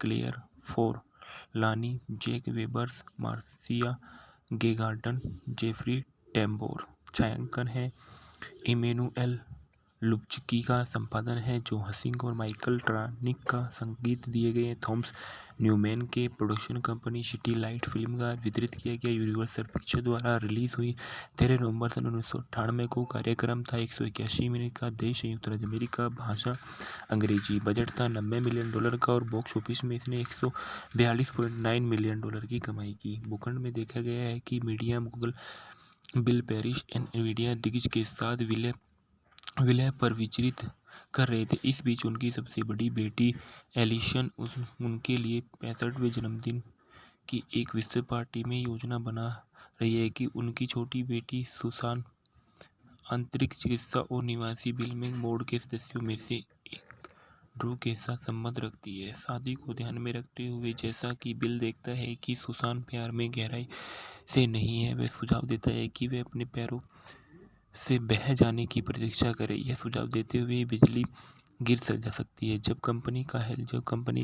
Claire Forlani, Jack Webers, Marcia Gay Garden, Jeffrey Tambor. छायांकन है इमैनुएल लुब्चकी का। संपादन है जो हसिंग और माइकल ट्रानिक का। संगीत दिए गए थॉमस न्यूमैन के। Production company city light film का। वितरित किया गया यूनिवर्सल पिक्चर द्वारा। रिलीज हुई 13 नवंबर सन 1998 को। कार्यक्रम था 181 मिनट का। देश संयुक्त राज्य अमेरिका। भाषा अंग्रेजी। बजट था $90 मिलियन का और बॉक्स ऑफिस में इसने $142.9 मिलियन की कमाई की। भूखंड में देखा गया है कि media Google, bill Paris, Nvidia दिग्गज के साथ विलय पर विचलित कर रहे थे। इस बीच उनकी सबसे बड़ी बेटी एलिशन उनके लिए 65वें जन्मदिन की एक विस्तृत पार्टी में योजना बना रही है कि उनकी छोटी बेटी सुसान अंतरिक्ष चिकित्सा और निवासी बिल में बोर्ड के सदस्यों में से एक ड्रू के साथ संबंध रखती है। शादी को ध्यान में रखते हुए जैसा कि बिल देखता है कि सुसान प्यार में गहराई से नहीं है, वह सुझाव देता है कि वह अपने पैरों से बह जाने की प्रतीक्षा करे। यह सुझाव देते हुए बिजली गिर जा सकती है। जब कंपनी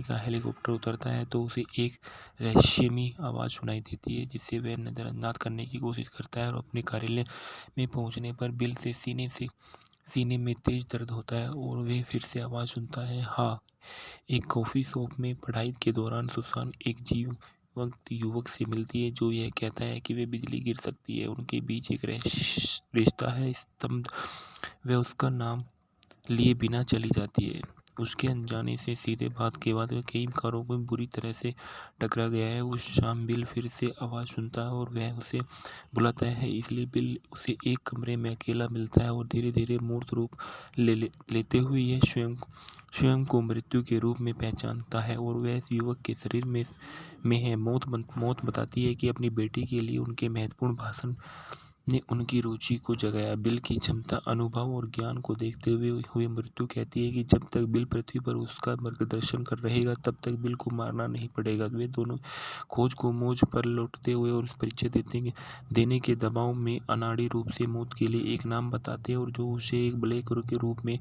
का हेलीकॉप्टर उतरता है तो उसे एक रहस्यमयी आवाज़ सुनाई देती है, जिसे वह नज़रअंदाज करने की कोशिश करता है और अपने कार्यालय में पहुंचने पर बिल से सीने में तेज दर्द होता है और वह फिर से आवाज़ सुनता है। हाँ, एक कॉफ़ी शॉप में पढ़ाई के दौरान सुसान एक जीवंत युवक से मिलती है जो यह कहता है कि वे बिजली गिर सकती है। उनके बीच एक रिश्ता है। स्तब्ध वह उसका नाम लिए बिना चली जाती है। उसके अनजाने से सीधे बात के बाद वह कई कारों में बुरी तरह से टकरा गया है। उस शाम बिल फिर से आवाज़ सुनता है और वह उसे बुलाता है, इसलिए बिल उसे एक कमरे में अकेला मिलता है और धीरे धीरे मूर्त रूप लेते हुए यह स्वयं को मृत्यु के रूप में पहचानता है और वह इस युवक के शरीर में है। मौत बताती है कि अपनी बेटी के लिए उनके महत्वपूर्ण भाषण ने उनकी रुचि को जगाया। बिल की क्षमता, अनुभव और ज्ञान को देखते हुए मृत्यु कहती है कि जब तक बिल पृथ्वी पर उसका मार्गदर्शन कर रहेगा तब तक बिल को मारना नहीं पड़ेगा। वे दोनों खोज को मोड़ पर लौटते हुए और परिचय देने के दबाव में अनाड़ी रूप से मौत के लिए एक नाम बताते हैं और जो उसे एक ब्लैक के रूप में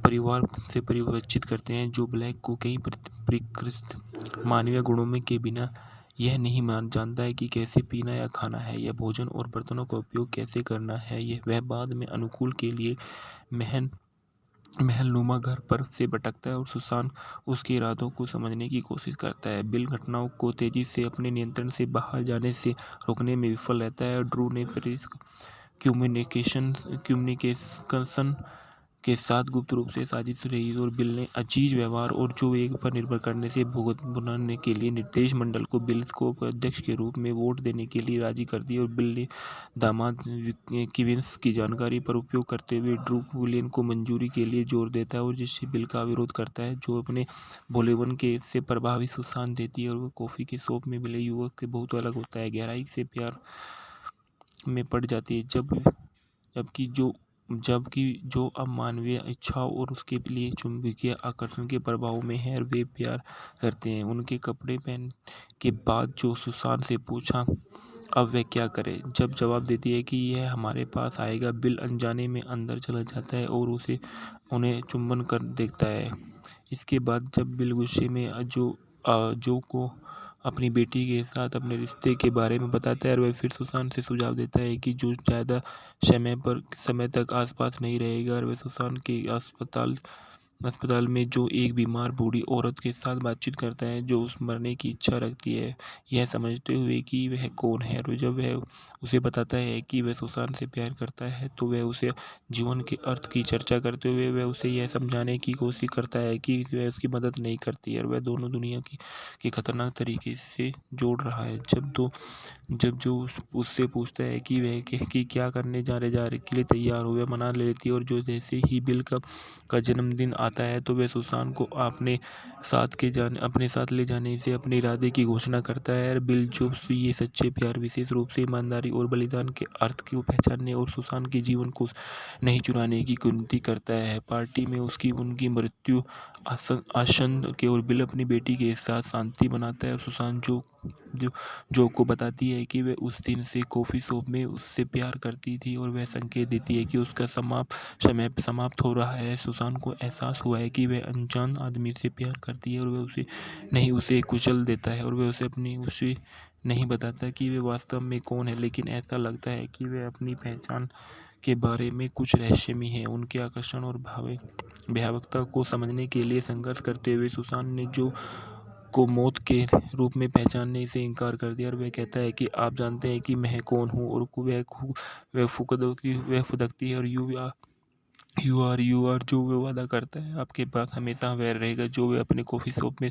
परिवार से परिचित करते हैं, जो ब्लैक को कई परिष्कृत मानवीय गुणों में के बिना यह नहीं जानता है कि कैसे पीना या खाना है, या भोजन और बर्तनों का उपयोग कैसे करना है। यह वह बाद में अनुकूल के लिए महलनुमा घर पर से भटकता है और सुसान उसके इरादों को समझने की कोशिश करता है। बिल घटनाओं को तेजी से अपने नियंत्रण से बाहर जाने से रोकने में विफल रहता है। ड्रू ने कम्युनिकेशन के साथ गुप्त रूप से साजिश रही और बिल ने अजीज व्यवहार और जो एक पर निर्भर करने से भुगतान के लिए निर्देश मंडल को बिल को अध्यक्ष के रूप में वोट देने के लिए राजी कर दिया। और बिल ने दामाद किविंस की जानकारी पर उपयोग करते हुए ड्रू विलियन को मंजूरी के लिए जोर देता है और जिससे बिल का विरोध करता है, जो अपने भोलेपन के से प्रभावित सुसान देती है और वह कॉफ़ी के शॉप में मिले युवक से बहुत अलग होता है, गहराई से प्यार में पड़ जाती है। जबकि जो अब मानवीय इच्छाओं और उसके लिए चुंबकीय आकर्षण के प्रभाव में है, वे प्यार करते हैं। उनके कपड़े पहन के बाद जो सुसान से पूछा अब वह क्या करे, जब जवाब देती है कि यह हमारे पास आएगा, बिल अनजाने में अंदर चला जाता है और उन्हें चुंबन कर देखता है। इसके बाद जब बिल गुस्से में जो को अपनी बेटी के साथ अपने रिश्ते के बारे में बताता है और वह फिर सुसान से सुझाव देता है कि जो ज़्यादा समय तक आसपास नहीं रहेगा, और वह सुसान के अस्पताल में जो एक बीमार बूढ़ी औरत के साथ बातचीत करता है जो उस मरने की इच्छा रखती है, यह समझते हुए कि वह कौन है। और जब वह उसे बताता है कि वह सुसान से प्यार करता है तो वह उसे जीवन के अर्थ की चर्चा करते हुए वह उसे यह समझाने की कोशिश करता है कि वह उसकी मदद नहीं करती है और वह दोनों दुनिया के खतरनाक तरीके से जोड़ रहा है। जब जो उससे पूछता है कि वह कि क्या करने जा रहे के लिए तैयार हो, वह मना लेती है और जो जैसे ही बिल का जन्मदिन आता है तो वह सुसान को अपने साथ ले जाने से अपने इरादे की घोषणा करता है। बिल जो ये सच्चे प्यार, विशेष रूप से ईमानदारी और बलिदान के अर्थ को पहचानने और सुसान के जीवन को नहीं चुराने की विनती करता है। पार्टी में उनकी मृत्यु आसन्न के और बिल अपनी बेटी के साथ शांति बनाता है। सुसान जो को बताती है कि वह उस दिन से कॉफ़ी शॉप में उससे प्यार करती थी और वह संकेत देती है कि उसका समय समाप्त हो रहा है। सुसान को एहसास हुआ है कि वह अनजान आदमी से प्यार करती है और वह उसे कुचल देता है और वह उसे नहीं बताता कि वह वास्तव में कौन है, लेकिन ऐसा लगता है कि वह अपनी पहचान के बारे में कुछ रहस्यमय है। उनके आकर्षण और भयावहता को समझने के लिए संघर्ष करते हुए सुसान ने जो को मौत के रूप में पहचानने से इनकार कर दिया और वह कहता है कि आप जानते हैं कि मैं कौन हूँ, और वह फुदकती है और यू आर जो वह वादा करता है आपके पास हमेशा वह रहेगा जो वह अपने कॉफ़ी शॉप में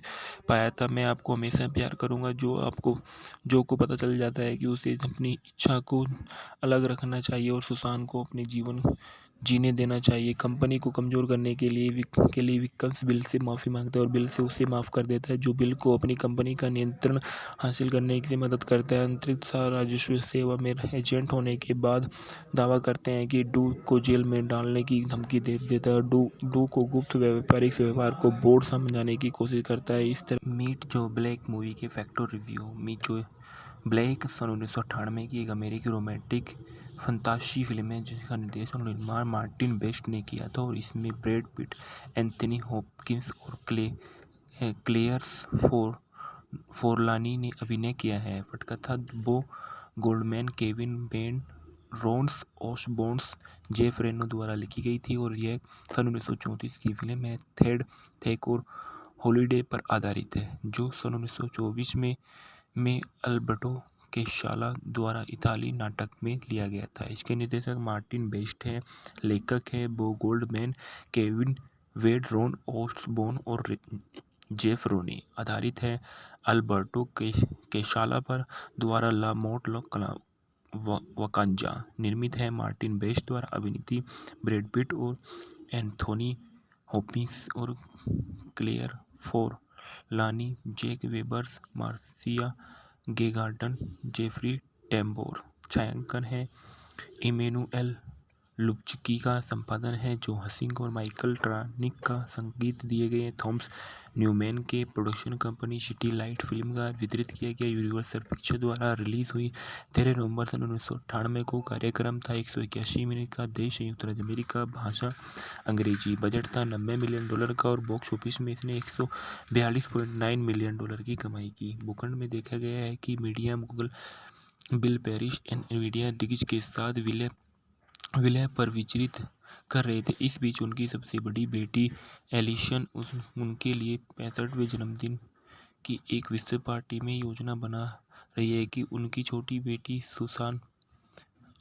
पाया था। मैं आपको हमेशा प्यार करूँगा। जो को पता चल जाता है कि उसे अपनी इच्छा को अलग रखना चाहिए और सुसान को अपने जीवन जीने देना चाहिए। कंपनी को कमज़ोर करने के लिए विल्स बिल से माफ़ी मांगता है और बिल से उसे माफ़ कर देता है, जो बिल को अपनी कंपनी का नियंत्रण हासिल करने से मदद करता है। अंतरिक्ष राजस्व सेवा में एजेंट होने के बाद दावा करते हैं कि डू को जेल में डालने की धमकी दे देता है। डू को गुप्त व्यापारिक व्यवहार को बोर्ड समझाने की कोशिश करता है। इस तरह मीट जो ब्लैक मूवी के फैक्टर रिव्यू। मीट जो ब्लैक सन 1998 की एक अमेरिकी रोमांटिक फंतासी फिल्म है जिसका निर्देशन और निर्माण मार्टिन बेस्ट ने किया था और इसमें ब्रैड पिट, एंथनी हॉपकिंस और क्लेयर्स फोरलानी ने अभिनय किया है। पटकथा Bo Goldman, Kevin Ben, Rons Osborne, Jeff Reno द्वारा लिखी गई थी और यह सन 1934 की फिल्म है। थेक और हॉलिडे पर आधारित है, जो सन 1924 में अल्बर्टो केशाला द्वारा इताली नाटक में लिया गया था। इसके निर्देशक मार्टिन बेस्ट है। लेखक है बो गोल्डमैन, केविन वेड, रोन ओसबोर्न और जेफ रोनी। आधारित है अल्बर्टो केशाला पर द्वारा ला मोट वकांजा। निर्मित है मार्टिन बेस्ट द्वारा। अभिनीत ब्रैड पिट और एंथोनी हॉपकिंस और Claire Forlani, Jack Webers, Marcia Gay Garden, Jeffrey Tambor. छायांकन है इमैनुएल लुब्चकी का। संपादन है जो हसिंग और माइकल ट्रानिक का। संगीत दिए गए थॉमस न्यूमैन के। Production company city light film का। वितरित किया गया यूनिवर्सल पिक्चर द्वारा। रिलीज हुई 13 नवंबर सन 1998 को। कार्यक्रम था 181 मिनट का। देश संयुक्त राज्य अमेरिका। भाषा अंग्रेजी। बजट था $90 मिलियन का और बॉक्स ऑफिस में इसने $142.9 मिलियन की कमाई की। भूखंड में देखा गया है कि media Google, bill parish, Nvidia दिग्गज के साथ विलय पर विचलित कर रहे थे। इस बीच उनकी सबसे बड़ी बेटी एलिशन उनके लिए 65वें जन्मदिन की एक विस्तृत पार्टी में योजना बना रही है कि उनकी छोटी बेटी सुसान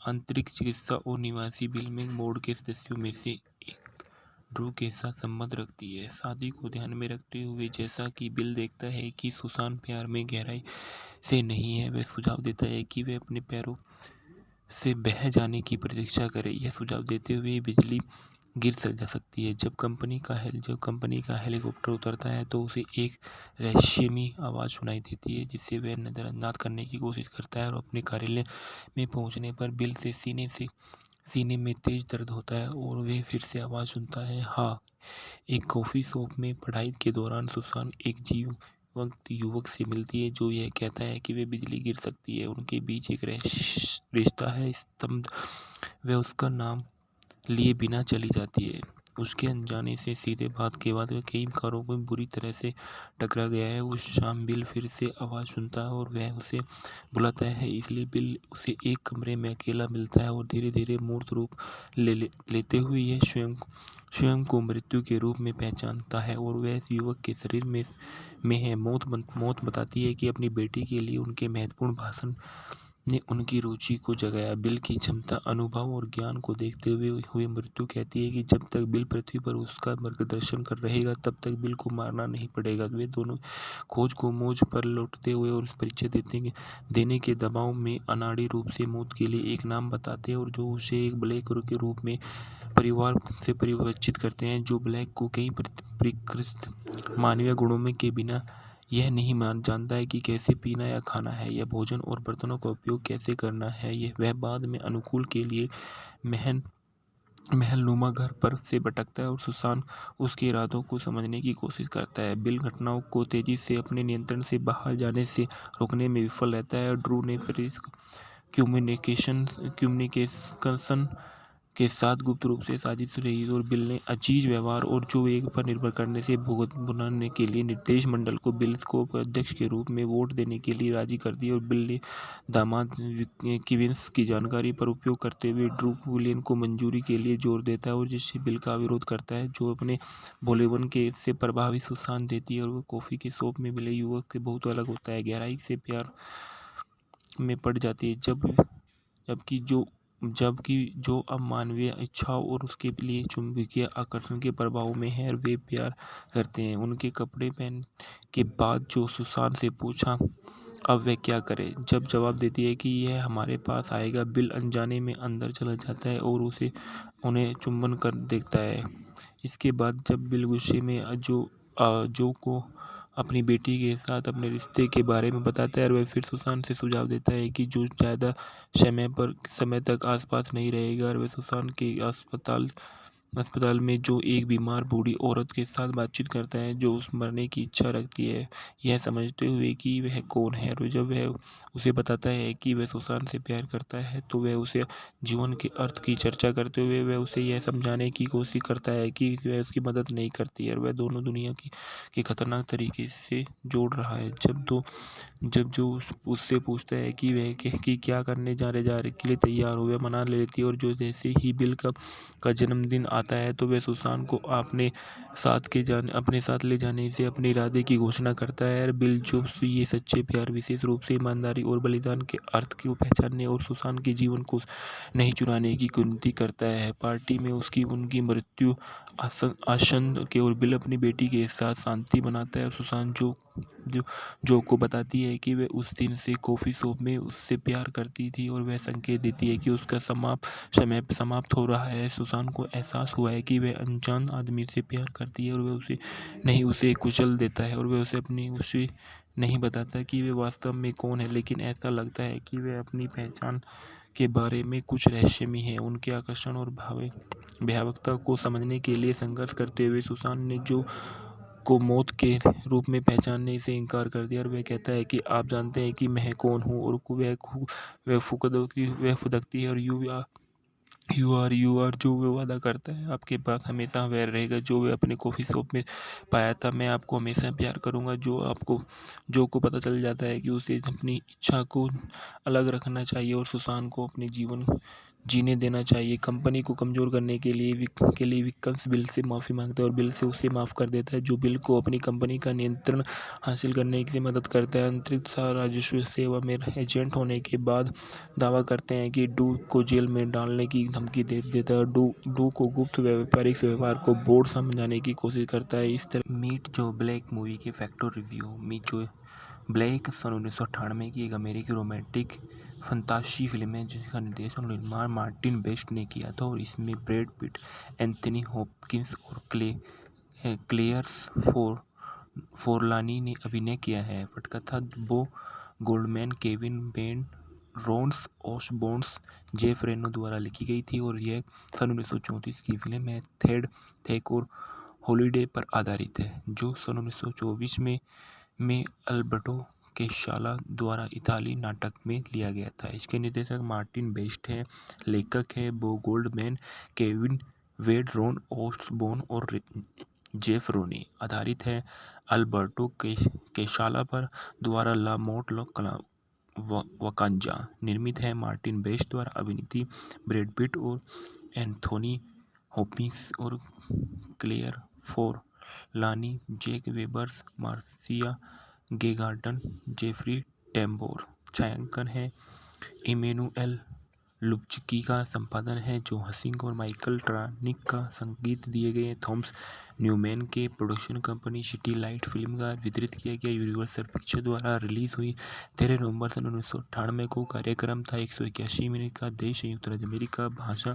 अंतरिक्ष चिकित्सा और निवासी बिल में बोर्ड के सदस्यों में से एक ड्रू के साथ संबंध रखती है। शादी को ध्यान में रखते हुए, जैसा कि बिल देखता है कि सुसान प्यार में गहराई से नहीं है, वह सुझाव देता है कि वह अपने पैरों से बह जाने की प्रतीक्षा करे। यह सुझाव देते हुए बिजली गिर जा सकती है। जब कंपनी का हेलीकॉप्टर उतरता है तो उसे एक रहस्यमयी आवाज़ सुनाई देती है, जिसे वह नज़रअंदाज करने की कोशिश करता है और अपने कार्यालय में पहुंचने पर बिल से सीने में तेज दर्द होता है और वह फिर से आवाज़ सुनता है। हाँ, एक कॉफ़ी शॉप में पढ़ाई के दौरान सुसान एक जीवंत युवक से मिलती है जो यह कहता है कि वे बिजली गिर सकती है। उनके बीच एक रिश्ता है। स्तब्ध वह उसका नाम लिए बिना चली जाती है। उसके अनजाने से सीधे बात के बाद वह कई कारों में बुरी तरह से टकरा गया है। उस शाम बिल फिर से आवाज़ सुनता है और वह उसे बुलाता है। इसलिए बिल उसे एक कमरे में अकेला मिलता है और धीरे धीरे मूर्त रूप लेते हुए यह स्वयं को मृत्यु के रूप में पहचानता है और वह युवक के शरीर में है। मौत बताती है कि अपनी बेटी के लिए उनके महत्वपूर्ण भाषण ने उनकी रुचि को जगाया। बिल की क्षमता, अनुभव और ज्ञान को देखते हुए मृत्यु कहती है कि जब तक बिल पृथ्वी पर उसका मार्गदर्शन कर रहेगा, तब तक बिल को मारना नहीं पड़ेगा। वे दोनों खोज को मोज पर लौटते हुए और परिचय देने के दबाव में अनाड़ी रूप से मौत के लिए एक नाम बताते हैं और जो उसे एक ब्लैक के रूप में परिवार से परिचित करते हैं, जो ब्लैक को कई परिष्कृत मानवीय गुणों में के बिना यह नहीं जानता है कि कैसे पीना या खाना है, या भोजन और बर्तनों का उपयोग कैसे करना है। वह बाद में अनुकूल के लिए महलनुमा घर पर से भटकता है और सुसान उसके इरादों को समझने की कोशिश करता है। बिल घटनाओं को तेजी से अपने नियंत्रण से बाहर जाने से रोकने में विफल रहता है। ड्रू ने कम्युनिकेशन के साथ गुप्त रूप से साजिश रही और बिल ने अजीज व्यवहार और जो एक पर निर्भर करने से भुगतान के लिए निर्देश मंडल को बिल को अध्यक्ष के रूप में वोट देने के लिए राजी कर दिया। और बिल ने दामाद किविंस की जानकारी पर उपयोग करते हुए ड्रू विलियन को मंजूरी के लिए जोर देता है और जिससे बिल का विरोध करता है, जो अपने भोलेपन के से प्रभावित सुसान देती है और वह कॉफ़ी के शॉप में मिले युवक से बहुत अलग होता है, गहराई से प्यार में पड़ जाती है, जबकि जो अब मानवीय इच्छाओं और उसके लिए चुंबकीय आकर्षण के प्रभाव में है और वे प्यार करते हैं। उनके कपड़े पहन के बाद जो सुसान से पूछा अब वह क्या करे। जब जवाब देती है कि यह हमारे पास आएगा, बिल अनजाने में अंदर चला जाता है और उन्हें चुंबन कर देखता है। इसके बाद जब बिल गुस्से में जो को अपनी बेटी के साथ अपने रिश्ते के बारे में बताता है और वह फिर सुसान से सुझाव देता है कि जो ज़्यादा समय तक आसपास नहीं रहेगा, और वह सुसान के अस्पताल में जो एक बीमार बूढ़ी औरत के साथ बातचीत करता है जो उस मरने की इच्छा रखती है, यह समझते हुए कि वह कौन है। और जब वह उसे बताता है कि वह सुसान से प्यार करता है, तो वह उसे जीवन के अर्थ की चर्चा करते हुए वह उसे यह समझाने की कोशिश करता है कि वह उसकी मदद नहीं करती है और वह दोनों दुनिया की खतरनाक तरीके से जोड़ रहा है। जब जो उससे पूछता है कि वह कि क्या करने जा रहे के लिए तैयार हो, वह मना लेती है। और जो जैसे ही बिल का जन्मदिन आता है, तो वह सुसान को अपने साथ ले जाने से अपने इरादे की घोषणा करता है। और बिल जो ये सच्चे प्यार, विशेष रूप से ईमानदारी और बलिदान के अर्थ को पहचानने और सुसान के जीवन को नहीं चुराने की विनती करता है। पार्टी में उनकी मृत्यु आसन्न के और बिल अपनी बेटी के साथ शांति मनाता है। और सुसान जो को बताती है कि वह उस दिन से कॉफ़ी शॉप में उससे प्यार करती थी, और वह संकेत देती है कि उसका समय समाप्त हो रहा है। सुसान को एहसास हुआ है कि वह अनजान आदमी से प्यार करती है और वह उसे कुचल देता है, और वह उसे नहीं बताता कि वह वास्तव में कौन है। लेकिन ऐसा लगता है कि वह अपनी पहचान के बारे में कुछ रहस्यमय है। उनके आकर्षण और भयावहता को समझने के लिए संघर्ष करते हुए सुसान ने जो को मौत के रूप में पहचानने से इनकार कर दिया। और वह कहता है कि आप जानते हैं कि मैं कौन हूँ। और वह फुदकती है और यू आर जो वह वादा करता है, आपके पास हमेशा वह रहेगा जो वह अपने कॉफ़ी शॉप में पाया था। मैं आपको हमेशा प्यार करूँगा। जो को पता चल जाता है कि उसे अपनी इच्छा को अलग रखना चाहिए और सुसान को अपने जीवन जीने देना चाहिए। कंपनी को कमज़ोर करने के लिए विक्कन्स बिल से माफ़ी मांगता है और बिल से उसे माफ़ कर देता है, जो बिल को अपनी कंपनी का नियंत्रण हासिल करने की मदद करता है। अंतरिक्ष राजस्व सेवा में एजेंट होने के बाद दावा करते हैं कि डू को जेल में डालने की धमकी दे देता है। डू को गुप्त व्यापारिक व्यवहार को बोर्ड समझाने की कोशिश करता है। इस तरह मीट जो ब्लैक मूवी के फैक्टर रिव्यू। मीट जो ब्लैक सन 1998 की एक अमेरिकी रोमांटिक फंतासी फिल्म है जिसका निर्देशन और निर्माण मार्टिन बेस्ट ने किया था, और इसमें ब्रैड पिट, एंथनी हॉपकिंस और क्लेयर फोरलानी ने अभिनय किया है। पटकथा Bo Goldman, Kevin Ben, Rons ओसबोर्न्स, Jeff Reno द्वारा लिखी गई थी, और यह सन 1934 की फिल्म है। थेक और हॉलिडे पर आधारित है, जो सन 1924 में अल्बर्टो केशाला द्वारा इताली नाटक में लिया गया था। इसके निर्देशक मार्टिन बेस्ट हैं। लेखक हैं बो गोल्डमैन, केविन वेड, रोन ओसबोर्न और जेफ रोनी। आधारित है अल्बर्टो केशाला पर द्वारा ला मोट वकांजा। निर्मित है मार्टिन बेस्ट द्वारा। अभिनीत ब्रैड पिट और एंथोनी हॉपकिंस और Claire Forlani, Jack Webers, Marcia Gay Garden, Jeffrey Tambor. छायांकन है इमैनुएल लुब्चकी का। संपादन है जो हसिंग और माइकल ट्रानिक का। संगीत दिए गए थॉमस न्यूमैन के। Production company city light film का। वितरित किया गया यूनिवर्सल पिक्चर द्वारा। रिलीज हुई 13 नवंबर सन 1998 को। कार्यक्रम था 181 मिनट का। देश संयुक्त राज्य अमेरिका। भाषा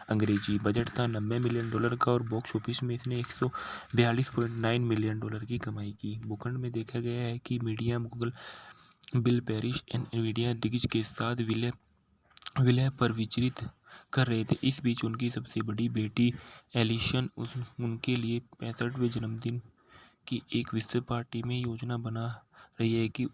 अंग्रेजी। बजट था $90 मिलियन का, और बॉक्स ऑफिस में इसने $142.9 मिलियन की कमाई की। भूखंड में देखा गया है कि media Google, bill Paris, Nvidia दिग्गज के साथ विलय पर विचलित कर रहे थे। इस बीच उनकी सबसे बड़ी बेटी एलिसन उनके लिए 65वें जन्मदिन की एक विस्तृत पार्टी में योजना बना रही है कि